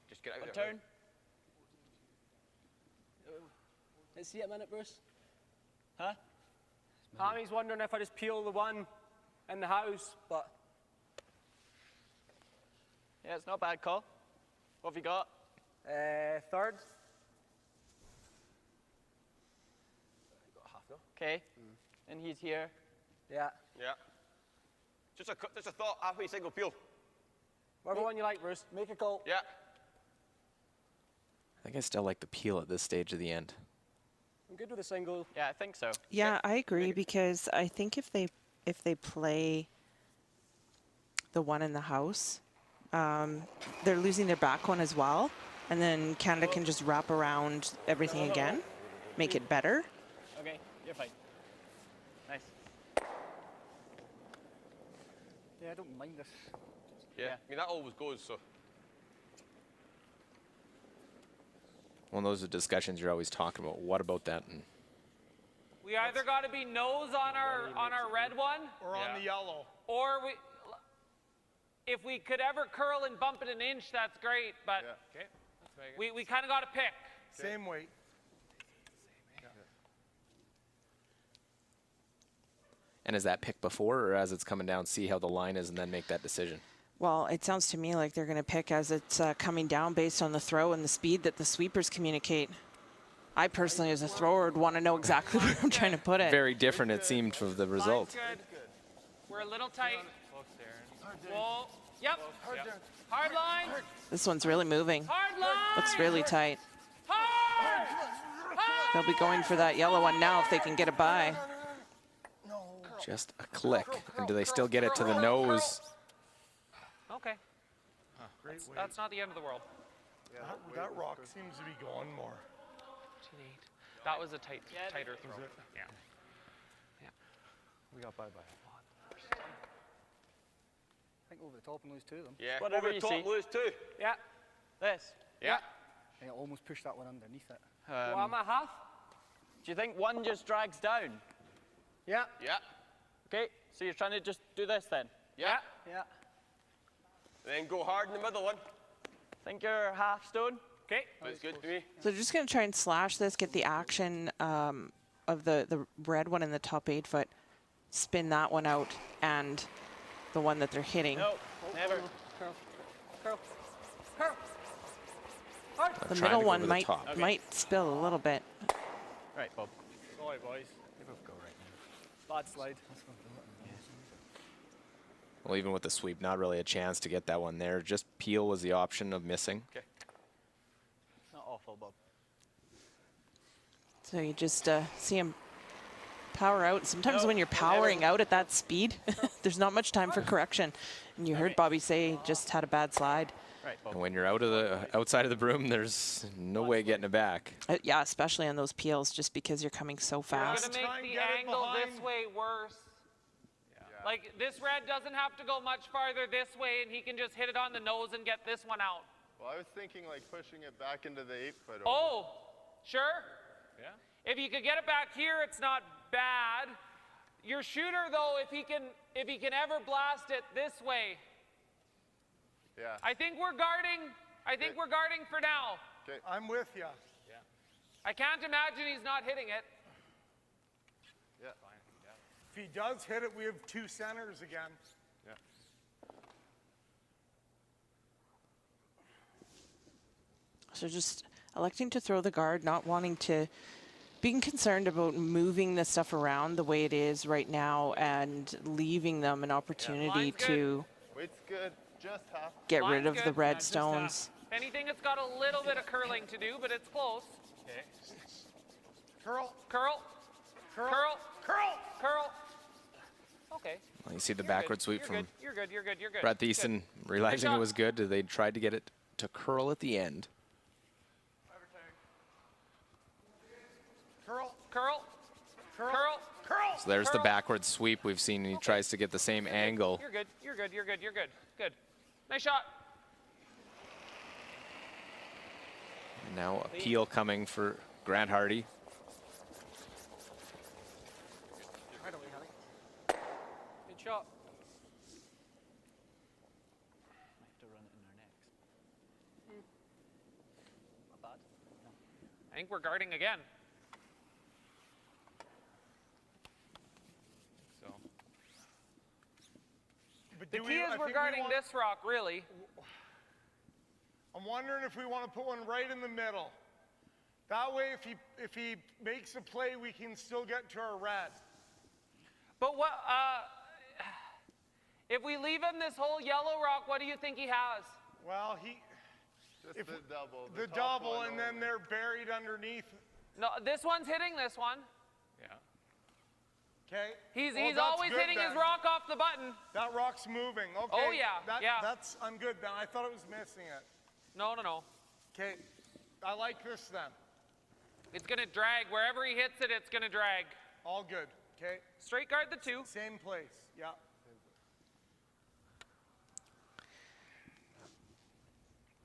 Just get out One of there. turn. Let's see it a minute, Bruce. Huh? Hammy's wondering if I just peel the one in the house, but Yeah, it's not a bad call. What have you got? third. Okay. And he's here. Yeah. Yeah. Just a thought. Halfway single peel. Whatever one you like, Bruce. Make a call. Yeah. I think I still like the peel at this stage of the end. I'm good with a single. Yeah, I think so. Yeah, I agree, because I think if they play the one in the house, they're losing their back one as well, and then Canada can just wrap around everything again, make it better. Okay, you're fine. Nice. Yeah, I don't mind this. Yeah. I mean, that always goes, so. Well, those are discussions you're always talking about. What about that? And We either got to be nose on our red one, or on the yellow, or if we could ever curl and bump it an inch, that's great. But we kind of got to pick. Same weight. And is that pick before or as it's coming down, see how the line is and then make that decision? Well, it sounds to me like they're going to pick as it's coming down based on the throw and the speed that the sweepers communicate. I personally, as a thrower, would want to know exactly where I'm trying to put it. Very different, it seemed, from the result. Good. We're a little tight. Whoa. Yep. Hard line. This one's really moving. Hard line. Looks really tight. Hard. They'll be going for that yellow one now if they can get it by. Just a click. And do they still get it to the nose? Okay. That's not the end of the world. Yeah, that rock seems to be going more. That was a tighter throw. Yeah. We got by a lot. I think over the top and lose two of them. Yeah, Whatever over the you top, see. lose two. Yeah. This. Yeah. I almost pushed that one underneath it. 1.5. Do you think one just drags down? Yeah. Yeah. Okay, so you're trying to just do this then? Yeah. Yeah. Then go hard in the middle one. Think you're half stone? Okay. That's good to me. So they're just going to try and slash this, get the action of the red one in the top 8 foot, spin that one out, and the one that they're hitting. No, never. Curl. Curl. Curl. Hard. The Trying middle to go one over the top. might spill a little bit. Right, Bob. Sorry, boys. You both go right now. Bad slide. Well, even with the sweep, not really a chance to get that one there. Just peel was the option of missing. Okay. Not awful, Bob. So you just see him power out. Sometimes when you're powering out at that speed, there's not much time for correction. And you heard Bobby say he just had a bad slide. Right, Bob. And when you're outside of the broom, there's no way getting it back. Yeah, especially on those peels, just because you're coming so fast. We're going to make the angle this way worse. Like, this red doesn't have to go much farther this way, and he can just hit it on the nose and get this one out. Well, I was thinking like pushing it back into the 8 foot. Oh, sure. Yeah. If you could get it back here, it's not bad. Your shooter, though, if he can ever blast it this way. Yeah. I think we're guarding. I think we're guarding for now. Okay. I'm with you. Yeah. I can't imagine he's not hitting it. Yeah. If he does hit it, we have 2 centers again. Yeah. So just electing to throw the guard, not wanting to, being concerned about moving the stuff around the way it is right now and leaving them an opportunity to Weight's good. Just half. get Line's rid of good. the red Just stones. If anything, it's got a little bit of curling to do, but it's close. Okay. Curl. Curl. Curl. Curl. Curl. Curl. Okay. Well, you see the backward sweep from You're good. You're good. You're good. Brett Thiessen, realizing it was good. They tried to get it to curl at the end. Curl. Curl. Curl. Curl. Curl. So there's the backward sweep we've seen. He tries to get the same angle. You're good. You're good. You're good. You're good. Good. Nice shot. Now a peel coming for Grant Hardy. Right away, Harry. Good shot. Might have to run it in their necks. Not bad. No. I think we're guarding again. So. But The do key we- I is we're think we guarding want- this rock, really. I'm wondering if we want to put one right in the middle. That way, if he makes a play, we can still get to our red. But what? If we leave him this whole yellow rock, what do you think he has? Well, Just if the double. the top double, one and then only. they're buried underneath. No, this one's hitting this one. Yeah. Okay. He's Well, that's always good hitting his then. rock off the button. That rock's moving. Okay. Oh, yeah, yeah. That's I'm good then. I thought it was missing it. No, no, no. Okay. I like this then. It's gonna drag wherever he hits it. It's gonna drag. All good. Okay. Straight guard the 2. Same place. Yeah.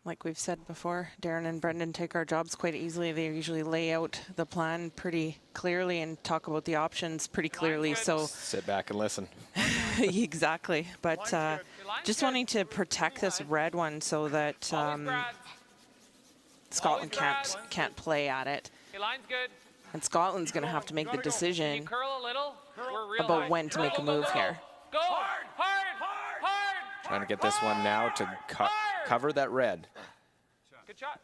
like we've said before, Darren and Brendan take our jobs quite easily. They usually lay out the plan pretty clearly and talk about the options pretty clearly. So sit back and listen. exactly. But just wanting to protect this red one so that Scotland can't play at it. Your line's good. And Scotland's going to have to make the decision Curl a little. We're real about high. when to make a move here. Go hard. Trying to get this one now to cover that red. Good shot.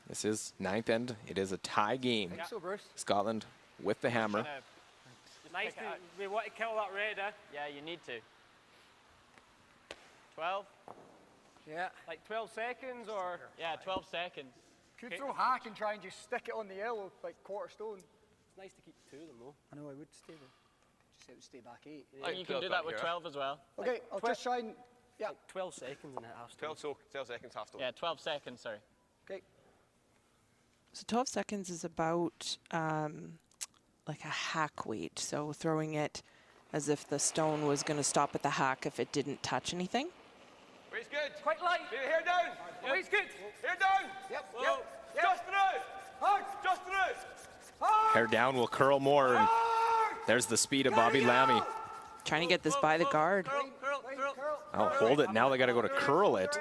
This is 9th end. It is a tie game. So, Bruce. Scotland with the hammer. Nice. We want to kill that red, eh? Yeah, you need to. 12? Yeah. Like 12 seconds or? Yeah, 12 seconds. Could throw hack and try and just stick it on the yellow, like quarter stone. It's nice to keep two of them, though. I know, I would stay there. Just say it would stay back 8. And you can do that with 12 as well. Okay, I'll just try and... Yeah. Like 12 seconds and it has to. 12 seconds, half stone. Yeah, 12 seconds, sorry. Okay. So 12 seconds is about like a hack weight. So throwing it as if the stone was going to stop at the hack if it didn't touch anything. Weight's good. Quite light. Hair down. Weight's good. Hair down. Yep. Just through. Hard. Just through. Hair down will curl more. And there's the speed of Bobby Lammy. Trying to get this by the guard. Curl. Oh, hold it. Now they got to go to curl it.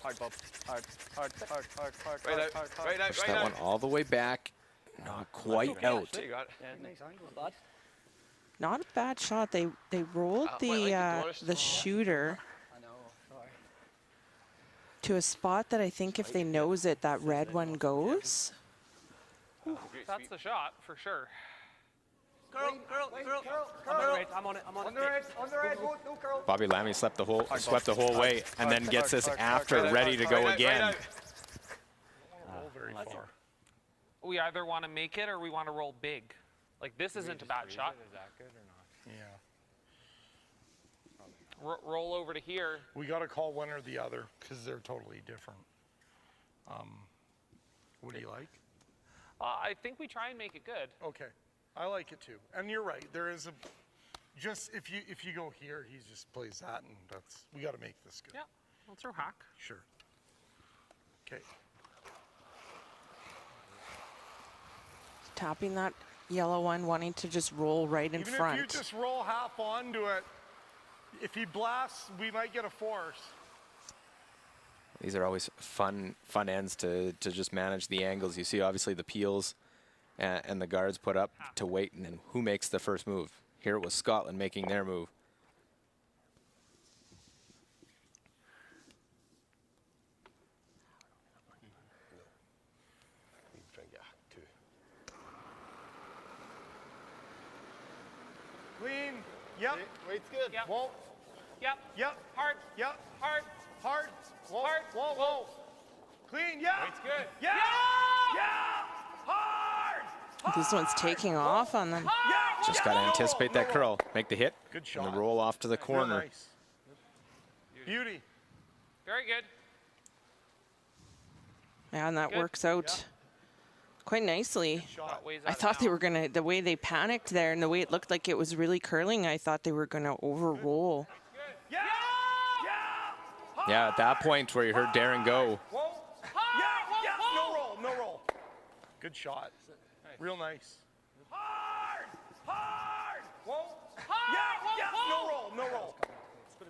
Hard, Bob. Hard. Right out. Push that one all the way back. Not quite out. You got it. Yeah, Nice angle. Not a bad shot. They rolled the shooter to a spot that I think if they nose it, that red one goes. That's the shot for sure. Curl. I'm on it. On the red, no curl. Bobby Lammy swept the whole way and then gets this after ready to go again. Very far. We either want to make it or we want to roll big. Like this isn't a bad shot. Is that good or not? Yeah. Roll over to here. We got to call one or the other because they're totally different. What do you like? I think we try and make it good. Okay, I like it too. And you're right. There is a just if you go here, he just plays that, and that's we got to make this good. Yeah, we'll throw hack. Sure. Okay. Tapping that yellow one, wanting to just roll right in front. Even if you just roll half onto it, if he blasts, we might get a force. These are always fun ends to just manage the angles. You see obviously the peels and the guards put up to wait, and then who makes the first move? Here it was Scotland making their move. Clean. Yep. Weight's good. Yep. Whoa. Yep. Yep. Hard. Yep. Hard. Hard. Whoa. Hard. Whoa. Clean. Yeah. Weight's good. Yeah. Yeah. Hard. This one's taking off on them. Yeah. Just got to anticipate that curl. Make the hit. Good shot. And the roll off to the corner. Nice. Beauty. Very good. Yeah, and that Good. works out quite nicely. Shot. Weighs I out thought they now. were gonna, the way they panicked there and the way it looked like it was really curling, I thought they were gonna overroll. Yeah. Yeah. Yeah, at that point where you heard Darren go. Whoa. Yeah. Yeah. No roll. Good shot. Real nice. Hard. Whoa. Yeah. No roll.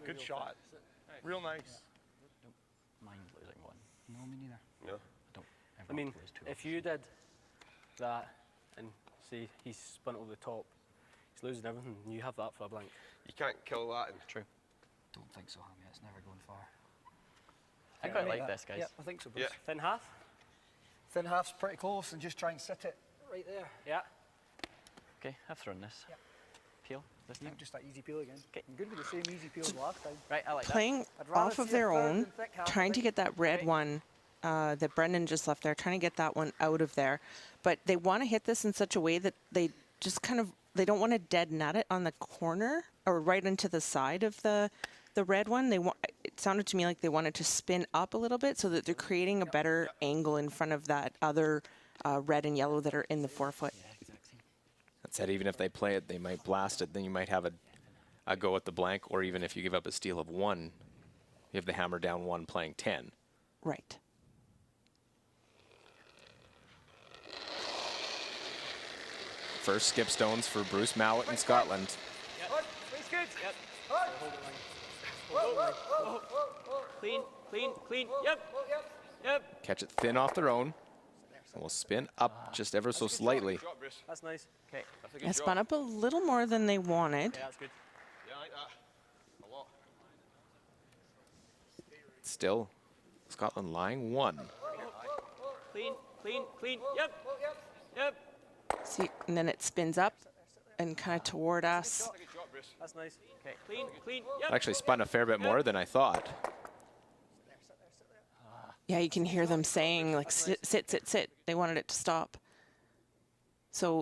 Good shot. Real nice. Mind losing one. No, me neither. No. Ever I mean, lose two. if you did that and see he's spun over the top, he's losing everything, and you have that for a blank. You can't kill that. And True. Don't think so, Hammy. It's never going far. I quite like this, guys. Yeah, I think so, Bruce. Yeah. Thin half? Thin half's pretty close, and just try and sit it right there. Yeah. Okay, I've thrown this. Yep. Peel this Yeah, time. just that easy peel again. Okay. I'm good with the same easy peel as last time. Right, I like that. Playing I'd rather off of see a their third own, than thick half, I trying to think. get that red one that Brendan just left there, trying to get that one out of there. But they want to hit this in such a way that they just kind of, they don't want to dead nut it on the corner or right into the side of the red one. They want, it sounded to me like they wanted to spin up a little bit so that they're creating a better angle in front of that other red and yellow that are in the 4 foot. That said, even if they play it, they might blast it. Then you might have a go at the blank, or even if you give up a steal of 1, you have the hammer down 1 playing 10. Right. First skip stones for Bruce Mallett in Scotland. Clean, clean, clean. Yep. Yep. Catch it thin off their own. And we'll spin up just ever so slightly. That's nice. Okay. I spun up a little more than they wanted. Yeah, that's good. Yeah, I like that. A lot. Still, Scotland lying 1. Clean, clean, clean. Yep. Yep. See, and then it spins up and kind of toward us. That's nice. Okay. Clean, clean. Yep. Actually spun a fair bit more than I thought. Yeah, you can hear them saying, like, sit, sit, sit, sit. They wanted it to stop. So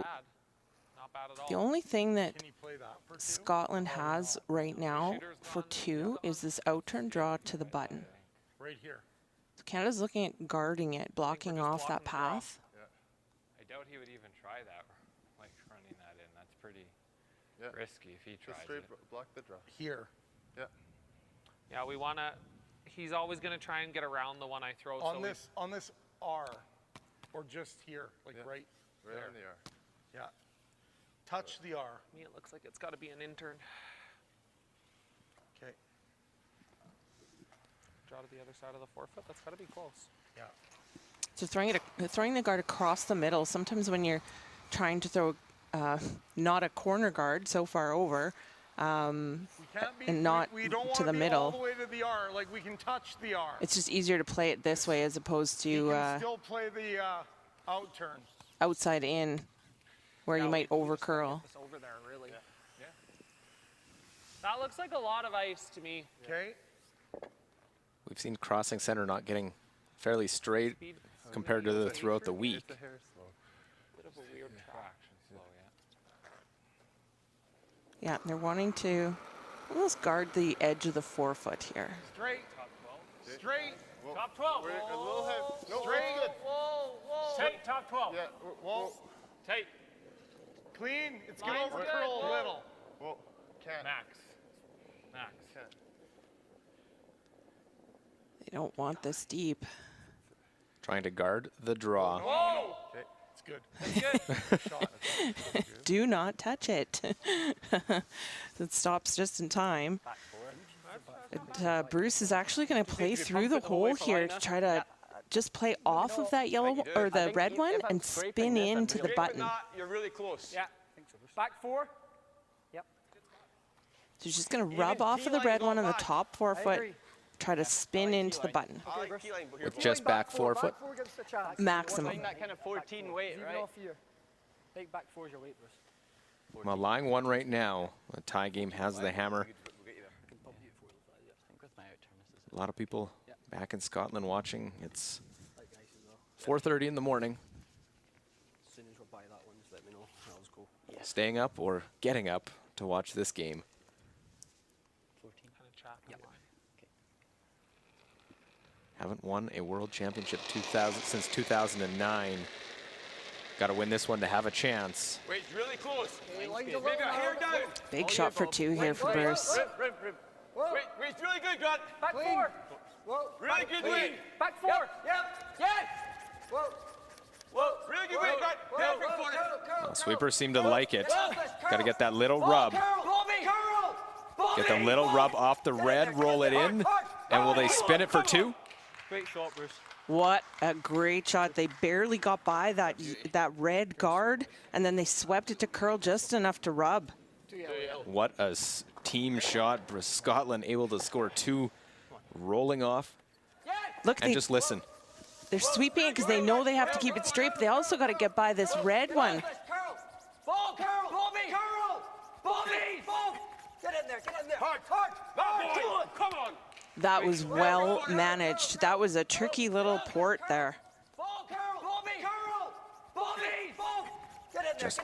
Not bad at all. the only thing that Can you play that for 2? Scotland has right now for 2 is this out-turn draw to the button. Right here. So Canada's looking at guarding it, blocking off that path. I doubt he would even try that, like running that in. That's pretty risky if he Just tries straight it. block the draw. Here. Yeah. Yeah, we want to. He's always going to try and get around the one I throw. On this R, or just here, like right Right there. on the R. Yeah. Touch the R. To me, it looks like it's got to be an intern. Okay. Draw to the other side of the forefoot. That's got to be close. Yeah. So throwing the guard across the middle. Sometimes when you're trying to throw not a corner guard so far over, and not we don't to the be middle. all the way to the R. Like we can touch the R. It's just easier to play it this way as opposed to You can still play the out turn. outside in, where you might over curl. It's over there, really. Yeah. That looks like a lot of ice to me. Okay. We've seen crossing center not getting fairly straight compared to throughout the week. Bit of a weird track. Slow, yeah. Yeah, they're wanting to almost guard the edge of the forefoot here. Straight. Straight. Top 12. We're a little heavy. No, Straight. good. Whoa, whoa. Tight, top 12. Yeah. Whoa. Tight. Clean. It's Line's going to over good. curl a Whoa. little. Whoa. Can't. Max. Max. Can't. They don't want this deep. Trying to guard the draw. Whoa. Okay. It's good. That's good. Shot. Do not touch it. It stops just in time. But, Bruce is actually going to play through the hole here to try to just play off of that yellow or the red one and spin into the button. You're really close. Yeah. Back 4. Yep. So he's just going to rub off of the red one on the top forefoot, try to spin into the button. With just back forefoot. Back 4 gives us a chance. Maximum. That kind of 14 weight, Even right? off here. Take back 4 is your weight, Bruce. Well, lying 1 right now. The tie game has the hammer. A lot of people back in Scotland watching. It's 4:30 in the morning. As soon as we're by that one, just let me know. I'll just go. Staying up or getting up to watch this game. 14. Kind of choppy. Yep. Haven't won a world championship since 2009. Got to win this one to have a chance. Wait, really close. Okay, lines Maybe a little a hair now. down. Big shot for 2 here for Bruce. Rip. Whoa. Wait, it's really good, Grant. Back 4. Whoa. Really good win. Back 4. Yep. Yes. Whoa. Whoa, really good win, Grant. Perfect for it. Well, sweepers seem to like it. Got to get that little rub. Get the little rub off the red, roll it in, and will they spin it for 2? Great shot, Bruce. What a great shot. They barely got by that red guard, and then they swept it to curl just enough to rub. What a team shot. Scotland able to score 2, rolling off. Look, And just listen. they're sweeping it because they know they have to keep it straight, but they also got to get by this red one. Ball, Carol. Bobby. Carol. Bobby. Get in there. Hard. Come on. That was well managed. That was a tricky little port there. Ball, Carol. Bobby. Just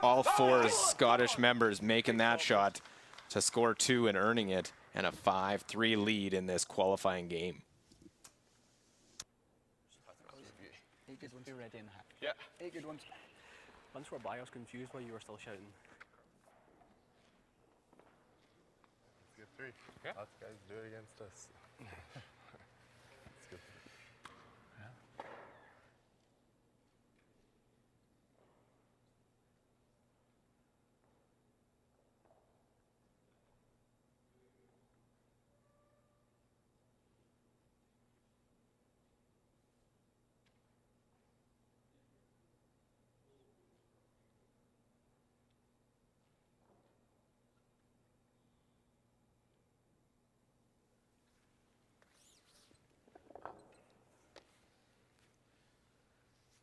all 4 Scottish members making that shot to score 2 and earning it, and a 5-3 lead in this qualifying game. 8 good ones. Be ready in the hat. Yeah. 8 good ones. Once we're by, I was confused why you were still shouting. 3. Okay. Lots of guys do it against us. It's good.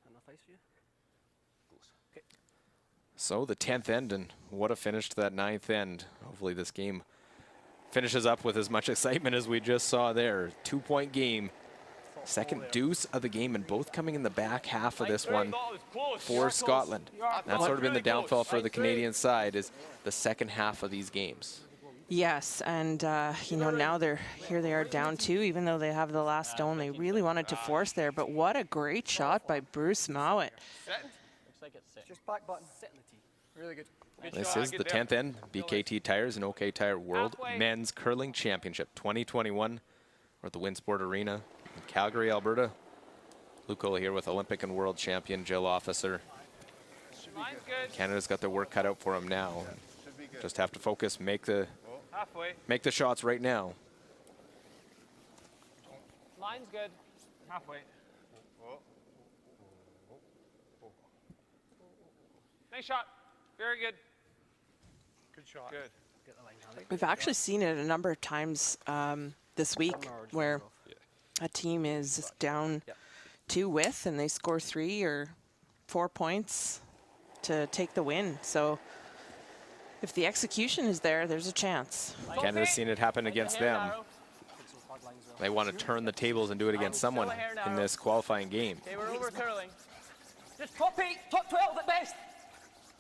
Enough ice for you? Okay. So the 10th end, and what a finish to that 9th end. Hopefully this game finishes up with as much excitement as we just saw there. 2-point game. Second deuce of the game, and both coming in the back half of this one for Scotland. That's sort of been the downfall for the Canadian side, is the second half of these games. Yes, and you know, now they are down 2, even though they have the last stone. They really wanted to force there, but what a great shot by Bruce Mowat. Looks like it's set. Just back button. Set in the tee. Really good. This is the 10th end, BKT Tires and OK Tire World Men's Curling Championship 2021. We're at the Winsport Arena in Calgary, Alberta. Luke Ola here with Olympic and World Champion Jill Officer. Canada's got their work cut out for them now. Just have to focus, make the shots right now. Line's good. Halfway. Nice shot. Very good. Good shot. Good. We've actually seen it a number of times this week where a team is down 2 with and they score 3 or 4 points to take the win. So if the execution is there, there's a chance. Canada's seen it happen against them. They want to turn the tables and do it against someone in this qualifying game. Okay, we're over curling. Just top 8, top 12 at best.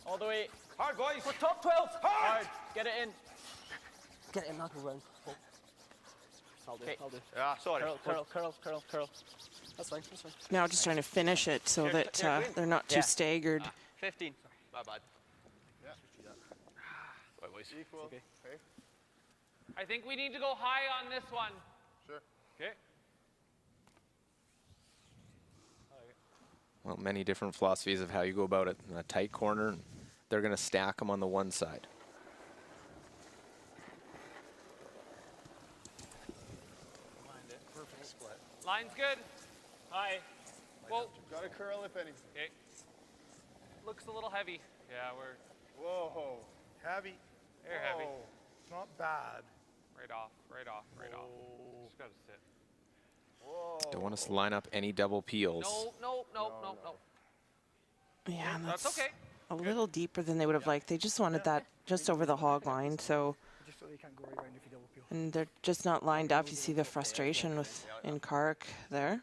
All the way. Hard, boys. We're top 12. Hard. Get it in. Get it in, knuckle round. I'll do. Okay. I'll do. Yeah, sorry. Curl. That's fine. That's fine. Now just trying to finish it so that they're not too staggered. 15. My bad. Yeah. Right, boys. Equal. Okay. Okay. I think we need to go high on this one. Sure. Okay. Well, many different philosophies of how you go about it. In a tight corner, they're going to stack them on the one side. Perfect split. Line's good. High. Whoa. Got to curl if anything. Okay. Looks a little heavy. Yeah, we're Whoa. Heavy. they're heavy. Whoa. It's not bad. Right off. Just gotta sit. Whoa. Don't want us to line up any double peels. No. Yeah, and That's that's okay. a little deeper than they would have liked. They just wanted that just over the hog line, so. Just so they can't go right round if you double peel. And they're just not lined up. You see the frustration in Kark there.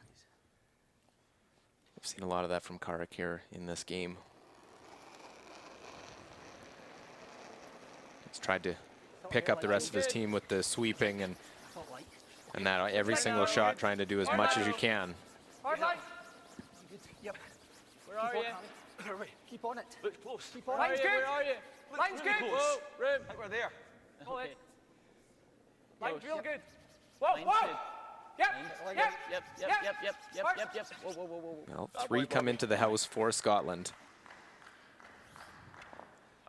I've seen a lot of that from Kark here in this game. He's tried to pick up the rest of his team with the sweeping and that every single shot, trying to do as much as you can. Hard line. Yep. Where are you? Keep on it. Look close. Keep on. Where Line's are you? good. Where are you? Line's good. Whoa, rim. I think we're there. Pull it. Line's real good. Line's Whoa. good. Yep. Whoa. Well, 3 come into the house for Scotland.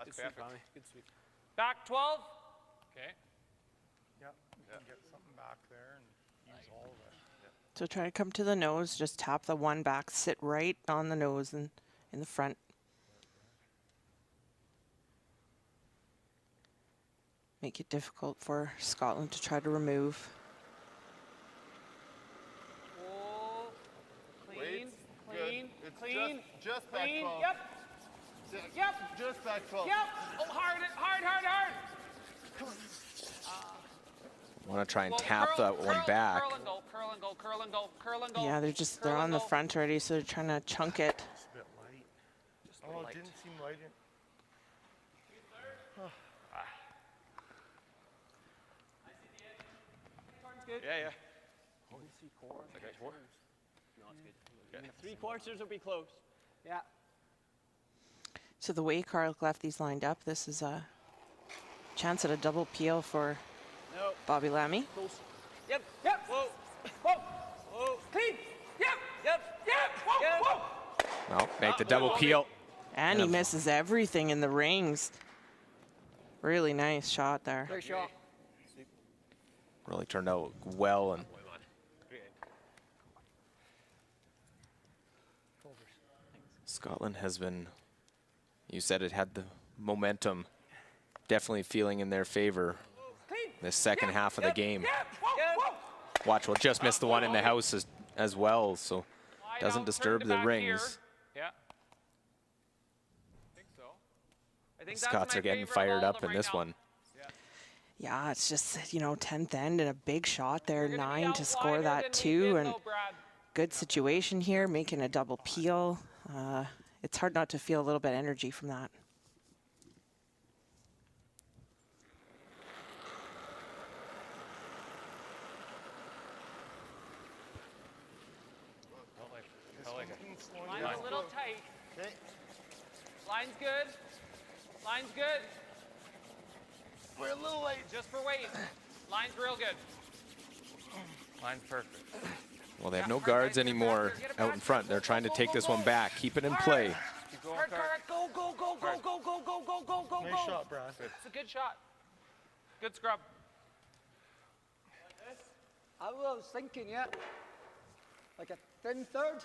Good sweep, Ronnie. Good sweep. Back 12. Okay. Yeah, you can get something back there and use all of it. So try to come to the nose, just tap the one back, sit right on the nose and in the front. Make it difficult for Scotland to try to remove. Whoa. Clean. Wait. Clean. Good. It's Clean. just back Clean. 12. Yep. Yep. Just back 12. Yep. Oh, hard. Want to try and Well, tap that one back. Curl and go. Yeah, they're on the front already, so they're trying to chunk it. It's a bit light. Oh, it didn't seem light. Yeah. No, it's good. 3/4 will be close. Yeah. So the way Karl left these lined up, this is a chance at a double peel for Bobby Lammy. Yep. Yep. Whoa. Whoa. Whoa. Clean. Yep. Yep. Yep. Whoa. Whoa. Well, make the double peel. And he misses everything in the rings. Really nice shot there. Great shot. Really turned out well. And Scotland has been, you said it had the momentum, definitely feeling in their favor this second half of the game. Watch, we'll just miss the one in the house as well, so doesn't disturb the rings. Yeah. I think so. I think Scots are getting fired up in this one. Yeah, it's just, you know, 10th end and a big shot there, 9 to score that 2, and good situation here, making a double peel. It's hard not to feel a little bit of energy from that. Line's a little tight. Line's good. Line's good. We're a little late. Just for weight. Line's real good. Line's perfect. Well, they have no guards anymore out in front. They're trying to take this one back, keep it in play. Hard, go, go, go, go, go, go, go, go, go, go, go. Nice shot, Brad. It's a good shot. Good scrub. I was thinking, yeah. Like a thin third.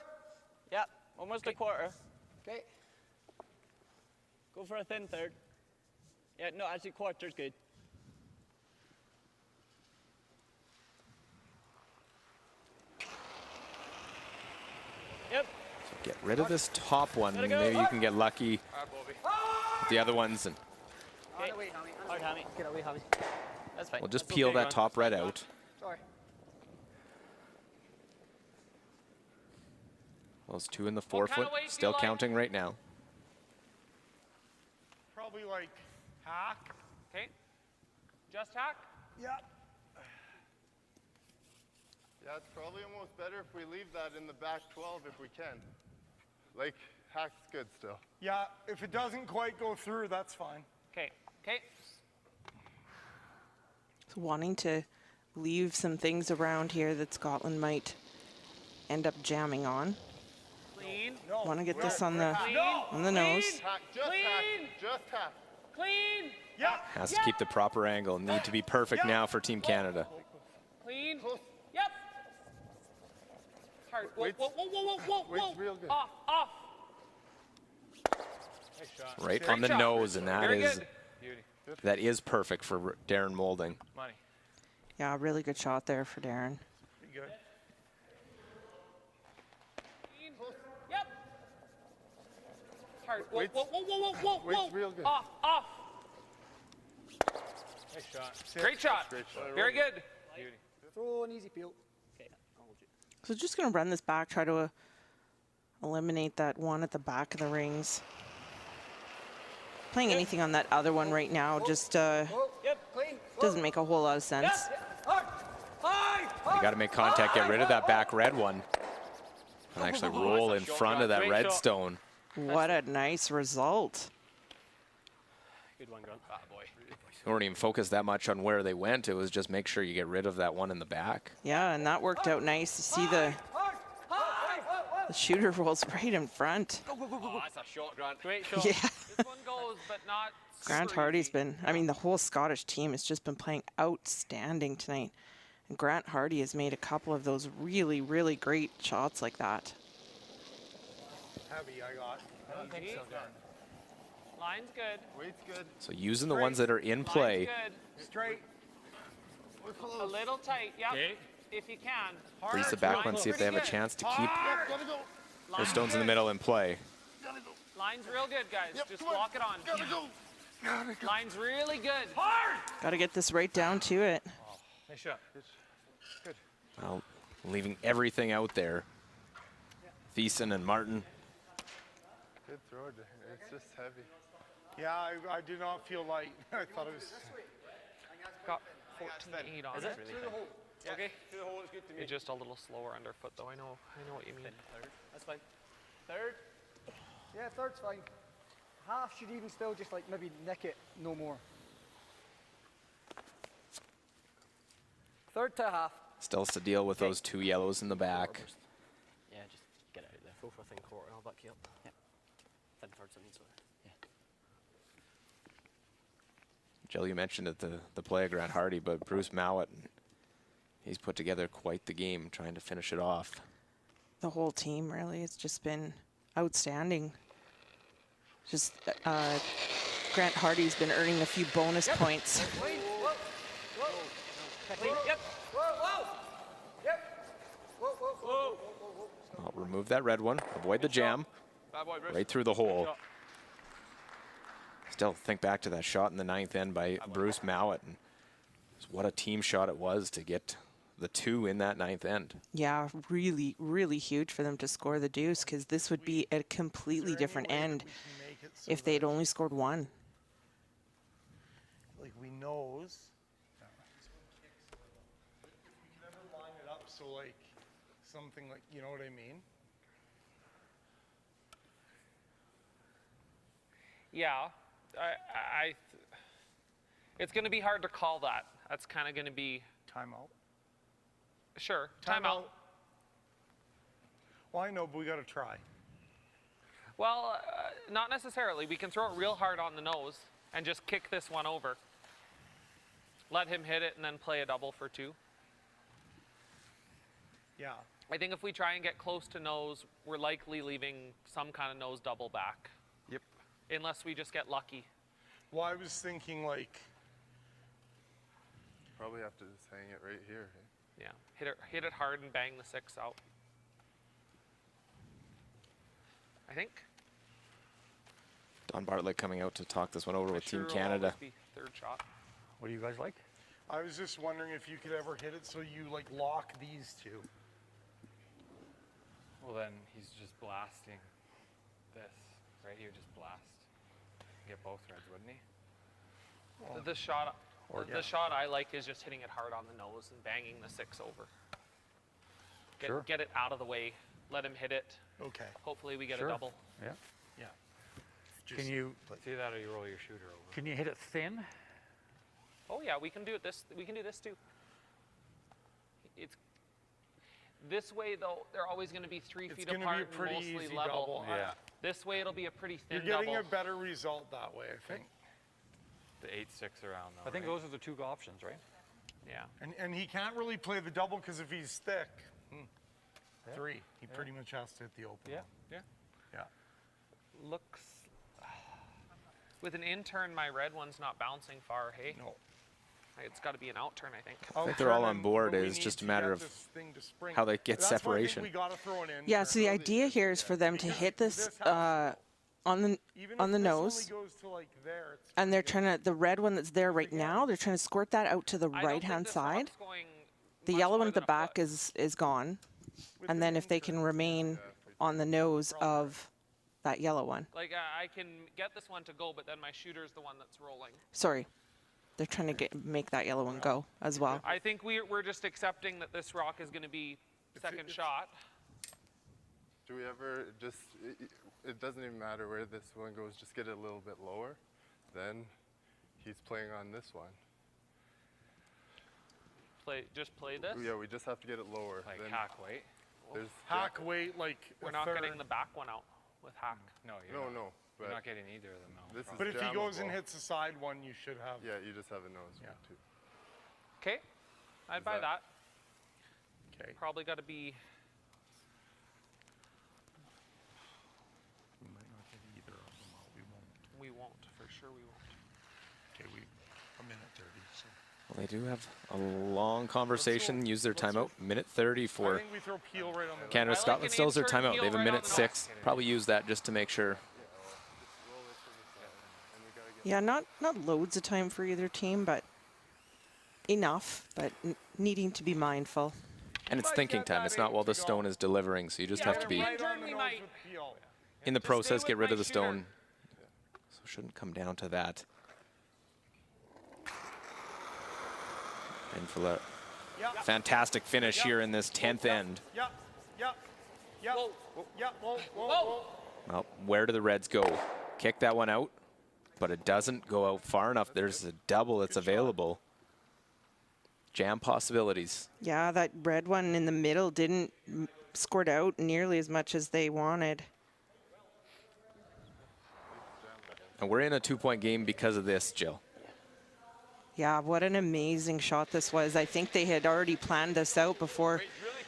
Yep, almost a quarter. Okay. Go for a thin third. Yeah, no, actually quarter's good. Yep. Get rid of this top one. Maybe you can get lucky with the other ones. And Okay. Hard hammy. Get away, Hammy. That's fine. we'll just That's peel okay, that Ron. top red out. Sorry. Those 2 in the 4 kind of foot, weight do you still like? counting right now. Probably like hack. Okay. Just hack. Yeah. Yeah, it's probably almost better if we leave that in the back 12 if we can. Like, hack's good still. Yeah, if it doesn't quite go through, that's fine. Okay. Okay. So wanting to leave some things around here that Scotland might end up jamming on. Clean. Want to get this on the Clean. nose. Hack, just Clean. hack, just hack. Clean. Yeah. Has to keep the proper angle. Need to be perfect now for Team Canada. Clean. Yep. Hard. Whoa, whoa, whoa, whoa, whoa, whoa, Wait's real good. Off, off. Right Great on the shot. nose, and Very good. that is perfect for Darren Moulding. Money. Yeah, really good shot there for Darren. Pretty good. Clean. Yep. Hard. Whoa, Wait's- whoa, whoa, whoa, whoa, whoa, Wait's whoa. real good. Off, off. Nice shot. Great shot. Great shot. Very good. Beauty. Throw an easy peel. Okay, I'll hold you. So just going to run this back, try to eliminate that one at the back of the rings. Playing anything on that other one right now just Yep. Clean. doesn't make a whole lot of sense. Hard. High. You got to make contact, get rid of that back red one, and actually roll in front of that Great red shot. stone. What a nice result. Good one, Grunt. boy. You weren't even focused that much on where they went. It was just make sure you get rid of that one in the back. Yeah, and that worked out nice. You see the shooter rolls right in front. Oh, that's a shot, Grant. Great shot. Yeah. This one goes, but not. Grant super Hardy's easy. been, I mean, the whole Scottish team has just been playing outstanding tonight. And Grant Hardy has made a couple of those really, really great shots like that. Heavy, I got. I don't think so, Darren. Line's good. Wait's good. So using the ones that are in play. Line's good. Straight. We're close. A little tight. Yep. Okay. If you can. Freeze the back one, see if they have a chance to keep Gotta go. those stones in the middle in play. Gotta go. Line's real good, guys. Yep, Just come on. lock it on. Gotta go. Gotta go. Line's really good. Hard. Got to get this right down to it. Nice shot. Well, leaving everything out there. Thiessen and Martin. Good throw, Darren. It's just heavy. Yeah, I do not feel light. I thought it was. Got 14-8 on it. Okay. Through the hole, it's good to me. It's just a little slower underfoot, though. I know what you mean. Third. That's fine. Third. Yeah, third's fine. Half should even still just like maybe nick it, no more. Third to half. Still has to deal with those 2 yellows in the back. Yeah, just get out of there. Go for a thin quarter and I'll back you up. Yep. Thin thirds, I mean, sorry. Yeah. Jill, you mentioned at the play of Grant Hardy, but Bruce Mowat, he's put together quite the game trying to finish it off. The whole team, really. It's just been outstanding. Just Grant Hardy's been earning a few bonus points. I'll remove that red one, avoid the jam, right through the hole. Still think back to that shot in the 9th end by Bruce Mowat, and what a team shot it was to get the 2 in that 9th end. Yeah, really, really huge for them to score the deuce, because this would be a completely different end if they'd only scored 1. Like we knows. We can never line it up so like something like, you know what I mean? Yeah, it's going to be hard to call that. That's kind of going to be timeout. Sure, timeout. Well, I know, but we got to try. Well, not necessarily. We can throw it real hard on the nose and just kick this one over. Let him hit it and then play a double for 2. Yeah. I think if we try and get close to nose, we're likely leaving some kind of nose double back. Yep. Unless we just get lucky. Well, I was thinking like. Probably have to just hang it right here. Hey? Yeah, hit it hard and bang the 6 out. I think. Don Bartlett coming out to talk this one over with Team Sure Canada. Be 3rd shot. What do you guys like? I was just wondering if you could ever hit it so you like lock these 2. Well, then he's just blasting this right here. Just blast. Get both reds, wouldn't he? Well, the shot I like is just hitting it hard on the nose and banging the 6 over. Get it out of the way. Let him hit it. Okay. Hopefully we get a double. Yeah. Yeah. Can you see that, or you roll your shooter over? Can you hit it thin? Oh yeah, we can do it. We can do this too. It's this way though. They're always going to be 3 feet apart and mostly level. Yeah. This way it'll be a pretty thin You're getting double. a better result that way, I think. The 8-6 around though. I think those are the 2 options, right? Yeah. And he can't really play the double because if he's thick, 3. He pretty much has to hit the open. Yeah. One. Yeah. Yeah. Looks. With an in turn, my red one's not bouncing far. Hey. No. It's got to be an out turn, I think. I think they're all on board. It's just a matter of how they get separation. Yeah, so the idea here is for them to hit this on the nose, and they're trying to, the red one that's there right now, they're trying to squirt that out to the right-hand side. The yellow one at the back is gone, and then if they can remain on the nose of that yellow one. Like I can get this one to go, but then my shooter's the one that's rolling. Sorry. They're trying to make that yellow one go as well. I think we're just accepting that this rock is going to be second shot. Do we ever just, it doesn't even matter where this one goes, just get it a little bit lower. Then he's playing on this one. Just play this? Yeah, we just have to get it lower. Like then hack weight? Hack weight like we're not getting the back one out with hack. No, no. You're not getting either of them out. But if he goes and hits the side one, you should have. Yeah, you just have a nose one too. Okay, I'd buy that. Okay. Probably got to be. We might not get either of them out. We won't. We won't, for sure we won't. Okay, a minute 30. So. Well, they do have a long conversation. Use their timeout. Minute 30 for I think we throw Peel right on the Canada. Scotland still has their timeout. They have a minute 6. Probably use that just to make sure. Yeah, not loads of time for either team, but enough, but needing to be mindful. And it's thinking time. It's not while the stone is delivering, so you just have to be in the process, get rid of the stone. So it shouldn't come down to that. And for the fantastic finish here in this 10th end. Well, where do the Reds go? Kick that one out, but it doesn't go out far enough. There's a double that's available. jam possibilities. Yeah, that red one in the middle didn't scored out nearly as much as they wanted. And we're in a 2-point game because of this, Jill. Yeah, what an amazing shot this was. I think they had already planned this out before,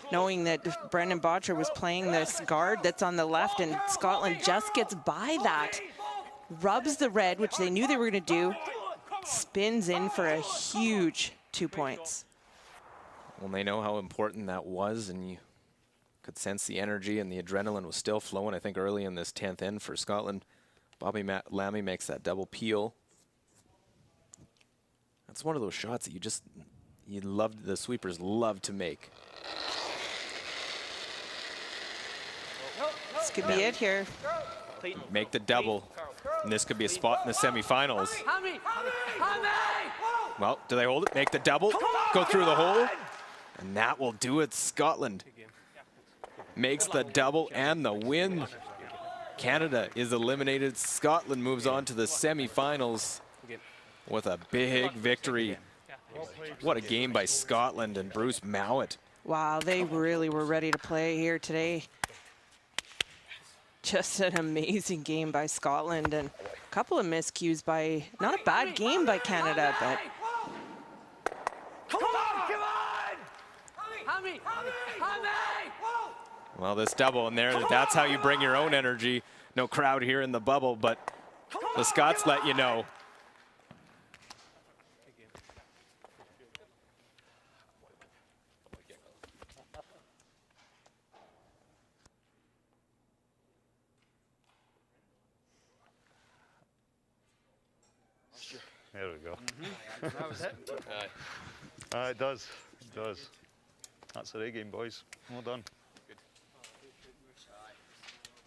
knowing that Brendan Botcher was playing this guard that's on the left, and Scotland just gets by that. Rubs the red, which they knew they were going to do, spins in for a huge 2 points. Well, they know how important that was, and you could sense the energy, and the adrenaline was still flowing, I think, early in this 10th end for Scotland. Bobby Lammy makes that double peel. That's one of those shots that the sweepers love to make. This could be it here. Make the double, and this could be a spot in the semifinals. Well, do they hold it? Make the double, go through the hole, and that will do it. Scotland makes the double and the win. Canada is eliminated. Scotland moves on to the semifinals with a big victory. What a game by Scotland and Bruce Mowat. Wow, they really were ready to play here today. Just an amazing game by Scotland, and a couple of miscues by, not a bad game by Canada, but. Come on! Well, this double in there, that's how you bring your own energy. No crowd here in the bubble, but the Scots let you know. There we go. That was it. It does. It does. That's the A game, boys. Well done.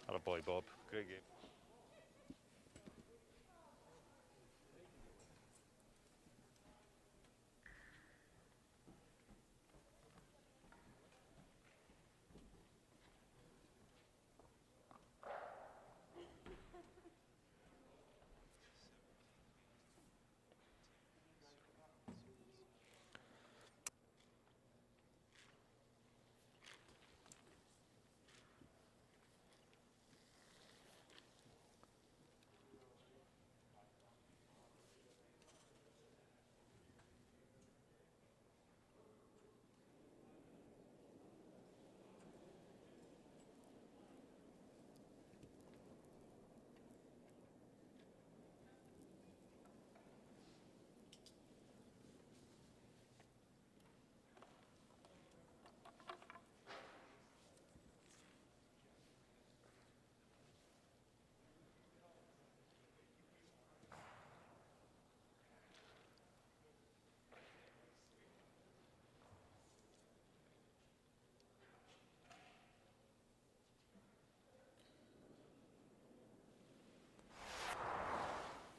Attaboy, Bob. Great game.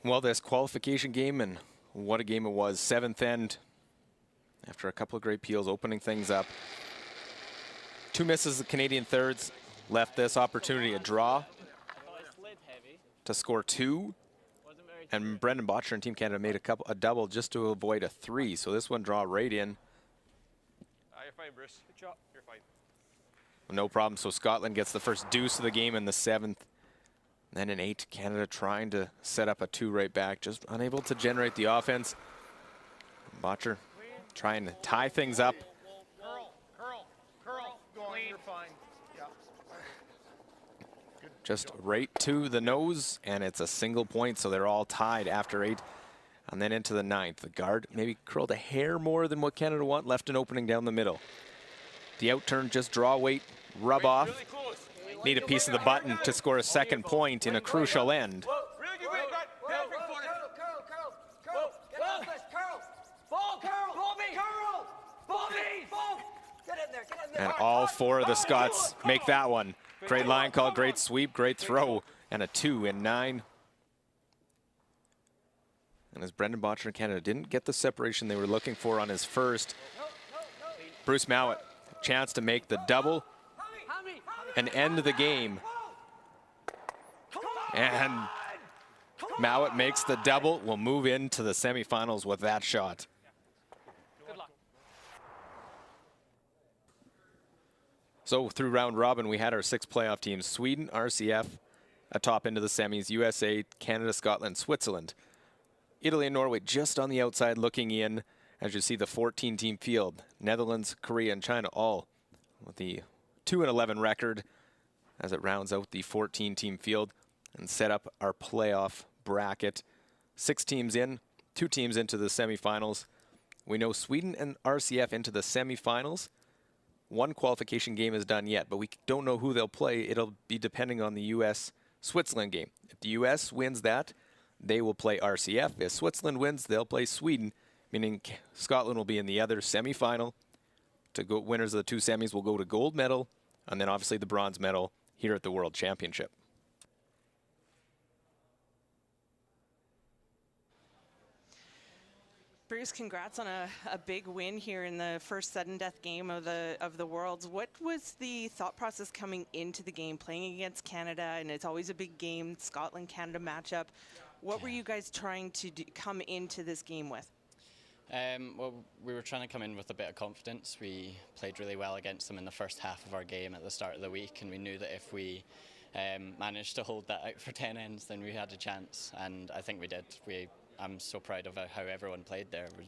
Well, this qualification game, and what a game it was. 7th end, after a couple of great peels, opening things up. 2 misses, the Canadian thirds left this opportunity a draw to score 2. And Brendan Botcher and Team Canada made a double just to avoid a 3. So this one draw right in. You're fine, Bruce. Good job. You're fine. No problem. So Scotland gets the first deuce of the game in the 7th. Then in 8, Canada trying to set up a 2 right back, just unable to generate the offense. Botcher trying to tie things up. Curl. Going, you're fine. Yeah. Just right to the nose, and it's a single point, so they're all tied after 8. And then into the 9th. The guard maybe curled a hair more than what Canada want, left an opening down the middle. The outturn, just draw weight, rub off. Need a piece of the button to score a 2nd point in a crucial end. And all 4 of the Scots make that one. Great line call, great sweep, great throw, and a 2 in 9. And as Brendan Botcher in Canada didn't get the separation they were looking for on his first, Bruce Mowat, chance to make the double and end the game. And Mowat makes the double. We'll move into the semifinals with that shot. So through round robin, we had our 6 playoff teams: Sweden, RCF, atop into the semis, USA, Canada, Scotland, Switzerland. Italy and Norway just on the outside looking in, as you see the 14-team field. Netherlands, Korea, and China all with the 2-11 record as it rounds out the 14-team field and set up our playoff bracket. 6 teams in, 2 teams into the semifinals. We know Sweden and RCF into the semifinals. 1 qualification game is done yet, but we don't know who they'll play. It'll be depending on the US-Switzerland game. If the US wins that, they will play RCF. If Switzerland wins, they'll play Sweden, meaning Scotland will be in the other semifinal. To go, winners of the 2 semis will go to gold medal, and then obviously the bronze medal here at the World Championship. Bruce, congrats on a big win here in the first sudden death game of the Worlds. What was the thought process coming into the game, playing against Canada, and it's always a big game, Scotland-Canada matchup. What were you guys trying to come into this game with? Well, we were trying to come in with a bit of confidence. We played really well against them in the first half of our game at the start of the week, and we knew that if we managed to hold that out for 10 ends, then we had a chance, and I think we did. I'm so proud of how everyone played there. It was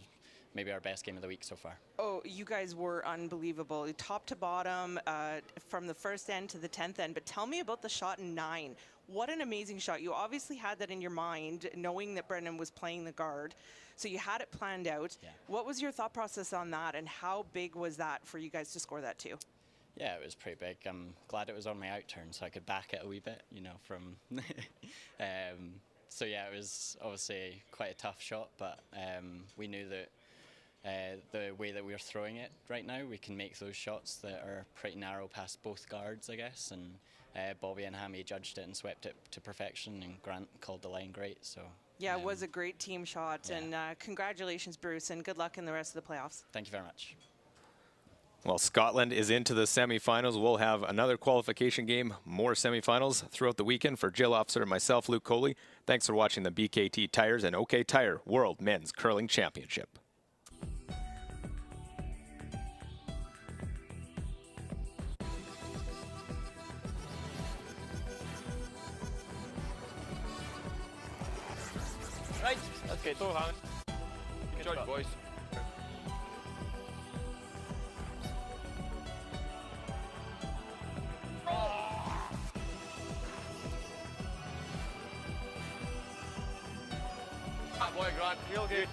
maybe our best game of the week so far. Oh, you guys were unbelievable, top to bottom, from the first end to the 10th end. But tell me about the shot in 9. What an amazing shot. You obviously had that in your mind, knowing that Brendan was playing the guard. So you had it planned out. Yeah. What was your thought process on that, and how big was that for you guys to score that too? Yeah, it was pretty big. I'm glad it was on my out turn, so I could back it a wee bit, you know, from... So yeah, it was obviously quite a tough shot, but we knew that the way that we were throwing it right now, we can make those shots that are pretty narrow past both guards, I guess. And Bobby and Hammy judged it and swept it to perfection, and Grant called the line great. So yeah, it was a great team shot, yeah. And congratulations, Bruce, and good luck in the rest of the playoffs. Thank you very much. Well, Scotland is into the semifinals. We'll have another qualification game, more semifinals throughout the weekend. For Jill Officer and myself, Luke Coley, thanks for watching the BKT Tires and OK Tire World Men's Curling Championship. Right, that's good. So, Hannah. Good job, boys. Boy, Grant, real good.